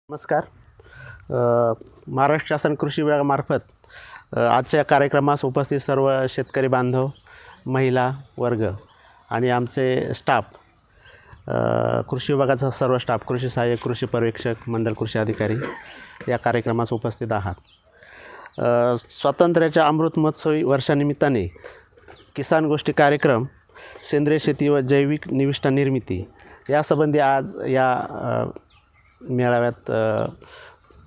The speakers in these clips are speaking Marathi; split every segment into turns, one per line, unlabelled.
नमस्कार. महाराष्ट्र शासन कृषी विभागामार्फत आजच्या कार्यक्रमास उपस्थित सर्व शेतकरी बांधव, महिला वर्ग आणि आमचे स्टाफ, कृषी विभागाचा सर्व स्टाफ, कृषी सहाय्यक, कृषी पर्यवेक्षक, मंडल कृषी अधिकारी या कार्यक्रमास उपस्थित आहात. स्वातंत्र्याच्या अमृत महोत्सवी वर्षानिमित्ताने किसान गोष्टी कार्यक्रम, सेंद्रिय शेती व जैविक निविष्ठा निर्मिती यासंबंधी आज या मेळाव्यात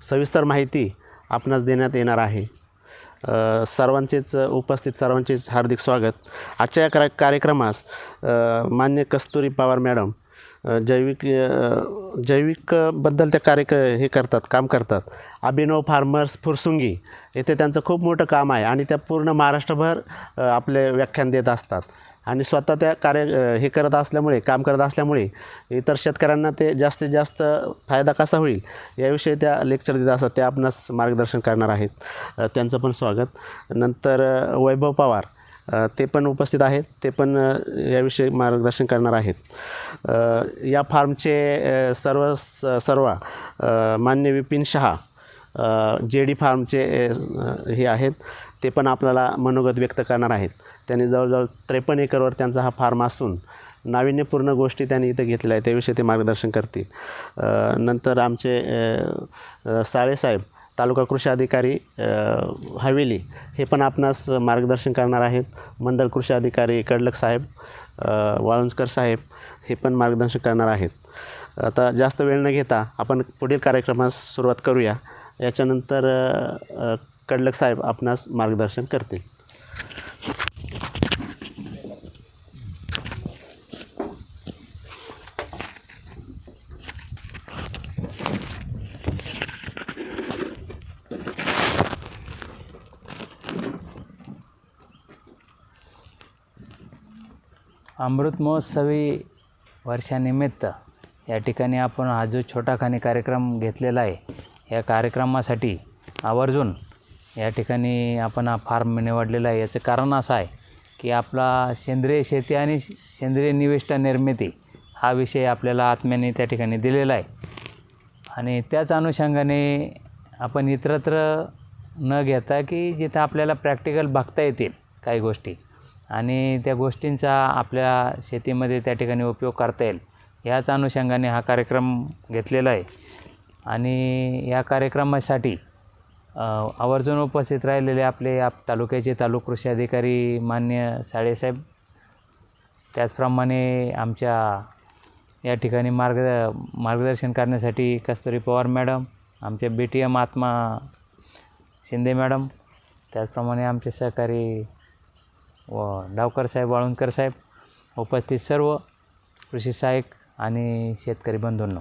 सविस्तर माहिती आपणास देण्यात येणार आहे. सर्वांचेच सर्वांचेच हार्दिक स्वागत. आजच्या या कार्यक्रमास मान्य कस्तुरी पवार मॅडम जैविकबद्दल ते काम करतात. अभिनव फार्मर्स फुरसुंगी येथे त्यांचं खूप मोठं काम आहे आणि त्या पूर्ण महाराष्ट्रभर आपले व्याख्यान देत असतात आणि स्वतः त्या काम करत असल्यामुळे इतर शेतकऱ्यांना ते जास्तीत जास्त फायदा कसा होईल याविषयी त्या लेक्चर देत असतात. ते आपणास मार्गदर्शन करणार आहेत. त्यांचं पण स्वागत. नंतर वैभव पवार ते पण उपस्थित आहेत. ते पण याविषयी मार्गदर्शन करणार आहेत. या फार्मचे सर्व मान्य विपिन शहा JD फार्मचे हे आहेत. ते पण आपल्याला मनोगत व्यक्त करणार आहेत. त्यांनी जवळजवळ 53 एकरवर त्यांचा हा फार्म असून नाविन्यपूर्ण गोष्टी त्यांनी इथं घेतल्या आहेत, त्याविषयी ते मार्गदर्शन करतील. नंतर आमचे साळेसाहेब तालुका कृषी अधिकारी हवेली हे पण आपणास मार्गदर्शन करणार आहेत. मंडल कृषी अधिकारी कडलक साहेब, वाळुंजकर साहेब हे पण मार्गदर्शन करणार आहेत. आता जास्त वेळ न घेता आपण पुढील कार्यक्रमास सुरुवात करूया. याच्यानंतर कडलक साहेब आपणास मार्गदर्शन करतील.
अमृत महोत्सवी वर्षानिमित्त या ठिकाणी आपण हा जो छोटाखानी कार्यक्रम घेतलेला आहे, या कार्यक्रमासाठी आवर्जून या ठिकाणी आपण हा फार्म निवडलेला आहे. याचं कारण असं आहे की आपला सेंद्रिय शेती आणि सेंद्रिय निविष्ठा निर्मिती हा विषय आपल्याला आत्म्याने त्या ठिकाणी दिलेला आहे आणि त्याच अनुषंगाने आपण इतरत्र न घेता की जिथं आपल्याला प्रॅक्टिकल बघता येतील काही गोष्टी आणि त्या गोष्टींचा आपल्या शेतीमध्ये त्या ठिकाणी उपयोग करता येईल, ह्याच अनुषंगाने हा कार्यक्रम घेतलेला आहे. आणि या कार्यक्रमासाठी आवर्जून उपस्थित राहिलेले आपले तालुक्याचे तालुका कृषी अधिकारी मान्य साळेसाहेब, त्याचप्रमाणे आमच्या या ठिकाणी मार्गदर्शन करण्यासाठी कस्तुरी पवार मॅडम, आमचे BTM आत्मा शिंदे मॅडम, त्याचप्रमाणे आमचे सहकारी डावकर साहेब, वाळुंजकर साहेब, उपस्थित सर्व कृषी सहाय्यक आणि शेतकरी बंधूंनो.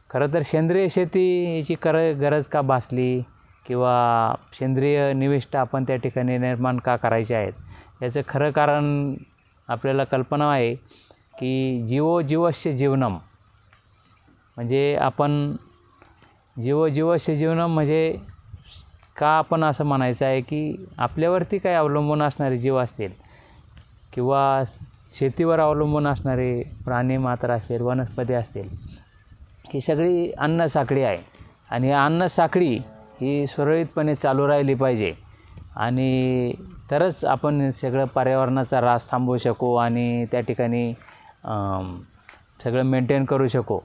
खरं तर सेंद्रिय शेतीची गरज का भासली किंवा सेंद्रिय निविष्ठा आपण त्या ठिकाणी निर्माण का करायचे आहेत, याचं खरं कारण आपल्याला कल्पना आहे की जीवस्य जीवनम, म्हणजे आपण जीवस्य जीवनम म्हणजे का आपण असं म्हणायचं आहे की आपल्यावरती काही अवलंबून असणारे जीव असतील किंवा शेतीवर अवलंबून असणारे प्राणी मात्र असतील, वनस्पती असतील, ही सगळी अन्नसाखळी आहे आणि अन्नसाखळी ही सुरळीतपणे चालू राहिली पाहिजे आणि तरच आपण सगळं पर्यावरणाचा ऱ्हास थांबवू शकू आणि त्या ठिकाणी सगळं मेंटेन करू शकू.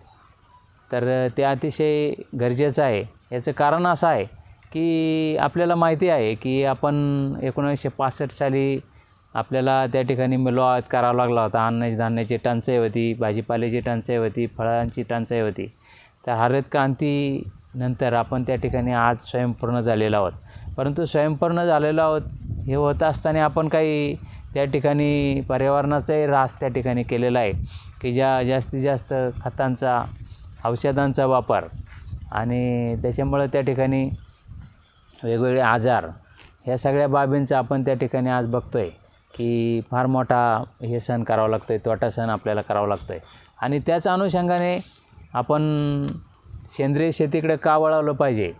तर ते अतिशय गरजेचं आहे. याचं कारण असं आहे की आपल्याला माहिती आहे की आपण 1965 साली आपल्याला त्या ठिकाणी मिलोआत करावा लागला होता. धान्याची टंचाई होती, भाजीपाल्याची टंचाई होती, फळांची टंचाई होती. तर हरित क्रांतीनंतर आपण त्या ठिकाणी आज स्वयंपूर्ण झालेलो आहोत. परंतु स्वयंपूर्ण झालेलो आहोत हे होत असताना आपण काही त्या ठिकाणी पर्यावरणाचाही ऱ्हास त्या ठिकाणी केलेला आहे की जास्तीत जास्त खतांचा, औषधांचा वापर आणि त्याच्यामुळं त्या ठिकाणी वेगवेगळे आजार, ह्या सगळ्या बाबींचा आपण त्या ठिकाणी आज बघतो आहे की फार मोठा सहन करावा लागतो आहे, तोटा सहन आपल्याला करावा लागतो आहे. आणि त्याच अनुषंगाने आपण सेंद्रिय शेतीकडे का वळवलं पाहिजे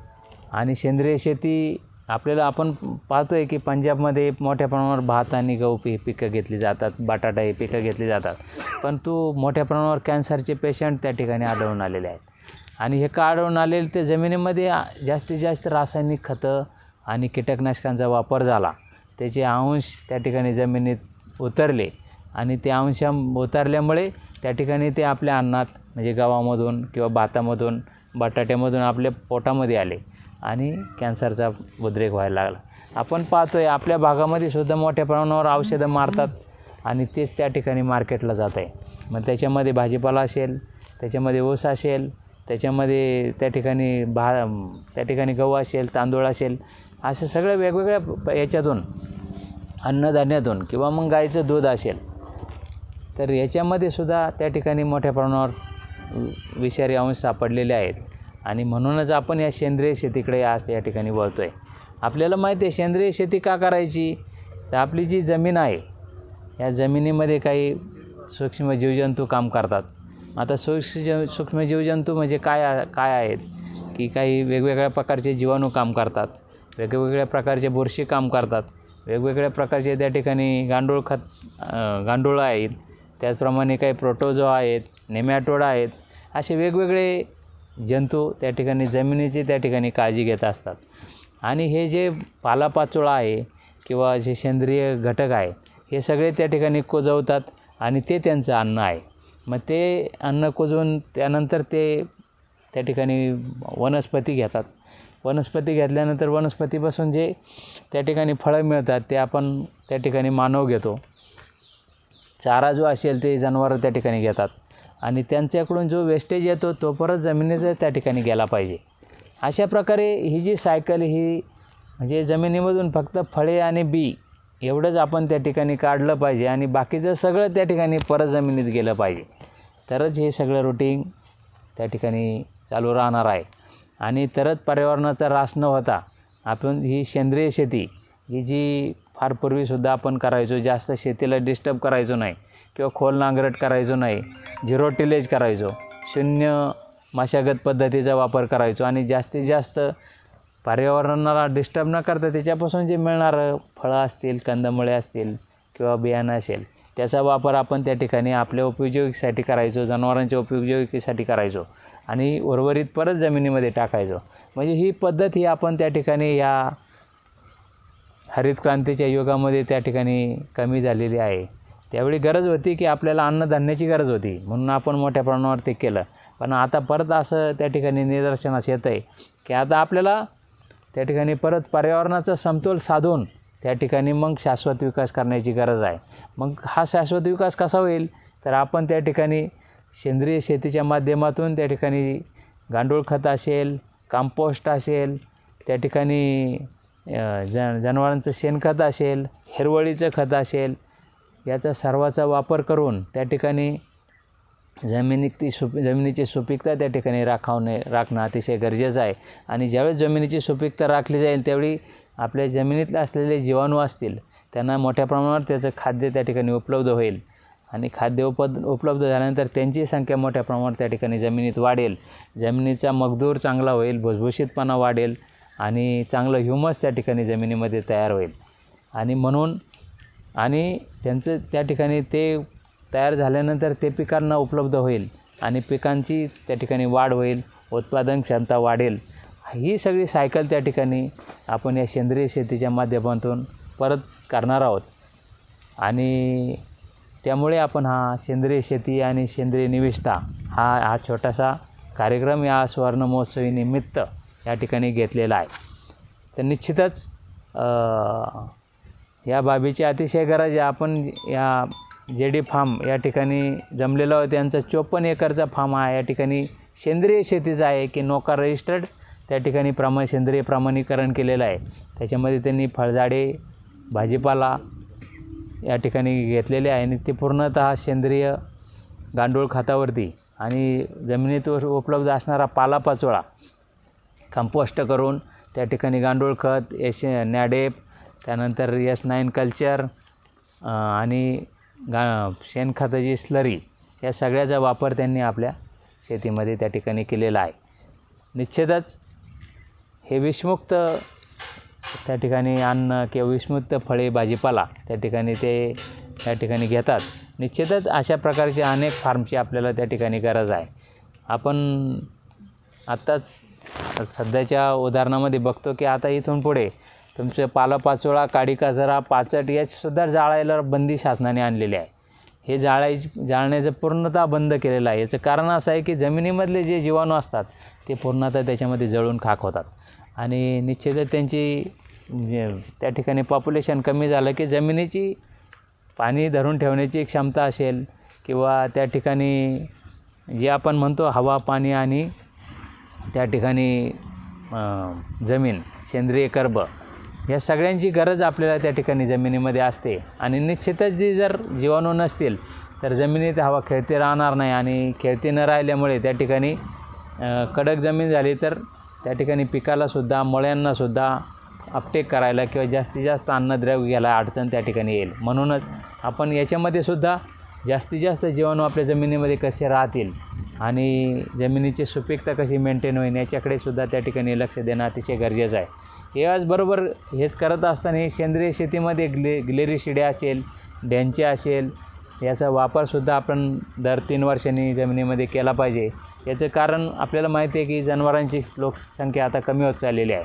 आणि सेंद्रिय शेती आपण पाहतो आहे की पंजाबमध्ये मोठ्या प्रमाणावर भात आणि गहू पिकं घेतली जातात, बटाटा ही पिकं घेतली जातात, परंतु मोठ्या प्रमाणावर कॅन्सरचे पेशंट त्या ठिकाणी आढळून आलेले आहेत आणि हे काढून आलेले ते जमिनीमध्ये जास्तीत जास्त रासायनिक खतं आणि कीटकनाशकांचा वापर झाला. त्याचे अंश त्या ठिकाणी जमिनीत उतरले आणि ते अंश उतरल्यामुळे त्या ठिकाणी ते आपल्या अन्नात म्हणजे गव्हामधून किंवा भातामधून बटाट्यामधून आपल्या पोटामध्ये आले आणि कॅन्सरचा उद्रेक व्हायला लागला. आपण पाहतो आहे आपल्या भागामध्ये सुद्धा मोठ्या प्रमाणावर औषधं मारतात आणि तेच त्या ठिकाणी मार्केटला जात आहे. मग त्याच्यामध्ये भाजीपाला असेल, त्याच्यामध्ये ऊस असेल, त्याच्यामध्ये त्या ठिकाणी गहू असेल, तांदूळ असेल, अशा सगळ्या वेगवेगळ्या याच्यातून अन्नधान्यातून किंवा मग गाईचं दूध असेल, तर याच्यामध्ये सुद्धा त्या ठिकाणी मोठ्या प्रमाणावर विषारी अंश सापडलेले आहेत. आणि म्हणूनच आपण या सेंद्रिय शेतीकडे आज या ठिकाणी वळतो आहे. आपल्याला माहिती आहे सेंद्रिय शेती का करायची, तर आपली जी जमीन आहे या जमिनीमध्ये काही सूक्ष्म जीवजंतू काम करतात. आता सूक्ष्म जीवजंतू म्हणजे काय आहेत की काही वेगवेगळ्या प्रकारचे जीवाणू काम करतात, वेगवेगळ्या प्रकारचे बुरशी काम करतात, वेगवेगळ्या प्रकारचे त्या ठिकाणी गांडूळ आहेत, त्याचप्रमाणे काही प्रोटोझो आहेत, नेमॅटोड आहेत, असे वेगवेगळे जंतू त्या ठिकाणी जमिनीची त्या ठिकाणी काळजी घेत असतात. आणि हे जे पालापाचोळा आहे किंवा जे सेंद्रिय घटक आहे हे सगळे त्या ठिकाणी कुजवतात आणि ते त्यांचं अन्न आहे. मग ते अन्न कुजवून त्यानंतर ते त्या ठिकाणी वनस्पती घेतात. वनस्पती घेतल्यानंतर वनस्पतीपासून जे त्या ठिकाणी फळं मिळतात ते आपण त्या ठिकाणी मानव घेतो. चारा जो असेल ते जनावरं त्या ठिकाणी घेतात आणि त्यांच्याकडून जो वेस्टेज येतो तो परत जमिनीचा त्या ठिकाणी गेला पाहिजे. अशा प्रकारे ही जी सायकल ही म्हणजे जमिनीमधून फक्त फळे आणि बी एवढंच आपण त्या ठिकाणी काढलं पाहिजे आणि बाकीचं सगळं त्या ठिकाणी परत जमिनीत गेलं पाहिजे, तरच हे सगळं रुटीन त्या ठिकाणी चालू राहणार आहे. आणि तरच पर्यावरणाचा ऱ्हास न होता आपण ही सेंद्रिय शेती ही जी फार पूर्वीसुद्धा आपण करायचो, जास्त शेतीला डिस्टर्ब करायचो नाही किंवा खोल नांगरट करायचो नाही, झिरो टिलेज करायचो, शून्य मशागत पद्धतीचा वापर करायचो आणि जास्तीत जास्त पर्यावरणाला डिस्टर्ब न करता त्याच्यापासून जे मिळणारं फळं असतील, कंदमुळे असतील किंवा बियाणं असेल त्याचा वापर आपण त्या ठिकाणी आपल्या उपयोगिकीसाठी करायचो, जनावरांच्या उपयोगिकीसाठी करायचो आणि उर्वरित परत जमिनीमध्ये टाकायचो. म्हणजे ही पद्धत ही आपण त्या ठिकाणी या हरित क्रांतीच्या युगामध्ये त्या ठिकाणी कमी झालेली आहे. त्यावेळी गरज होती की आपल्याला अन्नधान्याची गरज होती म्हणून आपण मोठ्या प्रमाणावर ते केलं. पण आता परत असं त्या ठिकाणी निदर्शनास येतं आहे की आता आपल्याला त्या ठिकाणी परत पर्यावरणाचा समतोल साधून त्या ठिकाणी मग शाश्वत विकास करण्याची गरज आहे. मग हा शाश्वत विकास कसा होईल, तर आपण त्या ठिकाणी सेंद्रिय शेतीच्या माध्यमातून त्या ठिकाणी गांडूळ खत असेल, कंपोस्ट असेल, त्या ठिकाणी जनावरांचं शेणखत असेल, हिरवळीचं खत असेल, याचा सर्वाचा वापर करून त्या ठिकाणी जमिनीची सुपीकता त्या ठिकाणी राखणं अतिशय गरजेचं आहे. आणि ज्यावेळेस जमिनीची सुपीकता राखली जाईल त्यावेळी आपल्या जमिनीतले असलेले जीवाणू असतील त्यांना मोठ्या प्रमाणावर त्याचं खाद्य त्या ठिकाणी उपलब्ध होईल आणि खाद्य उपलब्ध झाल्यानंतर त्यांची संख्या मोठ्या प्रमाणावर त्या ठिकाणी जमिनीत वाढेल, जमिनीचा मगदूर चांगला होईल, भुसभुशीतपणा वाढेल आणि चांगलं ह्युमस त्या ठिकाणी जमिनीमध्ये तयार होईल. आणि म्हणून आणि त्यांचं त्या ठिकाणी ते तयार झाल्यानंतर ते पिकांना उपलब्ध होईल आणि पिकांची त्या ठिकाणी वाढ होईल, उत्पादन क्षमता वाढेल. ही सगळी सायकल त्या ठिकाणी आपण या सेंद्रिय शेतीच्या माध्यमातून परत करणार आहोत. आणि त्यामुळे आपण हा सेंद्रिय शेती आणि सेंद्रिय निविष्ठा हा छोटासा कार्यक्रम या सुवर्ण महोत्सवी निमित्त या ठिकाणी घेतलेला आहे. तर निश्चितच या बाबीची अतिशय गरज आहे. आपण या JD फार्म या ठिकाणी जमलेलं होतं, त्यांचा 54 एकरचा फार्म हा या ठिकाणी सेंद्रिय शेतीचा आहे की नोकर रजिस्टर्ड त्या ठिकाणी सेंद्रिय प्रमाणीकरण केलेलं आहे. त्याच्यामध्ये त्यांनी फळझाडे, भाजीपाला या ठिकाणी घेतलेले आहे आणि ते पूर्णतः सेंद्रिय गांडूळ खतावरती आणि जमिनीत उपलब्ध असणारा पालापाचोळा कंपोस्ट करून त्या ठिकाणी गांडूळ खत, नॅडेप, त्यानंतर S9 कल्चर आणि शेणखताची स्लरी या सगळ्याचा वापर त्यांनी आपल्या शेतीमध्ये त्या ठिकाणी केलेला आहे. निश्चितच हे विषमुक्त त्या ठिकाणी अन्न किंवा विषमुक्त फळे, भाजीपाला त्या ठिकाणी ते त्या ठिकाणी घेतात. निश्चितच अशा प्रकारच्या अनेक फार्मची आपल्याला त्या ठिकाणी गरज आहे. आपण आत्ताच सध्याच्या उदाहरणामध्ये बघतो की आता इथून पुढे तुमचे पालापाचोळा, काडी कचरा, पाचट याचीसुद्धा जाळायला बंदी शासनाने आणलेली आहे. हे जाळण्याचं पूर्णतः बंद केलेलं आहे. याचं कारण असं आहे की जमिनीमधले जे जीवाणू असतात ते पूर्णतः त्याच्यामध्ये जळून खाक होतात आणि निश्चितच त्यांची त्या ठिकाणी पॉप्युलेशन कमी झालं की जमिनीची पाणी धरून ठेवण्याची क्षमता असेल किंवा त्या ठिकाणी जे आपण म्हणतो हवा, पाणी आणि त्या ठिकाणी जमीन, सेंद्रिय कर्ब या सगळ्यांची गरज आपल्याला त्या ठिकाणी जमिनीमध्ये असते आणि निश्चितच जी जर जीवाणू नसतील तर जमिनीत हवा खेळती राहणार नाही आणि खेळती न राहिल्यामुळे त्या ठिकाणी कडक जमीन झाली तर त्या ठिकाणी पिकालासुद्धा, मळ्यांनासुद्धा अपटेक करायला किंवा जास्तीत जास्त अन्नद्रव्य घ्यायला अडचण त्या ठिकाणी येईल. म्हणूनच आपण याच्यामध्ये सुद्धा जास्तीत जास्त जीवाणू आपल्या जमिनीमध्ये कसे राहतील आणि जमिनीची सुपीकता कशी मेंटेन होईल याच्याकडे सुद्धा त्या ठिकाणी लक्ष देणं अतिशय गरजेचं आहे. याचबरोबर हेच करत असताना सेंद्रिय शेतीमध्ये ग्लेरिशिड्या असेल, डॅंचे असेल याचा वापरसुद्धा आपण दर 3 वर्षांनी जमिनीमध्ये केला पाहिजे. याचं कारण आपल्याला माहिती आहे की जनावरांची लोकसंख्या आता कमी होत चाललेली आहे.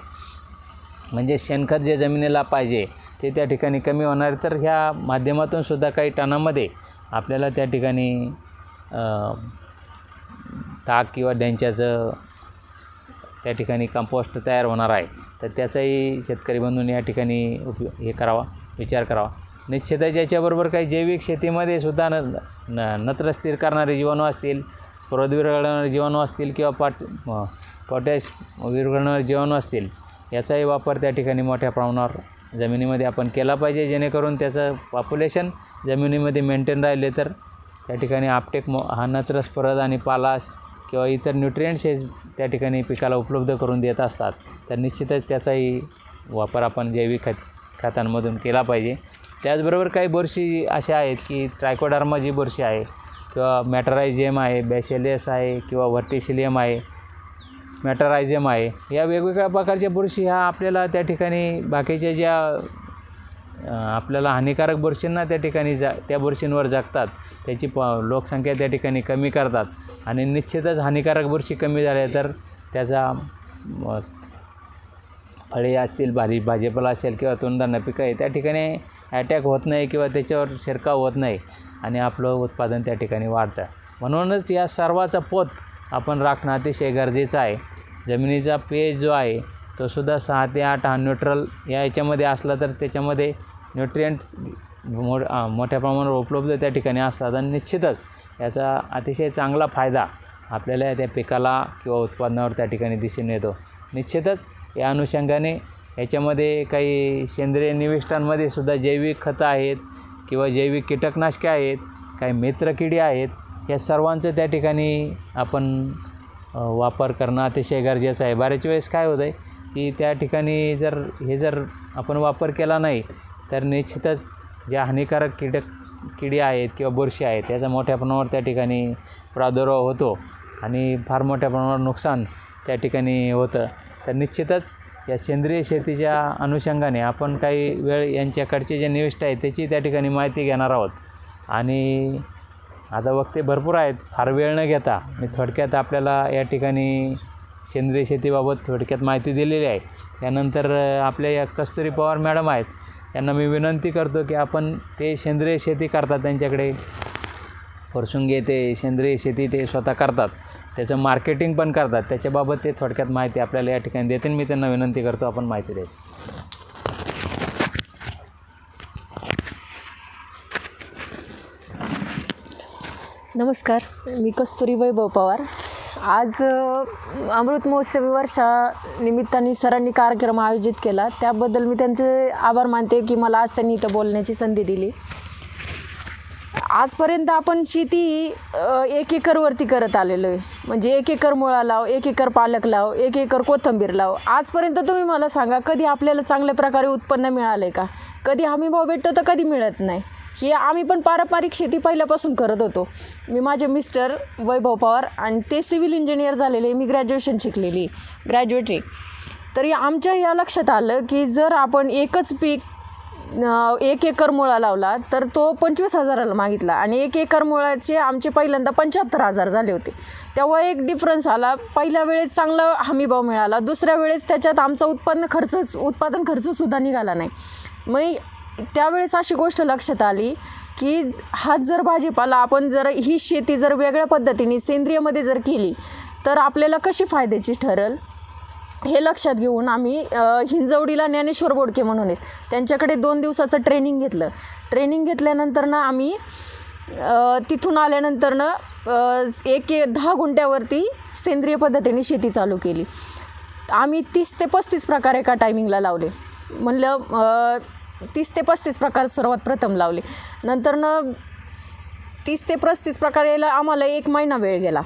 म्हणजे शेणखत जे जमिनीला पाहिजे ते त्या ठिकाणी कमी होणार. तर ह्या माध्यमातून सुद्धा काही टनामध्ये आपल्याला त्या ठिकाणी ताक किंवा डॅंच्याचं त्या ठिकाणी कंपोस्ट तयार होणार आहे. तर त्याचाही शेतकरी बंधूंनी या ठिकाणी विचार करावा. निश्चितच याच्याबरोबर काही जैविक शेतीमध्ये सुद्धा नत्र स्थिर करणारे जीवाणू असतील, स्फुरद विरघळणारे जीवाणू असतील किंवा पोटॅश विरघळणारे जीवाणू असतील याचाही वापर त्या ठिकाणी मोठ्या प्रमाणावर जमिनीमध्ये आपण केला पाहिजे, जेणेकरून त्याचं पॉप्युलेशन जमिनीमध्ये मेंटेन राहिले तर त्या ठिकाणी आपटेक हा नत्र, स्फुरद आणि पालाश किंवा इतर न्यूट्रिएंट्स हे त्या ठिकाणी पिकाला उपलब्ध करून देत असतात. तर निश्चितच त्याचाही वापर आपण जैविक खतांमधून केला पाहिजे. त्याचबरोबर काही बुरशी अशा आहेत की ट्रायकोडर्मा जी बुरशी आहे किंवा मॅटरायझियम आहे, बॅसिलियस आहे किंवा व्हर्टिसिलियम आहे, मॅटरायझियम आहे, या वेगवेगळ्या प्रकारच्या बुरशी ह्या आपल्याला त्या ठिकाणी बाकीच्या ज्या आपल्याला हानिकारक बुरशींना त्या ठिकाणी त्या बुरशींवर जगतात, त्याची लोकसंख्या त्या ठिकाणी कमी करतात आणि निश्चितच हानिकारक बुरशी कमी झाल्या तर त्याचा फळे असतील, भाजीपाला असेल किंवा तृणधान्य पिकं आहे त्या ठिकाणी अटॅक होत नाही किंवा त्याच्यावर शिरकाव होत नाही आणि आपलं उत्पादन त्या ठिकाणी वाढतं. म्हणूनच या सर्वाचा पोत आपण राखणं अतिशय गरजेचं आहे. जमिनीचा pH जो आहे तो सुद्धा 6 ते 8 हा न्यूट्रल याच्यामध्ये असला तर त्याच्यामध्ये न्यूट्रिएंट मोठ्या प्रमाणावर उपलब्ध त्या ठिकाणी असतात आणि निश्चितच याचा अतिशय चांगला फायदा आपल्याला त्या पिकाला किंवा उत्पादनावर त्या ठिकाणी दिसून येतो. निश्चितच या अनुषंगाने याच्यामध्ये काही सेंद्रिय निविष्ठांमध्ये सुद्धा जैविक खतं आहेत किंवा जैविक कीटकनाशके आहेत, काही मित्रकिडी आहेत, या सर्वांचं त्या ठिकाणी आपण वापर करणं अतिशय गरजेचं आहे. बऱ्याच वेळेस काय होतं आहे की त्या ठिकाणी जर आपण वापर केला नाही तर निश्चितच ज्या हानिकारक किडी आहेत किंवा बुरशी आहेत याचा मोठ्या प्रमाणावर त्या ठिकाणी प्रादुर्भाव होतो आणि फार मोठ्या प्रमाणावर नुकसान त्या ठिकाणी होतं. तर निश्चितच या सेंद्रिय शेतीच्या अनुषंगाने आपण काही वेळ यांच्याकडचे जे निविष्ठ आहेत त्याची त्या ठिकाणी माहिती घेणार आहोत आणि आता वक्ते भरपूर आहेत, फार वेळ न घेता मी थोडक्यात आपल्याला या ठिकाणी सेंद्रिय शेतीबाबत थोडक्यात माहिती दिलेली आहे. त्यानंतर आपल्या या कस्तुरी पवार मॅडम आहेत, त्यांना मी विनंती करतो की आपण ते सेंद्रिय शेती करतात, त्यांच्याकडे फरसुंगी ते सेंद्रिय शेती ते स्वतः करतात, त्याचं मार्केटिंग पण करतात, त्याच्याबाबत ते थोडक्यात माहिती आपल्याला या ठिकाणी देतील. मी त्यांना विनंती करतो आपण माहिती द्यायची.
नमस्कार, मी कस्तुरी वैभव पवार. आज अमृत महोत्सवी वर्षानिमित्ताने सरांनी कार्यक्रम आयोजित केला, त्याबद्दल मी त्यांचे आभार मानते की मला आज त्यांनी इथं बोलण्याची संधी दिली. आजपर्यंत आपण शेती 1 एकरवरती करत आलेलो आहे, म्हणजे 1 एकर मुळा लाव, 1 एकर पालक लाव, 1 एकर कोथिंबीर लाव. आजपर्यंत तुम्ही मला सांगा कधी आपल्याला चांगल्या प्रकारे उत्पन्न मिळालं आहे का? कधी हमीभाव भेटतो तर कधी मिळत नाही. हे आम्ही पण पारंपरिक शेती पहिल्यापासून करत होतो. मी माझे मिस्टर वैभव पवार आणि ते सिव्हिल इंजिनियर झालेले, मी ग्रॅज्युएशन शिकलेली, ग्रॅज्युएट आहे. तरी आमच्या या लक्षात आलं की जर आपण एकच पीक 1 एकर मुळा लावला तर तो 25,000ला मागितला आणि 1 एकर मुळाचे आमचे पहिल्यांदा 75,000 झाले होते. तेव्हा एक डिफरन्स आला. पहिल्या वेळेस चांगला हमीभाव मिळाला, दुसऱ्या वेळेस त्याच्यात आमचा उत्पादन खर्चसुद्धा निघाला नाही. मग त्यावेळेस अशी गोष्ट लक्षात आली की हाच जर भाजीपाला आपण जर ही शेती जर वेगळ्या पद्धतीने सेंद्रियमध्ये जर केली तर आपल्याला कशी फायद्याची ठरेल हे लक्षात घेऊन आम्ही हिंजवडीला ज्ञानेश्वर बोडके म्हणून आहेत, त्यांच्याकडे 2 दिवसाचं ट्रेनिंग घेतलं. ट्रेनिंग घेतल्यानंतर ना आम्ही तिथून आल्यानंतर ना 10 गुंठ्यावरती सेंद्रिय पद्धतीने शेती चालू केली. आम्ही 30 ते 35 प्रकार एका टायमिंगला लावले. म्हणलं 30 ते 35 प्रकार सर्वात प्रथम लावले. नंतर ना 30 ते 35 प्रकार यायला आम्हाला 1 महिना वेळ गेला.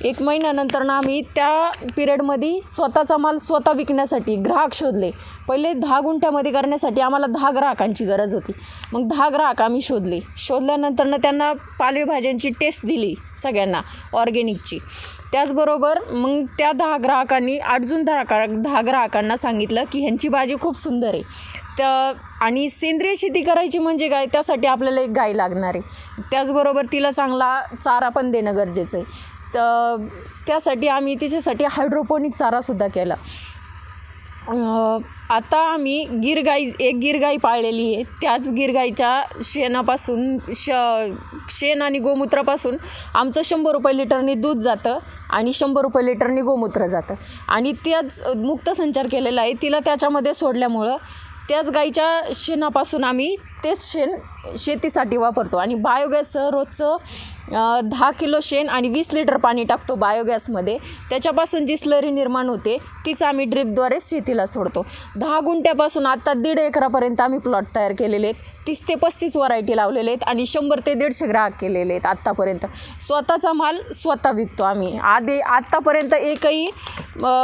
1 महिन्यानंतर ना आम्ही त्या पिरियडमध्ये स्वतःचा माल स्वतः विकण्यासाठी ग्राहक शोधले. पहिले 10 गुंठ्यामध्ये करण्यासाठी आम्हाला 10 ग्राहकांची गरज होती. मग 10 ग्राहक आम्ही शोधल्यानंतर ना त्यांना पालेभाज्यांची टेस्ट दिली सगळ्यांना ऑर्गेनिकची. त्याचबरोबर मग त्या 10 ग्राहकांनी अजून 10 ग्राहकांना सांगितलं की ह्यांची भाजी खूप सुंदर आहे आणि सेंद्रिय शेती करायची म्हणजे काय, त्यासाठी आपल्याला एक गाय लागणार आहे, त्याचबरोबर तिला चांगला चारा पण देणं गरजेचं आहे. तर त्यासाठी आम्ही तिच्यासाठी हायड्रोपोनिक चारासुद्धा केला. आता आम्ही एक गिरगाई पाळलेली आहे. त्याच गिरगाईच्या शेणापासून शेण आणि गोमूत्रापासून आमचं 100 रुपये लिटरनी दूध जातं आणि 100 रुपये लिटरनी गोमूत्र जातं आणि त्याच मुक्त संचार केलेला आहे. तिला त्याच्यामध्ये सोडल्यामुळं त्याच गाईच्या शेणापासून आम्ही तेच शेण शेतीसाठी वापरतो आणि बायोगॅस रोजचं 10 किलो शेण आणि 20 लिटर पाणी टाकतो बायोगॅसमध्ये. त्याच्यापासून जी स्लरी निर्माण होते तीच आम्ही ड्रिपद्वारे शेतीला सोडतो. 10 गुंठ्यापासून आता 1.5 एकरापर्यंत आम्ही प्लॉट तयार केलेले आहेत. 30 ते 35 व्हरायटी लावलेले आहेत आणि 100 ते 150 ग्राहक केलेले आहेत आत्तापर्यंत. स्वतःचा माल स्वतः विकतो आम्ही. आत्तापर्यंत एकही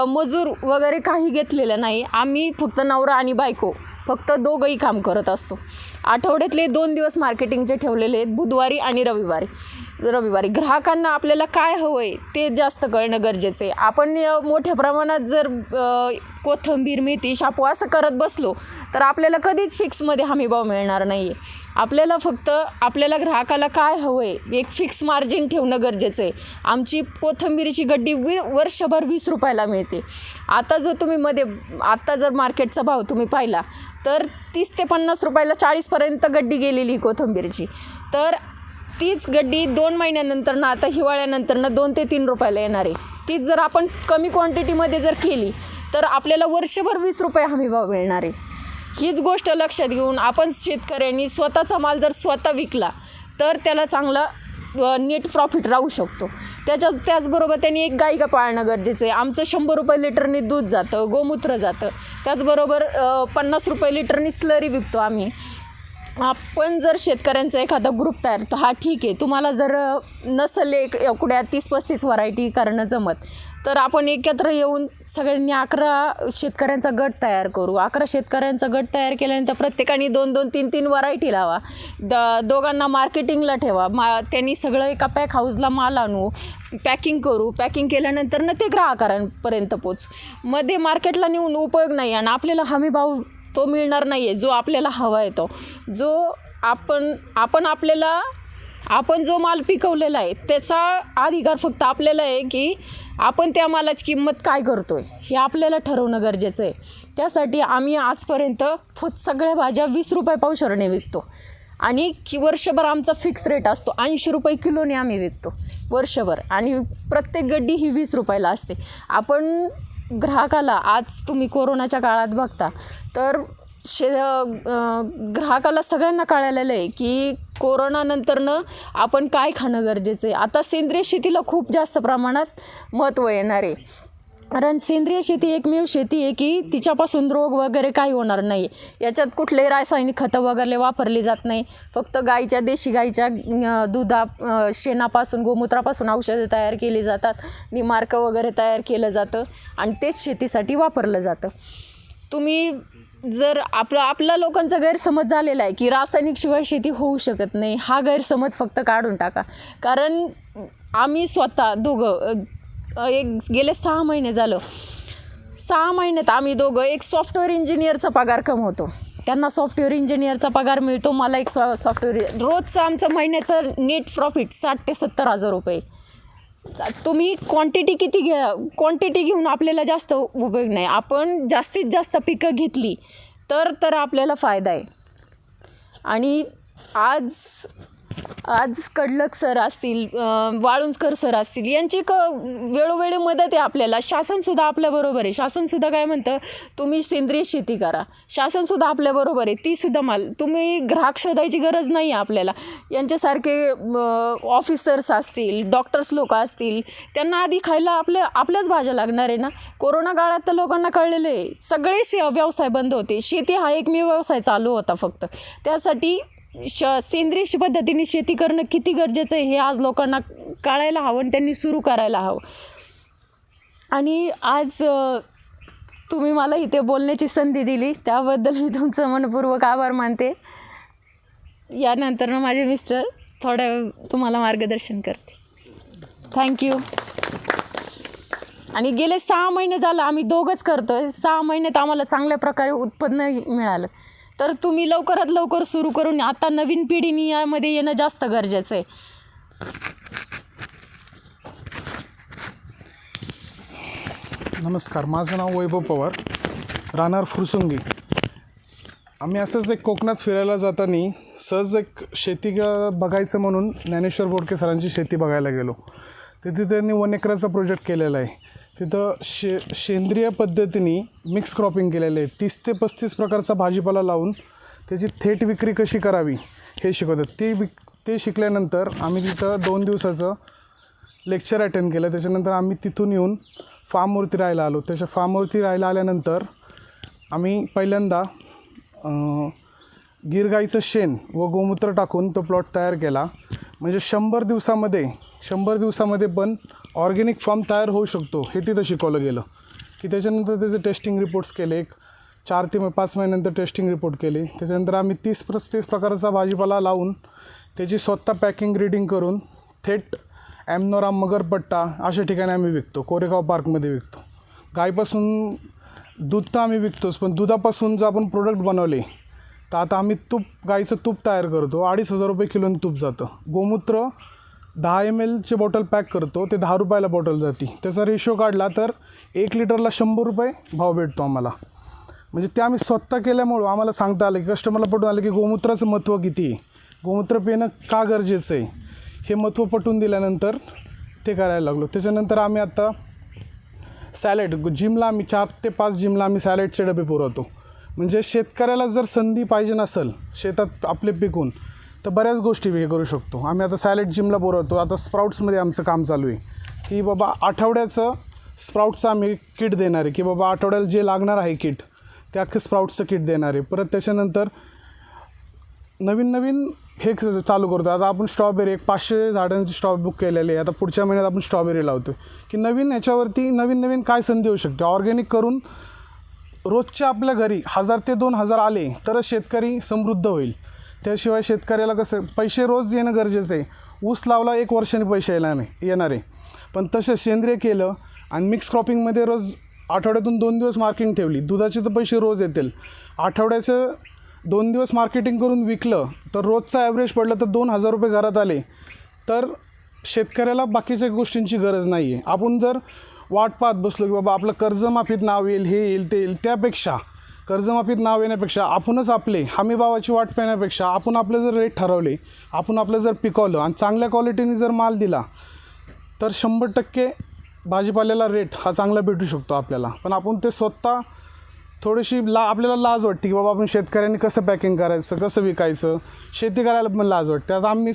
मजूर वगैरे काही घेतलेलं नाही. आम्ही फक्त नवरा आणि बायको फक्त दोघंही काम करत असतो. आठवड्यातले 2 दिवस मार्केटिंगचे ठेवलेले आहेत, बुधवारी आणि रविवारी. ग्राहकांना आपल्याला काय हवं आहे ते जास्त कळणं गरजेचं आहे. आपण मोठ्या प्रमाणात जर कोथिंबीर, मेथी, शापू असं करत बसलो तर आपल्याला कधीच फिक्समध्ये हमीभाव मिळणार नाही आहे. आपल्याला फक्त आपल्याला ग्राहकाला काय हवं आहे एक फिक्स मार्जिन ठेवणं गरजेचं आहे. आमची कोथिंबीरीची गड्डी वर्षभर 20 रुपयाला मिळते. आता आत्ता जर मार्केटचा भाव तुम्ही पाहिला तर 30 ते 50 रुपयाला 40पर्यंत गड्डी गेलेली कोथिंबीरची. तर तीच गड्डी 2 महिन्यानंतर ना आता हिवाळ्यानंतर ना 2 ते 3 रुपयाला येणार आहे. तीच जर आपण कमी क्वांटिटीमध्ये जर केली तर आपल्याला वर्षभर 20 रुपये हमीभाव मिळणार आहे. हीच गोष्ट लक्षात घेऊन आपण शेतकऱ्यांनी स्वतःचा माल जर स्वतः विकला तर त्याला चांगला नेट प्रॉफिट राहू शकतो. त्याचबरोबर त्यांनी एक गाय पाळणं गरजेचं आहे. आमचं 100 रुपये लिटरनी दूध जातं, गोमूत्र जातं. त्याचबरोबर 50 रुपये लिटरनी स्लरी विकतो आम्ही. आपण जर शेतकऱ्यांचा एखादा ग्रुप तयार तर हा ठीक आहे. तुम्हाला जर नसेल एवढ्या 30-35 व्हरायटी करणं जमत तर आपण एकत्र येऊन सगळ्यांनी 11 शेतकऱ्यांचा गट तयार करू. 11 शेतकऱ्यांचा गट तयार केल्यानंतर प्रत्येकाने 2-2, 3-3 व्हरायटी लावा. दोघांना मार्केटिंगला ठेवा. त्यांनी सगळं एका पॅक हाऊसला माल आणू, पॅकिंग करू. पॅकिंग केल्यानंतर ना ते ग्राहकांपर्यंत पोचू. मध्ये मार्केटला नेऊन उपयोग नाही आणि आपल्याला हमीभाव तो मिळणार नाही आहे जो आपल्याला हवा आहे. जो आपण जो माल पिकवलेला आहे त्याचा अधिकार फक्त आपल्याला आहे की आपण त्या मालाची किंमत काय करतो आहे हे आपल्याला ठरवणं गरजेचं आहे. त्यासाठी आम्ही आजपर्यंत सगळ्या भाज्या 20 रुपये पावशेरने विकतो आणि वर्षभर आमचा फिक्स रेट असतो. 80 रुपये किलोने आम्ही विकतो वर्षभर आणि प्रत्येक गड्डी ही 20 रुपयाला असते. आपण ग्राहकाला आज तुम्ही कोरोनाच्या काळात बघता तर ग्राहकाला सगळ्यांना कळालेलं आहे की कोरोनानंतरनं आपण काय खाणं गरजेचं आहे. आता सेंद्रिय शेतीला खूप जास्त प्रमाणात महत्त्व येणार आहे. कारण सेंद्रिय शेती एकमेव शेती आहे की तिच्यापासून रोग वगैरे काही होणार नाही. याच्यात कुठलेही रासायनिक खतं वगैरे वापरली जात नाही. फक्त देशी गाईच्या शेणापासून, गोमूत्रापासून औषधं तयार केली जातात. निमार्क वगैरे तयार केलं जातं आणि तेच शेतीसाठी वापरलं जातं. तुम्ही जर आपला लोकांचा गैरसमज झालेला आहे की रासायनिक शिवाय शेती होऊ शकत नाही, हा गैरसमज फक्त काढून टाका. कारण आम्ही स्वतः दोघं गेले 6 महिने झालं, 6 महिन्यात आम्ही दोघं एक सॉफ्टवेअर इंजिनियरचा पगार कमवतो. त्यांना सॉफ्टवेअर इंजिनियरचा पगार मिळतो, मला एक सॉफ्टवेअर. रोजचं आमचं महिन्याचं नेट प्रॉफिट 60 ते 70 हजार रुपये. तुम्ही क्वांटिटी किती घ्या, क्वांटिटी घेऊन आपल्याला जास्त उपयोग नाही. आपण जास्तीत जास्त पिकं घेतली तर आपल्याला फायदा आहे. आणि आज कडलक सर असतील, वाळुंजकर सर असतील, यांची वेळोवेळी मदत आहे आपल्याला. शासनसुद्धा आपल्याबरोबर आहे. शासनसुद्धा काय म्हणतं, तुम्ही सेंद्रिय शेती करा. शासनसुद्धा आपल्याबरोबर आहे. तीसुद्धा तुम्ही ग्राहक शोधायची गरज नाही आहे आपल्याला. यांच्यासारखे ऑफिसर्स असतील, डॉक्टर्स लोक असतील, त्यांना आधी खायला आपल्याच भाज्या लागणार आहे ना. कोरोना काळात तर लोकांना कळलेलं आहे, सगळे व्यवसाय बंद होते. शेती हा एकमेव व्यवसाय चालू होता फक्त. त्यासाठी सेंद्रिय पद्धतीने शेती करणं किती गरजेचं आहे हे आज लोकांना कळायला हवं आणि त्यांनी सुरू करायला हवं. आणि आज तुम्ही मला इथे बोलण्याची संधी दिली त्याबद्दल मी तुमचं मनपूर्वक आभार मानते. यानंतर माझे मिस्टर थोडं तुम्हाला मार्गदर्शन करते. थँक्यू. आणि गेले 6 महिने झालं आम्ही दोघंच करतो आहे. 6 महिन्यात आम्हाला चांगल्या प्रकारे उत्पन्न मिळालं. तर तुम्ही लवकरात लवकर सुरू करून आता नवीन पिढीने यामध्ये येणं जास्त गरजेचं आहे.
नमस्कार, माझं नाव वैभव पवार, राहणार फुरसुंगी. आम्ही असंच एक कोकणात फिरायला जाताना सहज एक शेती बघायचं म्हणून ज्ञानेश्वर बोडके सरांची शेती बघायला गेलो. तिथे त्यांनी 1 एकराचा प्रोजेक्ट केलेला आहे. तिथं सेंद्रिय पद्धतीने मिक्स क्रॉपिंग केलेलं आहे. 30 ते 35 प्रकारचा भाजीपाला लावून त्याची थेट विक्री कशी करावी हे शिकवतात. ते शिकल्यानंतर आम्ही तिथं 2 दिवसाचं लेक्चर अटेंड केलं. त्याच्यानंतर आम्ही तिथून येऊन फार्मवरती राहायला आलो. त्याच्या फार्मवरती राहायला आल्यानंतर आम्ही पहिल्यांदा गीर गाईचं शेण व गोमूत्र टाकून तो प्लॉट तयार केला. म्हणजे 100 दिवसामध्ये पण ऑर्गॅनिक फार्म तयार होऊ शकतो हे तिथं शिकवलं गेलं. की त्याच्यानंतर त्याचे टेस्टिंग रिपोर्ट्स केले. एक 4 ते 5 महिन्यानंतर टेस्टिंग रिपोर्ट केले. त्याच्यानंतर आम्ही 30-35 प्रकारचा भाजीपाला लावून त्याची स्वतः पॅकिंग ग्रेडिंग करून थेट एमनोरा, मगरपट्टा अशा ठिकाणी आम्ही विकतो. कोरेगाव पार्कमध्ये विकतो. गायपासून दूध तर आम्ही विकतोच, पण दुधापासून जर आपण प्रोडक्ट बनवले तर आता आम्ही गाईचं तूप तयार करतो. 2,500 रुपये किलोने तूप जातं. गोमूत्र 10 ml बॉटल पॅक करतो, ते 10 रुपयाला बॉटल जाते. त्याचा रेशो काढला तर 1 लिटरला 100 रुपये भाव भेटतो आम्हाला. म्हणजे ते आम्ही स्वतः केल्यामुळं आम्हाला सांगता आलं की कस्टमरला पटून आलं की गोमूत्राचं महत्त्व किती आहे, गोमूत्र पिणं का गरजेचं आहे हे महत्त्व पटवून दिल्यानंतर ते करायला लागलो. त्याच्यानंतर आम्ही आता सॅलेड जिमला आम्ही 4 ते 5 जिमला आम्ही सॅलेडचे डबे पुरवतो. म्हणजे शेतकऱ्याला जर संधी पाहिजे नसेल शेतात आपले पिकून तर बऱ्याच गोष्टी हे करू शकतो. आम्ही आता सॅलेड जिमला पुरवतो. आता स्प्राउट्समध्ये आमचं काम चालू आहे की बाबा आठवड्याचं स्प्राउट्सचं आम्ही किट देणार आहे. की बाबा आठवड्याला जे लागणार आहे किट ते अख्खं स्प्राउट्सचं किट देणार आहे. परत त्याच्यानंतर नवीन हे चालू करतो. आता आपण स्ट्रॉबेरी एक 500 झाडांची बुक केलेली आहे. आता पुढच्या महिन्यात आपण स्ट्रॉबेरी लावतो. की नवीन याच्यावरती नवीन काय संधी होऊ शकते. ऑर्गॅनिक करून रोजच्या आपल्या घरी 1000 ते 2000 आले तरच शेतकरी समृद्ध होईल. त्याशिवाय शेतकऱ्याला कसं पैसे रोज येणं गरजेचं आहे. ऊस लावला 1 वर्षाने पैसे येणार आहे. पण तसं सेंद्रिय केलं आणि मिक्स क्रॉपिंगमध्ये रोज आठवड्यातून 2 दिवस मार्केटिंग ठेवली, दुधाचे तर पैसे रोज येतील. आठवड्याचं 2 दिवस मार्केटिंग करून विकलं तर रोजचा ॲव्हरेज पडलं तर 2000 रुपये घरात आले तर शेतकऱ्याला बाकीच्या गोष्टींची गरज नाही आहे. आपण जर वाट पाहत बसलो की बाबा आपलं कर्जमाफीत नाव येईल, हे येईल, ते येईल, त्यापेक्षा कर्जमाफीत नाव येण्यापेक्षा आपणच आपले हमीभावाची वाट पाहण्यापेक्षा आपण आपले जर रेट ठरवले, आपण आपलं जर पिकवलं आणि चांगल्या क्वालिटीने जर माल दिला तर 100% भाजीपाल्याला रेट हा चांगला भेटू शकतो आपल्याला. पण आपण ते स्वतः थोडीशी आपल्याला लाज वाटते की बाबा आपण शेतकऱ्यांनी कसं पॅकिंग करायचं, कसं विकायचं, शेती करायला पण लाज वाटते. आता आम्ही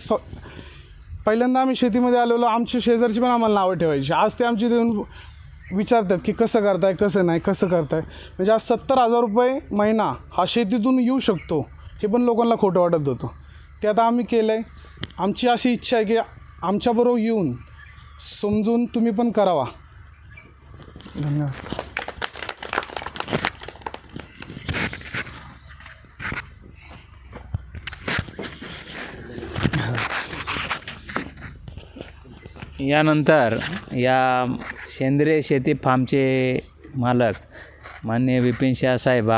पहिल्यांदा आम्ही शेतीमध्ये आलेलो, आमची शेजारची पण आम्हाला नावं ठेवायची. आज ते आमची देऊन विचारतात की कसं करताय, कसं नाही, कसं करताय. म्हणजे आज 70,000 रुपये महिना हा शेतीतून येऊ शकतो हे पण लोकांना खोटं वाटत होतं. ते आता आम्ही केलं आहे. आमची अशी इच्छा आहे की आमच्याबरोबर येऊन समजून तुम्ही पण करावा. धन्यवाद.
यानंतर या सेंद्रिय शेती फार्मचे मालक माननीय विपिन शाह साहेब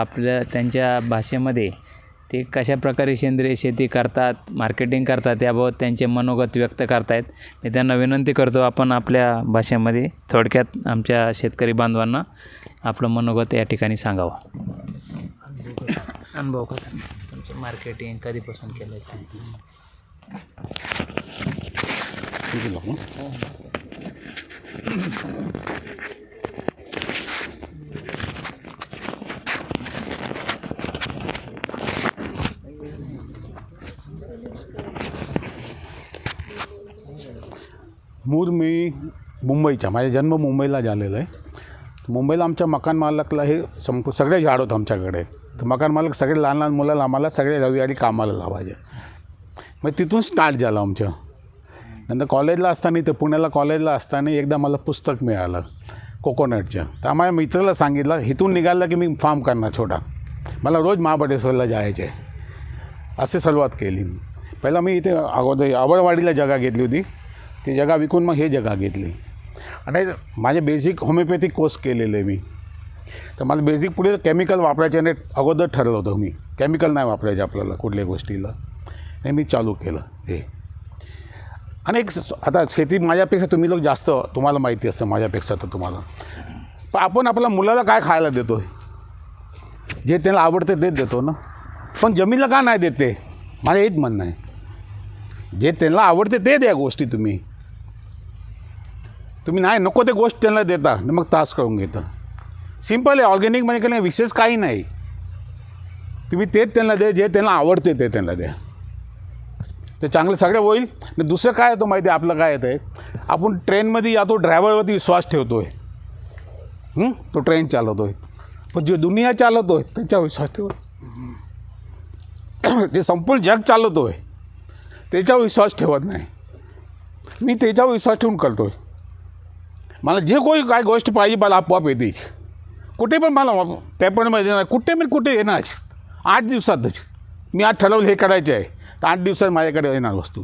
त्यांच्या भाषेमध्ये ते कशाप्रकारे सेंद्रिय शेती करतात, मार्केटिंग करतात याबाबत त्यांचे मनोगत व्यक्त करतायत. मी त्यांना विनंती करतो आपण आपल्या भाषेमध्ये थोडक्यात आमच्या शेतकरी बांधवांना आपलं मनोगत या ठिकाणी सांगावं. अनुभव करा तुमचं मार्केटिंग कधीपासून केलं आहे.
मूळ मी मुंबईचा, माझा जन्म मुंबईला झालेला आहे. मुंबईला आमच्या मकान मालकला हे सगळे झाड होतं आमच्याकडे. तर मकान मालक सगळे लहान लहान मुलाला आम्हाला सगळे रविवारी कामाला लावायचे. मग तिथून स्टार्ट झालं आमचं. नंतर कॉलेजला असताना तर पुण्याला कॉलेजला असताना एकदा मला पुस्तक मिळालं कोकोनटचं. तर माझ्या मित्राला सांगितलं इथून निघालं की मी फार्म करणार छोटा. मला रोज महाबळेश्वरला जायचे. असे सुरुवात केली. पहिला मी इथे अगोदर आवळवाडीला जागा घेतली होती. ती जागा विकून मग हे जागा घेतली. आणि माझे बेसिक होमिओपॅथिक कोर्स केलेले आहे मी. तर मला बेसिक पुढे केमिकल वापरायचे आणि अगोदर ठरलं होतं मी केमिकल नाही वापरायचे आपल्याला कुठल्याही गोष्टीला. हे मी चालू केलं हे. आणि एक आता शेती माझ्यापेक्षा तुम्ही लोक जास्त तुम्हाला माहिती असतं माझ्यापेक्षा तर तुम्हाला. पण आपण आपल्या मुलाला काय खायला देतो, जे त्याला आवडते तेच देतो ना. पण जमीनला का नाही देते, माझं हेच म्हणणं आहे. जे त्यांना आवडते ते द्या गोष्टी. तुम्ही नाही नको ते गोष्ट त्यांना देता मग त्रास करून घेता. सिम्पल आहे. ऑर्गॅनिकमध्ये काही विशेष काही नाही. तुम्ही तेच त्यांना दे, जे त्यांना आवडते ते त्यांना द्या. ते चांगलं सगळं होईल. आणि दुसरं काय येतं माहिती आहे आपलं काय येतं आहे, आपण ट्रेनमध्ये या तो ड्रायव्हरवरती विश्वास ठेवतो आहे. तो ट्रेन चालवतो आहे. पण जो दुनिया चालवतो आहे त्याच्यावर विश्वास ठेवतो. ते संपूर्ण जग चालवतो आहे त्याच्यावर विश्वास ठेवत नाही. मी त्याच्यावर विश्वास ठेवून करतो आहे. मला जे कोणी काय गोष्ट पाहिजे मला आपोआप येते. कुठे पण मला पेपरमध्ये नाही कुठे येणार 8 दिवसातच. मी आज ठरवलं हे करायचं आहे तर 8 दिवसात माझ्याकडे येणार वस्तू.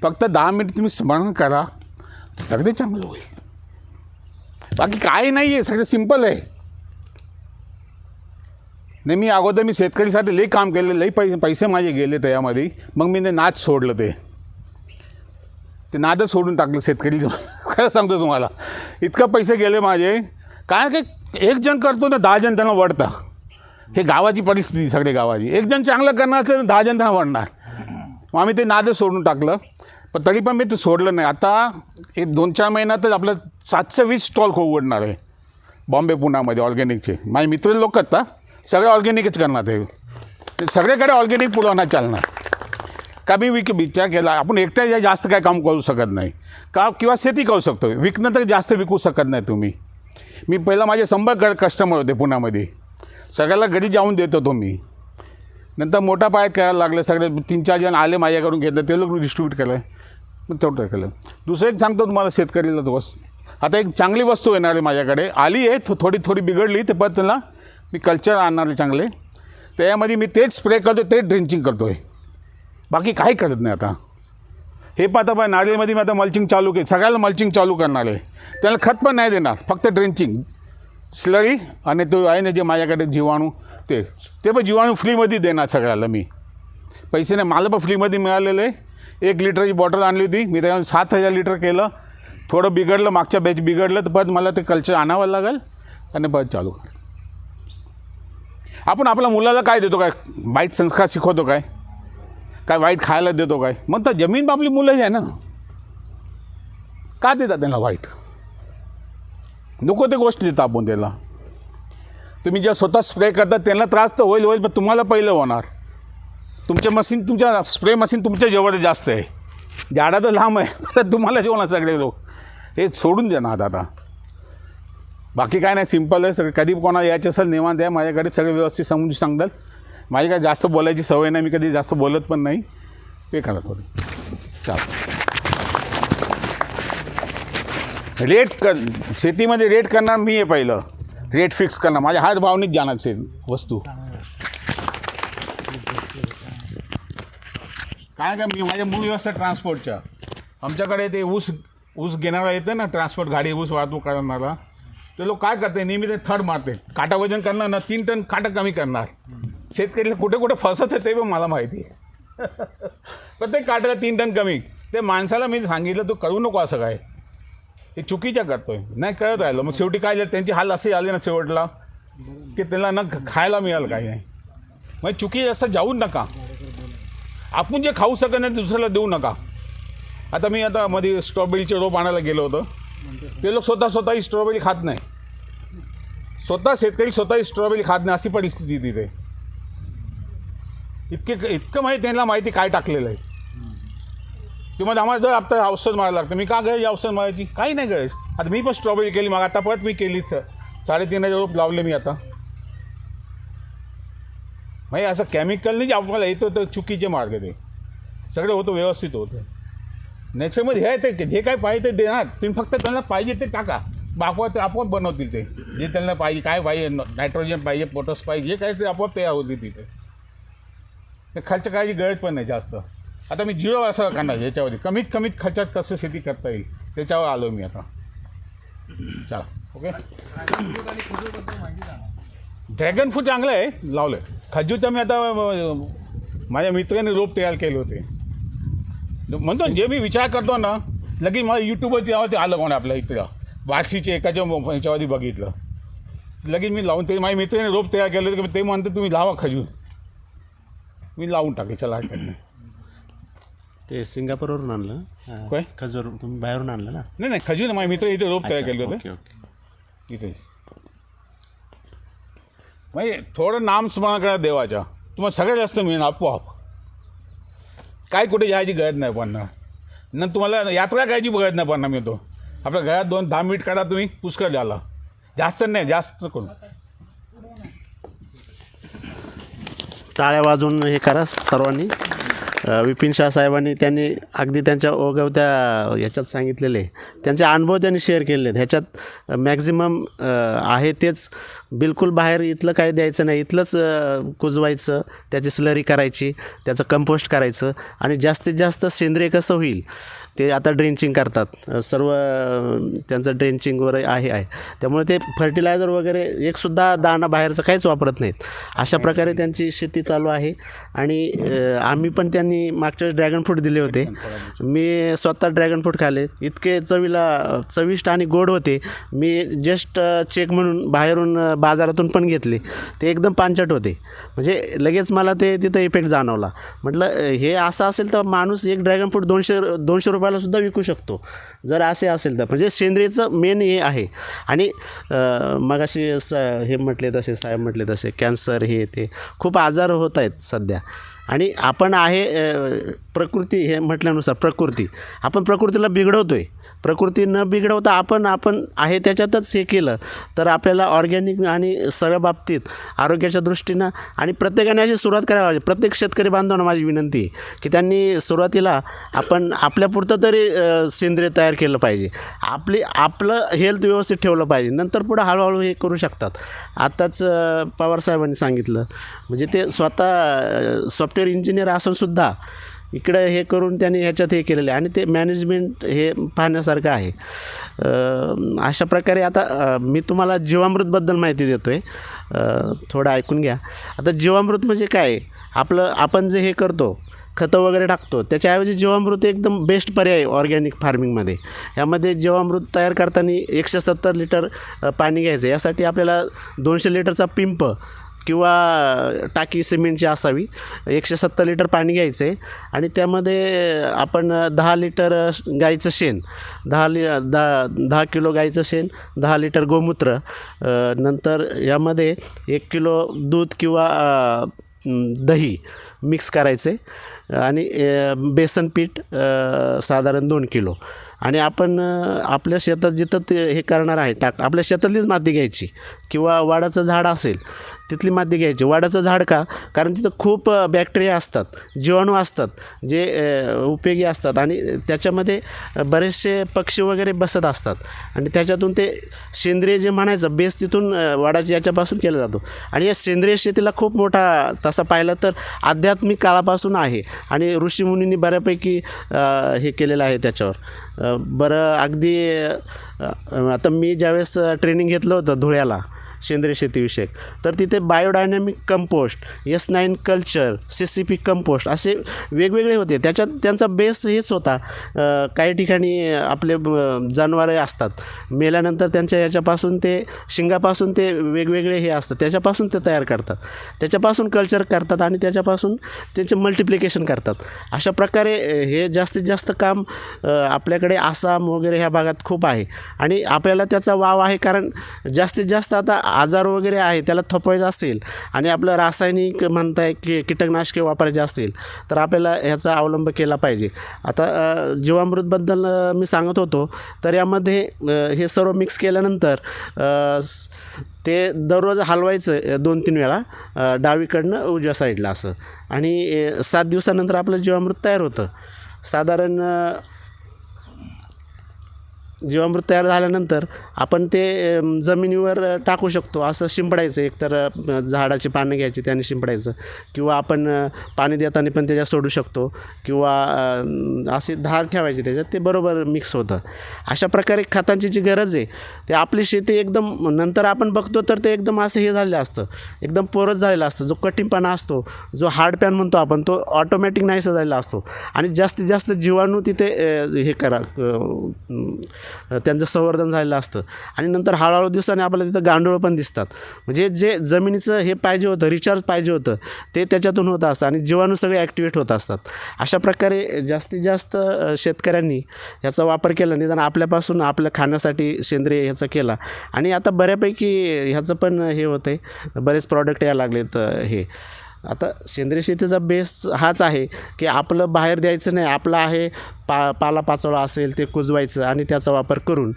फक्त 10 मिनिट तुम्ही स्मरण करा तर सगळे चांगलं होईल. बाकी काही नाही आहे, सगळं सिम्पल आहे. नाही मी अगोदर मी शेतकरीसाठी लई काम केलं, लई पैसे माझे गेले त्यामध्ये. मग मी ते नाद सोडलं. ते नादच सोडून टाकलं शेतकरी. काय सांगतो तुम्हाला, इतकं पैसे गेले माझे. काय काय एक जण करतो ना 10 जण त्यांना वळता. हे गावाची परिस्थिती सगळे गावाची. एक जण चांगलं करणार तर 10 जण त्यांना वळणार. मग आम्ही ते नादच सोडून टाकलं. पण तरी पण मी ते सोडलं नाही. आता एक 2-4 महिन्यातच आपलं 720 स्टॉल उघडणार आहे बॉम्बे पुण्यामध्ये ऑर्गॅनिकचे. माझे मित्र लोक करतात सगळे ऑर्गॅनिकच करणार. ते सगळीकडे ऑर्गॅनिक पुरवणार चालणार. का मी विचार केला आपण एकट्या जास्त काय काम करू शकत नाही का, किंवा शेती करू शकतो. विकणं तर जास्त विकू शकत नाही तुम्ही. मी पहिला माझे 100 कस्टमर होते पुण्यामध्ये. सगळ्याला घरी जाऊन देत होतो मी. नंतर मोठा पायात करायला लागले. सगळे 3-4 जण आले माझ्याकडून घेतलं ते लोक डिस्ट्रीब्यूट केलं. मग तेवढं केलं. दुसरं एक सांगतो तुम्हाला शेतकरीला तो आता एक चांगली वस्तू येणार आहे माझ्याकडे. आली आहे थोडी बिघडली ते पण त्याला मी कल्चर आणणार आहे चांगले. त्याच्यामध्ये मी तेच स्प्रे करतो तेच ड्रिंचिंग करतो आहे. बाकी काही करत नाही. आता हे पाहता पाय नारळीमध्ये मी आता मल्चिंग चालू केली. सगळ्याला मल्चिंग चालू करणार आहे. त्याला खत पण नाही देणार, फक्त ड्रिंचिंग स्लरी. आणि तो आहे ना जे माझ्याकडे जीवाणू ते पण जीवाणू फ्रीमध्ये देणार सगळ्याला. मी पैसे नाही, मला पण फ्रीमध्ये मिळालेले. 1 लिटरची बॉटल आणली होती मी, त्याच्यामध्ये 7000 लिटर केलं. थोडं बिघडलं, मागच्या बॅच बिघडलं तर परत मला ते कल्चर आणावं लागेल आणि परत चालू. आपण आपल्या मुलाला काय देतो, काय वाईट संस्कार शिकवतो काय वाईट खायला देतो काय. मग तर जमीन आपली मुलंच आहे ना, का देतात त्यांना वाईट. नको ते गोष्टी देता आपण त्याला. तुम्ही जेव्हा स्वतः स्प्रे करतात त्यांना त्रास तर होईल पण तुम्हाला पहिलं होणार. तुमच्या स्प्रे मशीन तुमच्या जवळ जास्त आहे. झाडा तर लांब आहे तर तुम्हाला जेवणार सगळे लोक. हे सोडून देणार आता. बाकी काय नाही, सिम्पल आहे सगळं. कधी कोणाला यायचं असेल निवांत आहे, माझ्याकडे सगळे व्यवस्थित समजून सांगतात. माझी काय जास्त बोलायची सवय नाही, मी कधी जास्त बोलत पण नाही. ते करा थोडं चालेल. रेट शेतीमध्ये रेट करणार मी आहे पहिलं. रेट फिक्स करणार माझ्या हात भावनीत जाणार वस्तू. काय मी माझ्या मूळ व्यवस्था ट्रान्सपोर्टच्या. आमच्याकडे ते ऊस घेणारा येतं ना, ट्रान्सपोर्ट गाडी ऊस वाहतूक करणारा. ते लोक काय करते नेहमी ते थर्ड मारते. काटा वजन करणार ना 3 टन काटा कमी करणार. शेतकरीला कुठे कुठे फसत ते पण मला माहिती आहे. प्रत्येक काटाला 3 टन कमी. ते माणसाला मी सांगितलं तू करू नको असं काय, हे चुकीच्या करतोय, नाही कळत राहिलं. मग शेवटी काय झालं, त्यांची हाल असे आले ना शेवटला की त्याला न खायला मिळालं काही नाही. मग चुकी जास्त जाऊ नका. आपण जे खाऊ शकत नाही दुसऱ्याला देऊ नका. आता मी मध्ये स्ट्रॉबेरीचे रोप आणायला गेलो होतो. ते लोक स्वतःही स्ट्रॉबेरी खात नाही. शेतकरी स्वतःही स्ट्रॉबेरी खात नाही अशी परिस्थिती तिथे. इतकं माहिती, त्यांना माहिती काय टाकलेलं आहे. ते मध्ये आम्हाला आता औषध मारायला लागतं. मी का गरज औषध मारायची, काही नाही गरज. आता मी पण स्ट्रॉबेरी केली, मग आता परत मी केलीच. 3.5 रोप लावले मी आता. म्हणजे असं केमिकलनी जे आपल्याला येतं तर चुकीचे मार्ग ते सगळं होतं, व्यवस्थित होतं. नेचरमध्ये हे आहे ते जे काय पाहिजे ते देणार. तुम्ही फक्त त्यांना पाहिजे ते टाका, आपोआप ते आपोआप बनवतील. ते जे त्यांना पाहिजे, काय पाहिजे, नायट्रोजन पाहिजे, पोटॅश पाहिजे, जे काय ते आपोआप तयार होतील तिथे. ते खर्च करायची गरज पण नाही जास्त. आता मी 0 असं करणार याच्यावरती, कमीत खर्चात कसं शेती करता येईल त्याच्यावर आलो मी आता. चला ओके. ड्रॅगन फ्रूट चांगलं आहे, लावलं आहे. खजूरचं मी आता माझ्या मित्राने रोप तयार केले होते. म्हणतो जे मी विचार करतो ना, लगेच मला यूट्यूबवरती ते आलं कोण आपल्या इथं बार्शीचे एकाच्या याच्यावरती बघितलं, लगेच मी लावून. ते माझ्या मित्राने रोप तयार केलं होतं. ते म्हणतं तुम्ही लावा खजूर. मी लावून टाकले. चला हरकत नाही.
ते सिंगापूरवरून आणलं
काय
खजूर तुम्ही बाहेरून आणलं ना?
नाही खजूर माझ्या मित्र इथे रोप तयार केले होते.
Okay okay.
इथे म्हणजे थोडं नामस्मरण करा देवाच्या, तुम्हाला सगळ्यात जास्त मिळेल आपोआप. काय कुठे जायची गरज नाही पडणार. न तुम्हाला यात्रा करायची गरज नाही पडणार. मिळतो आपल्या घरात 2-10 मिनिट काढा तुम्ही, पुष्कळ झाला. जास्त नाही, जास्त करून
टाळ्या वाजवून हे करा सर्वांनी. विपिन शाह साहेबांनी त्यांनी अगदी त्यांच्या ओघवत्या ह्याच्यात सांगितलेले, त्यांचे अनुभव त्यांनी शेअर केलेले आहेत. ह्याच्यात मॅक्झिमम आहे तेच, बिलकुल बाहेर इथलं काय द्यायचं नाही. इथलंच कुजवायचं, त्याची स्लरी करायची, त्याचं कंपोस्ट करायचं आणि जास्तीत जास्त सेंद्रिय कसं होईल ते आता ड्रेंचिंग करतात. सर्व त्यांचं ड्रेंचिंग वगैरे आहे. त्यामुळे ते फर्टिलायझर वगैरे एकसुद्धा दाणा बाहेरचं काहीच वापरत नाहीत. अशा प्रकारे त्यांची शेती चालू आहे. आणि आम्ही पण त्यांनी मागच्या ड्रॅगन फ्रूट दिले होते. मी स्वतः ड्रॅगन फ्रूट खाल्ले, इतके चविष्ट आणि गोड होते. मी जस्ट चेक म्हणून बाहेरून बाजारातून पण घेतले, ते एकदम पांचट होते. म्हणजे लगेच मला ते तिथं इफेक्ट जाणवला. म्हटलं हे असं असेल तर माणूस एक ड्रॅगन फ्रूट 200 रुपयाला सुद्धा विकू शकतो जर असे असेल तर. म्हणजे सेंद्रियचं मेन हे आहे. आणि मगाशी हे म्हटले तसे, साहेब म्हटले तसे, कॅन्सर हे ते खूप आजार होत आहेत सध्या. आणि आपण आहे प्रकृती हे म्हटल्यानुसार आपण प्रकृतीला बिघडवतो आहे. प्रकृती न बिघडवता आपण आहे त्याच्यातच हे केलं तर आपल्याला ऑर्गॅनिक आणि सगळ्या बाबतीत आरोग्याच्या दृष्टीनं आणि प्रत्येकाने अशी सुरुवात करायला पाहिजे. प्रत्येक शेतकरी बांधवांना माझी विनंती आहे की त्यांनी सुरुवातीला आपण आपल्यापुरतं तरी सेंद्रिय तयार केलं पाहिजे. आपलं हेल्थ व्यवस्थित ठेवलं पाहिजे. नंतर पुढं हळूहळू हे करू शकतात. आत्ताच पवारसाहेबांनी सांगितलं, म्हणजे ते स्वतः सॉफ्टवेअर इंजिनियर असूनसुद्धा इकडं हे करून त्यांनी ह्याच्यात हे केलेलं आहे. आणि ते मॅनेजमेंट हे पाहण्यासारखं आहे. अशा प्रकारे आता मी तुम्हाला जीवामृतबद्दल माहिती देतो आहे, थोडं ऐकून घ्या. आता जीवामृत म्हणजे काय, आपण जे हे करतो खतं वगैरे टाकतो त्याच्याऐवजी जीवामृत एकदम बेस्ट पर्याय आहे ऑर्गॅनिक फार्मिंगमध्ये. यामध्ये जीवामृत तयार करताना 170 लिटर पाणी घ्यायचं. यासाठी आपल्याला 200 लिटरचा पिंप किंवा टाकी सिमेंटची असावी. 170 लिटर पाणी घ्यायचं आहे आणि त्यामध्ये आपण 10 लिटर गाईचं शेण, 10 किलो गाईचं शेण, 10 लिटर गोमूत्र, नंतर यामध्ये 1 किलो दूध किंवा दही मिक्स करायचं आहे आणि बेसन पीठ साधारण 2 किलो. आणि आपण आपल्या शेतात जिथं ते हे करणार आहे आपल्या शेतातलीच माती घ्यायची किंवा वाडाचं झाड असेल तिथली माती घ्यायची. वाडाचं झाड का, कारण तिथं खूप बॅक्टेरिया असतात, जीवाणू असतात जे उपयोगी असतात आणि त्याच्यामध्ये बरेचसे पक्षी वगैरे बसत असतात आणि त्याच्यातून ते सेंद्रिय जे म्हणायचं बेस तिथून वाडाच्या याच्यापासून केला जातो. आणि या सेंद्रिय शेतीला खूप मोठा तसा पाहिलं तर आध्यात्मिक काळापासून आहे आणि ऋषीमुनींनी बऱ्यापैकी हे केलेलं आहे त्याच्यावर. बरं अगदी आता मी ज्यावेळेस ट्रेनिंग घेतलं होतं धुळ्याला सेंद्रिय शेतीविषयक, तर तिथे biodynamic compost, S9 culture, CCP compost असे वेगवेगळे होते. त्याच्यात त्यांचा बेस हेच होता. काही ठिकाणी आपले जनावरे असतात, मेल्यानंतर त्यांच्या याच्यापासून ते शिंगापासून ते वेगवेगळे हे असतात, त्याच्यापासून ते तयार करतात, त्याच्यापासून कल्चर करतात आणि त्याच्यापासून त्याचे मल्टिप्लिकेशन करतात. अशा प्रकारे हे जास्तीत जास्त काम आपल्याकडे आसाम वगैरे ह्या भागात खूप आहे आणि आपल्याला त्याचा वाव आहे. कारण जास्तीत जास्त आता आजार वगैरे आहे त्याला थोपवायचं असेल आणि आपलं रासायनिक म्हणताय की कीटकनाशके वापरायचे असतील तर आपल्याला ह्याचा अवलंब केला पाहिजे. आता जीवामृतबद्दल मी सांगत होतो, तर यामध्ये हे सर्व मिक्स केल्यानंतर ते दररोज हलवायचं 2-3 वेळा डावीकडनं उजव्या साईडला असं, आणि 7 दिवसानंतर आपलं जीवामृत तयार होतं. साधारण जीवामृत तयार झाल्यानंतर आपण ते जमिनीवर टाकू शकतो. असं शिंपडायचं, एकतर झाडाची पानं घ्यायची त्याने शिंपडायचं, किंवा आपण पाणी देताना पण त्याच्यात सोडू शकतो, किंवा असे धार ठेवायची त्याच्यात, ते बरोबर मिक्स होतं. अशा प्रकारे खतांची जी गरज आहे ते आपली शेती एकदम नंतर आपण बघतो तर ते एकदम असं हे झालेलं असतं, एकदम पोरच झालेलं असतं. जो कठीणपणा असतो, जो हार्ड पॅन म्हणतो आपण, तो ऑटोमॅटिक नाहीसा झालेला असतो आणि जास्तीत जास्त जीवाणू तिथे हे करा त्यांचं संवर्धन झालेलं असतं. आणि नंतर हळूहळू दिवसाने आपल्याला तिथं गांडूळ पण दिसतात. म्हणजे जे जमिनीचं हे पाहिजे होतं, रिचार्ज पाहिजे होतं, ते त्याच्यातून होत असतं आणि जीवाणू सगळे ॲक्टिवेट होत असतात. अशा प्रकारे जास्तीत जास्त शेतकऱ्यांनी ह्याचा वापर केला, निदान आपल्यापासून आपल्या खाण्यासाठी सेंद्रिय ह्याचा केला. आणि आता बऱ्यापैकी ह्याचं पण हे होतं आहे, बरेच प्रॉडक्ट यायला लागलेत. हे आता सेंद्रिय शेतीचा बेस हाच आहे की आपलं बाहेर द्यायचं नाही, आपलं आहे पालापाचोळा असेल ते कुजवायचं आणि त्याचा वापर करून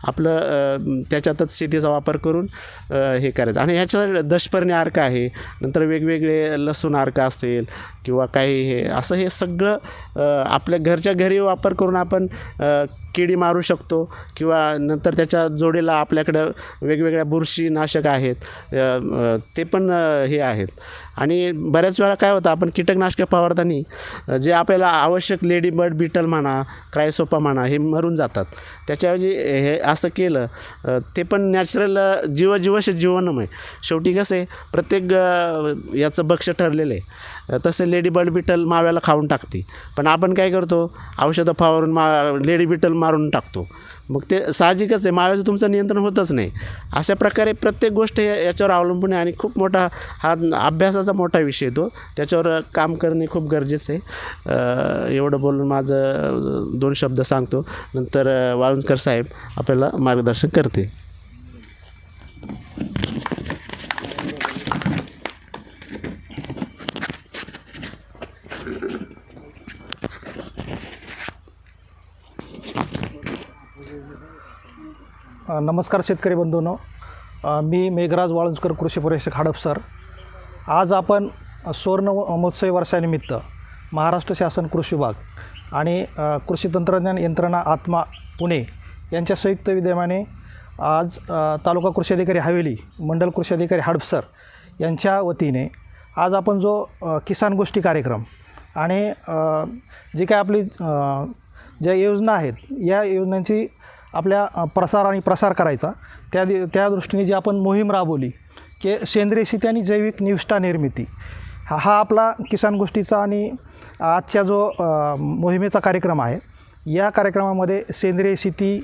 आपलं त्याच्यातच शेतीचा वापर करून हे करायचं. आणि ह्याच्या दशपर्णी अर्क आहे, नंतर वेगवेगळे लसूण अर्क असेल किंवा काही हे असं, हे सगळं आपल्या घरच्या घरी वापर करून आपण किडी मारू शकतो. किंवा नंतर त्याच्या जोडीला आपल्याकडं वेगवेगळ्या बुरशीनाशक आहेत, ते पण हे आहेत. आणि बऱ्याच वेळा काय होतं, आपण कीटकनाशके फवारताना जे आपल्याला आवश्यक लेडीबर्ड, बिटल म्हणा, क्रायसोपा म्हणा, हे मरून जातात. त्याच्याऐवजी हे असं केलं ते पण नॅचरल जीवजीवश जीवनमय. शेवटी कसं आहे, प्रत्येक याचं भक्ष्य ठरलेलं आहे. तसं लेडीबर्ड, बिटल माव्याला खाऊन टाकते, पण आपण काय करतो, औषधं फवारून लेडी बिटल मारून टाकतो. मग ते साहजिकच आहे, माव्याचं तुमचं नियंत्रण होतच नाही. अशा प्रकारे प्रत्येक गोष्ट याच्यावर अवलंबून आहे आणि खूप मोठा हा अभ्यासाचा मोठा विषय तो, त्याच्यावर काम करणे खूप गरजेचं आहे. एवढं बोलून माझं 2 शब्द सांगतो, नंतर वाळुंजकर साहेब आपल्याला मार्गदर्शन करतील.
नमस्कार शेतकरी बंधूंनो, मी मेघराज वाळुंजकर, कृषी परीक्षक हडपसर. आज आपण सुवर्ण महोत्सवी वर्षानिमित्त महाराष्ट्र शासन कृषी विभाग आणि कृषी तंत्रज्ञान यंत्रणा आत्मा पुणे यांच्या संयुक्त विद्यमाने आज तालुका कृषी अधिकारी हवेली, मंडल कृषी अधिकारी हडपसर यांच्या वतीने आज आपण जो किसान गोष्टी कार्यक्रम आणि जी काय आपली ज्या योजना आहेत, या योजनांची आपल्या प्रसार आणि प्रसार करायचा, त्या दृष्टीने जी आपण मोहीम राबवली की सेंद्रिय शेती आणि जैविक निविष्ठा निर्मिती, हा आपला किसान गोष्टीचा आणि आजच्या जो मोहिमेचा कार्यक्रम आहे. या कार्यक्रमामध्ये सेंद्रिय शेती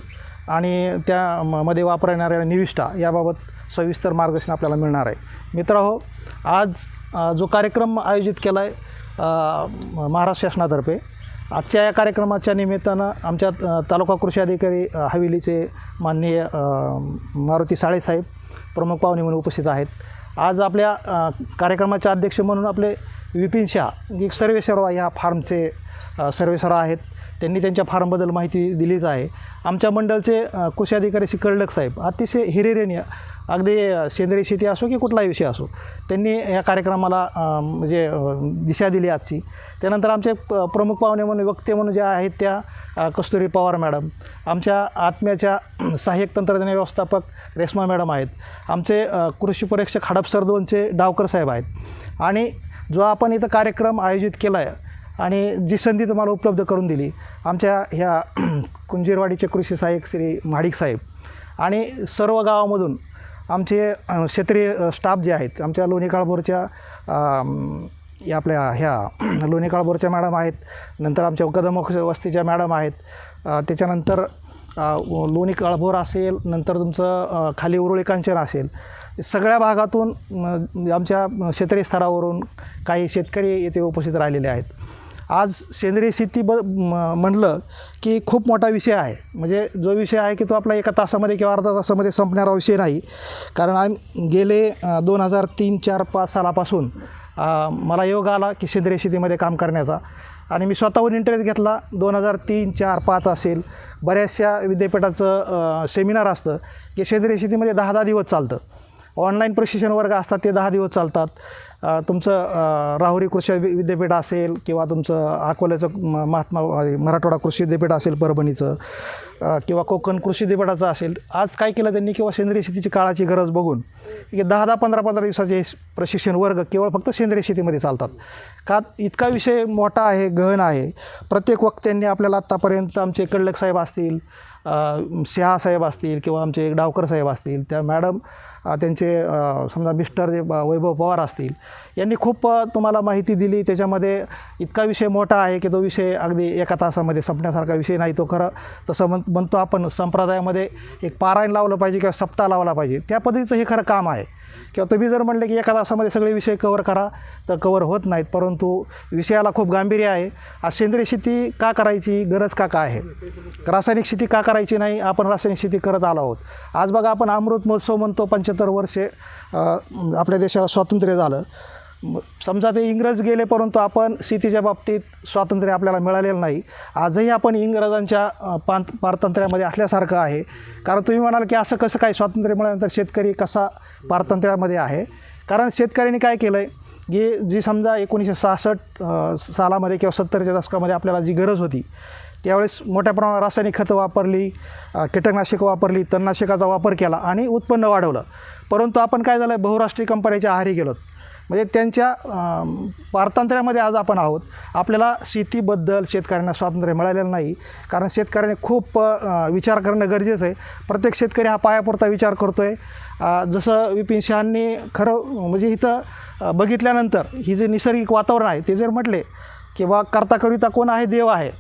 आणि त्यामध्ये वापरणाऱ्या निविष्ठा याबाबत सविस्तर मार्गदर्शन आपल्याला मिळणार आहे. मित्रहो, आज जो कार्यक्रम आयोजित केला आहे महाराष्ट्र शासनातर्फे, आजच्या या कार्यक्रमाच्या निमित्तानं आमच्या तालुका कृषी अधिकारी हवेलीचे माननीय मारुती साळेसाहेब प्रमुख पाहुणे म्हणून उपस्थित आहेत. आज आपल्या कार्यक्रमाचे अध्यक्ष म्हणून आपले विपिन शाह, एक सर्वेसर्वा ह्या फार्मचे सर्वेसर्वा आहेत, त्यांनी त्यांच्या फार्मबद्दल माहिती दिलीच आहे. आमच्या मंडळचे कृषी अधिकारी श्री कर्डक साहेब अतिशय हिरिरीने, अगदी सेंद्रिय शेती असो की कुठलाही विषय असो, त्यांनी या कार्यक्रमाला म्हणजे दिशा दिली आजची. त्यानंतर आमचे प्रमुख पाहुणे म्हणून वक्ते म्हणून ज्या आहेत त्या कस्तुरी पवार मॅडम, आमच्या आत्म्याच्या सहाय्यक तंत्रज्ञान व्यवस्थापक रेश्मा मॅडम आहेत, आमचे कृषी परीक्षक हडपसर 2चे डावकर साहेब आहेत. आणि जो आपण इथं कार्यक्रम आयोजित केला आहे आणि जी संधी तुम्हाला उपलब्ध करून दिली आमच्या ह्या कुंजीरवाडीचे कृषी सहाय्यक श्री महाडिक साहेब आणि सर्व गावामधून आमचे क्षेत्रीय स्टाफ जे आहेत आमच्या लोणी काळभोरच्या आपल्या ह्या लोणी काळभोरच्या मॅडम आहेत, नंतर आमच्या कदम वस्तीच्या मॅडम आहेत, त्याच्यानंतर लोणी काळभोर असेल, नंतर तुमचं खाली उरुळी कांचन असेल, सगळ्या भागातून आमच्या क्षेत्रीय स्तरावरून काही शेतकरी येथे उपस्थित राहिलेले आहेत. आज सेंद्रिय शेती म्हणलं की खूप मोठा विषय आहे. म्हणजे जो विषय आहे की तो आपला एका तासामध्ये किंवा अर्धा तासामध्ये संपणारा विषय नाही. कारण गेले 2003, 4, 5 सालापासून मला योग आला की सेंद्रिय शेतीमध्ये काम करण्याचा आणि मी स्वतःहून इंटरेस्ट घेतला. 2003, 4, 5 असेल, बऱ्याचशा विद्यापीठाचं सेमिनार असतं की सेंद्रिय शेतीमध्ये 10 दिवस चालतं. ऑनलाईन प्रशिक्षण वर्ग असतात ते 10 दिवस चालतात. तुमचं राहुरी कृषी विद्यापीठ असेल किंवा तुमचं अकोल्याचं महात्मा मराठवाडा कृषी विद्यापीठ असेल परभणीचं, किंवा कोकण कृषी विद्यापीठाचं असेल. आज काय केलं त्यांनी, किंवा सेंद्रिय शेतीची काळाची गरज बघून की 10-10, 15-15 दिवसाचे प्रशिक्षण वर्ग केवळ फक्त सेंद्रिय शेतीमध्ये चालतात. का इतका विषय मोठा आहे, गहन आहे. प्रत्येक वक्त्यांनी आपल्याला आत्तापर्यंत आमचे कडलक साहेब असतील, शहा साहेब असतील किंवा आमचे डावकर साहेब असतील, त्या मॅडम त्यांचे समजा मिस्टर जे वैभव पवार असतील, यांनी खूप तुम्हाला माहिती दिली. त्याच्यामध्ये इतका विषय मोठा आहे की तो विषय अगदी एका तासामध्ये संपण्यासारखा विषय नाही. तो खरं तसं म्हणतो आपण संप्रदायामध्ये एक पारायण लावलं पाहिजे किंवा सप्ताह लावला पाहिजे, त्या पद्धतीचं हे खरं काम आहे. किंवा तुम्ही जर म्हणले की एका तासामध्ये सगळे विषय कवर करा तर कवर होत नाहीत. परंतु विषयाला खूप गांभीर्य आहे. आज सेंद्रिय शेती का करायची, गरज का आहे, रासायनिक शेती का करायची नाही, आपण रासायनिक शेती करत आलो आहोत. आज बघा आपण अमृत महोत्सव म्हणतो, 75 वर्षे आपल्या देशाला स्वातंत्र्य झालं. समजा ते इंग्रज गेले, परंतु आपण शेतीच्या बाबतीत स्वातंत्र्य आपल्याला मिळालेलं नाही. आजही आपण इंग्रजांच्या पारतंत्र्यामध्ये असल्यासारखं आहे. कारण तुम्ही म्हणाल की असं कसं काय स्वातंत्र्य मिळाल्यानंतर शेतकरी कसा पारतंत्र्यामध्ये आहे. कारण शेतकऱ्यांनी काय केलं आहे की जी समजा 1966 सालामध्ये किंवा 70च्या दशकामध्ये आपल्याला जी गरज होती, त्यावेळेस मोठ्या प्रमाणात रासायनिक खतं वापरली, कीटकनाशकं वापरली, तणनाशकाचा वापर केला आणि उत्पन्न वाढवलं. परंतु आपण काय झालं, बहुराष्ट्रीय कंपन्याच्या आहारी गेलोत. म्हणजे त्यांच्या पारतंत्र्यामध्ये आज आपण आहोत. आपल्याला शेतीबद्दल शेतकऱ्यांना स्वातंत्र्य मिळालेलं नाही. कारण शेतकऱ्याने खूप विचार करणं गरजेचं आहे. प्रत्येक शेतकरी हा पायापुरता विचार करतो आहे. जसं विपिन शहांनी खरं म्हणजे इथं बघितल्यानंतर ही जे नैसर्गिक वातावरण आहे ते जर म्हटले की बा करता करिता कोण आहे, देव आहे.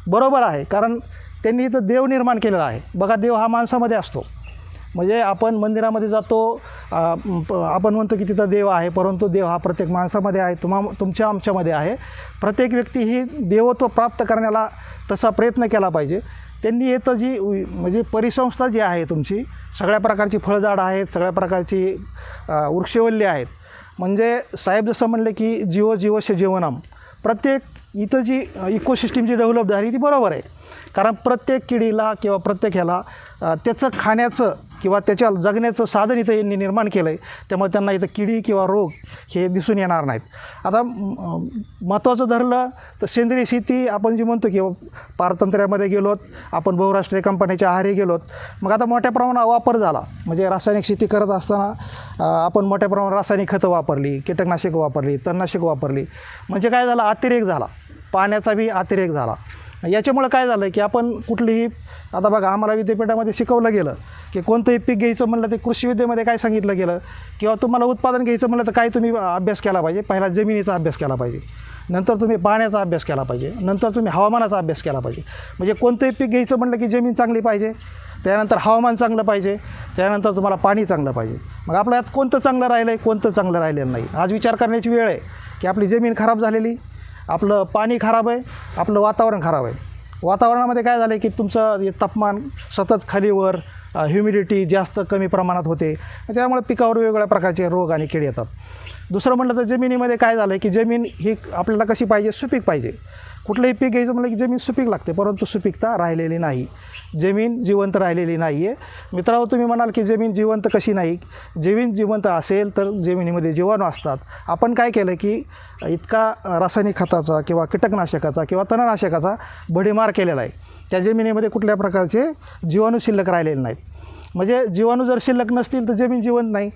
बरोबर आहे. कारण त्यांनी इथं देव निर्माण केलेला आहे. बघा, देव हा माणसामध्ये असतो. म्हणजे आपण मंदिरामध्ये जातो, आपण म्हणतो की तिथं देव आहे, परंतु देव हा प्रत्येक माणसामध्ये आहे, तुमच्या आमच्यामध्ये आहे. प्रत्येक व्यक्ती ही देवत्व प्राप्त करण्याला तसा प्रयत्न केला पाहिजे. त्यांनी येतं जी म्हणजे परिसंस्था जी आहे तुमची, सगळ्या प्रकारची फळझाडं आहेत, सगळ्या प्रकारची वृक्षवल्ली आहेत. म्हणजे साहेब जसं म्हणले की जीवस्य जीवनम, प्रत्येक इथं जी इकोसिस्टीम जी डेव्हलप झाली ती बरोबर आहे. कारण प्रत्येक किडीला किंवा प्रत्येक ह्याला त्याचं खाण्याचं किंवा त्याच्या जगण्याचं साधन इथं यांनी निर्माण केलं आहे. त्यामुळे त्यांना इथं किडी किंवा रोग हे दिसून येणार नाहीत. आता महत्त्वाचं धरलं तर सेंद्रिय शेती आपण जी म्हणतो की पारतंत्र्यामध्ये गेलोत, आपण बहुराष्ट्रीय कंपन्याच्या आहारी गेलोत. मग आता मोठ्या प्रमाणात वापर झाला. म्हणजे रासायनिक शेती करत असताना आपण मोठ्या प्रमाणात रासायनिक खतं वापरली, कीटकनाशकं वापरली, तणनाशकं वापरली. म्हणजे काय झालं, अतिरेक झाला, पाण्याचा बी अतिरेक झाला. याच्यामुळं काय झालं की आपण कुठलीही, आता बघा आम्हाला विद्यापीठामध्ये शिकवलं गेलं की कोणतंही पीक घ्यायचं म्हणलं ते कृषी विद्येमध्ये काय सांगितलं गेलं, किंवा तुम्हाला उत्पादन घ्यायचं म्हणलं तर काय तुम्ही अभ्यास केला पाहिजे. पहिला जमिनीचा अभ्यास केला पाहिजे, नंतर तुम्ही पाण्याचा अभ्यास केला पाहिजे, नंतर तुम्ही हवामानाचा अभ्यास केला पाहिजे. म्हणजे कोणतंही पीक घ्यायचं म्हणलं की जमीन चांगली पाहिजे, त्यानंतर हवामान चांगलं पाहिजे, त्यानंतर तुम्हाला पाणी चांगलं पाहिजे. मग आपल्या यात कोणतं चांगलं राहिलं आहे, कोणतं चांगलं राहिलेलं नाही. आज विचार करण्याची वेळ आहे की आपली जमीन खराब झालेली, आपलं पाणी खराब आहे, आपलं वातावरण खराब आहे. वातावरणामध्ये काय झालं आहे की तुमचं तापमान सतत खालीवर, ह्युमिडिटी जास्त कमी प्रमाणात होते. त्यामुळे पिकावर वेगवेगळ्या प्रकारचे रोग आणि कीड येतात. दुसरं म्हटलं तर जमिनीमध्ये काय झालं आहे की जमीन ही आपल्याला कशी पाहिजे, सुपीक पाहिजे. कुठलंही पीक घ्यायचं म्हटलं की जमीन सुपीक लागते, परंतु सुपीकता राहिलेली नाही, जमीन जिवंत राहिलेली नाही आहे. मित्रांनो, तुम्ही म्हणाल की जमीन जिवंत कशी नाही, जमीन जिवंत असेल तर जमिनीमध्ये जीवाणू असतात. आपण काय केलं की इतका रासायनिक खताचा किंवा कीटकनाशकाचा किंवा तणनाशकाचा भडीमार केलेला आहे. त्या जमिनीमध्ये कुठल्या प्रकारचे जीवाणू शिल्लक राहिलेले नाहीत. म्हणजे जीवाणू जर शिल्लक नसतील तर जमीन जिवंत नाही.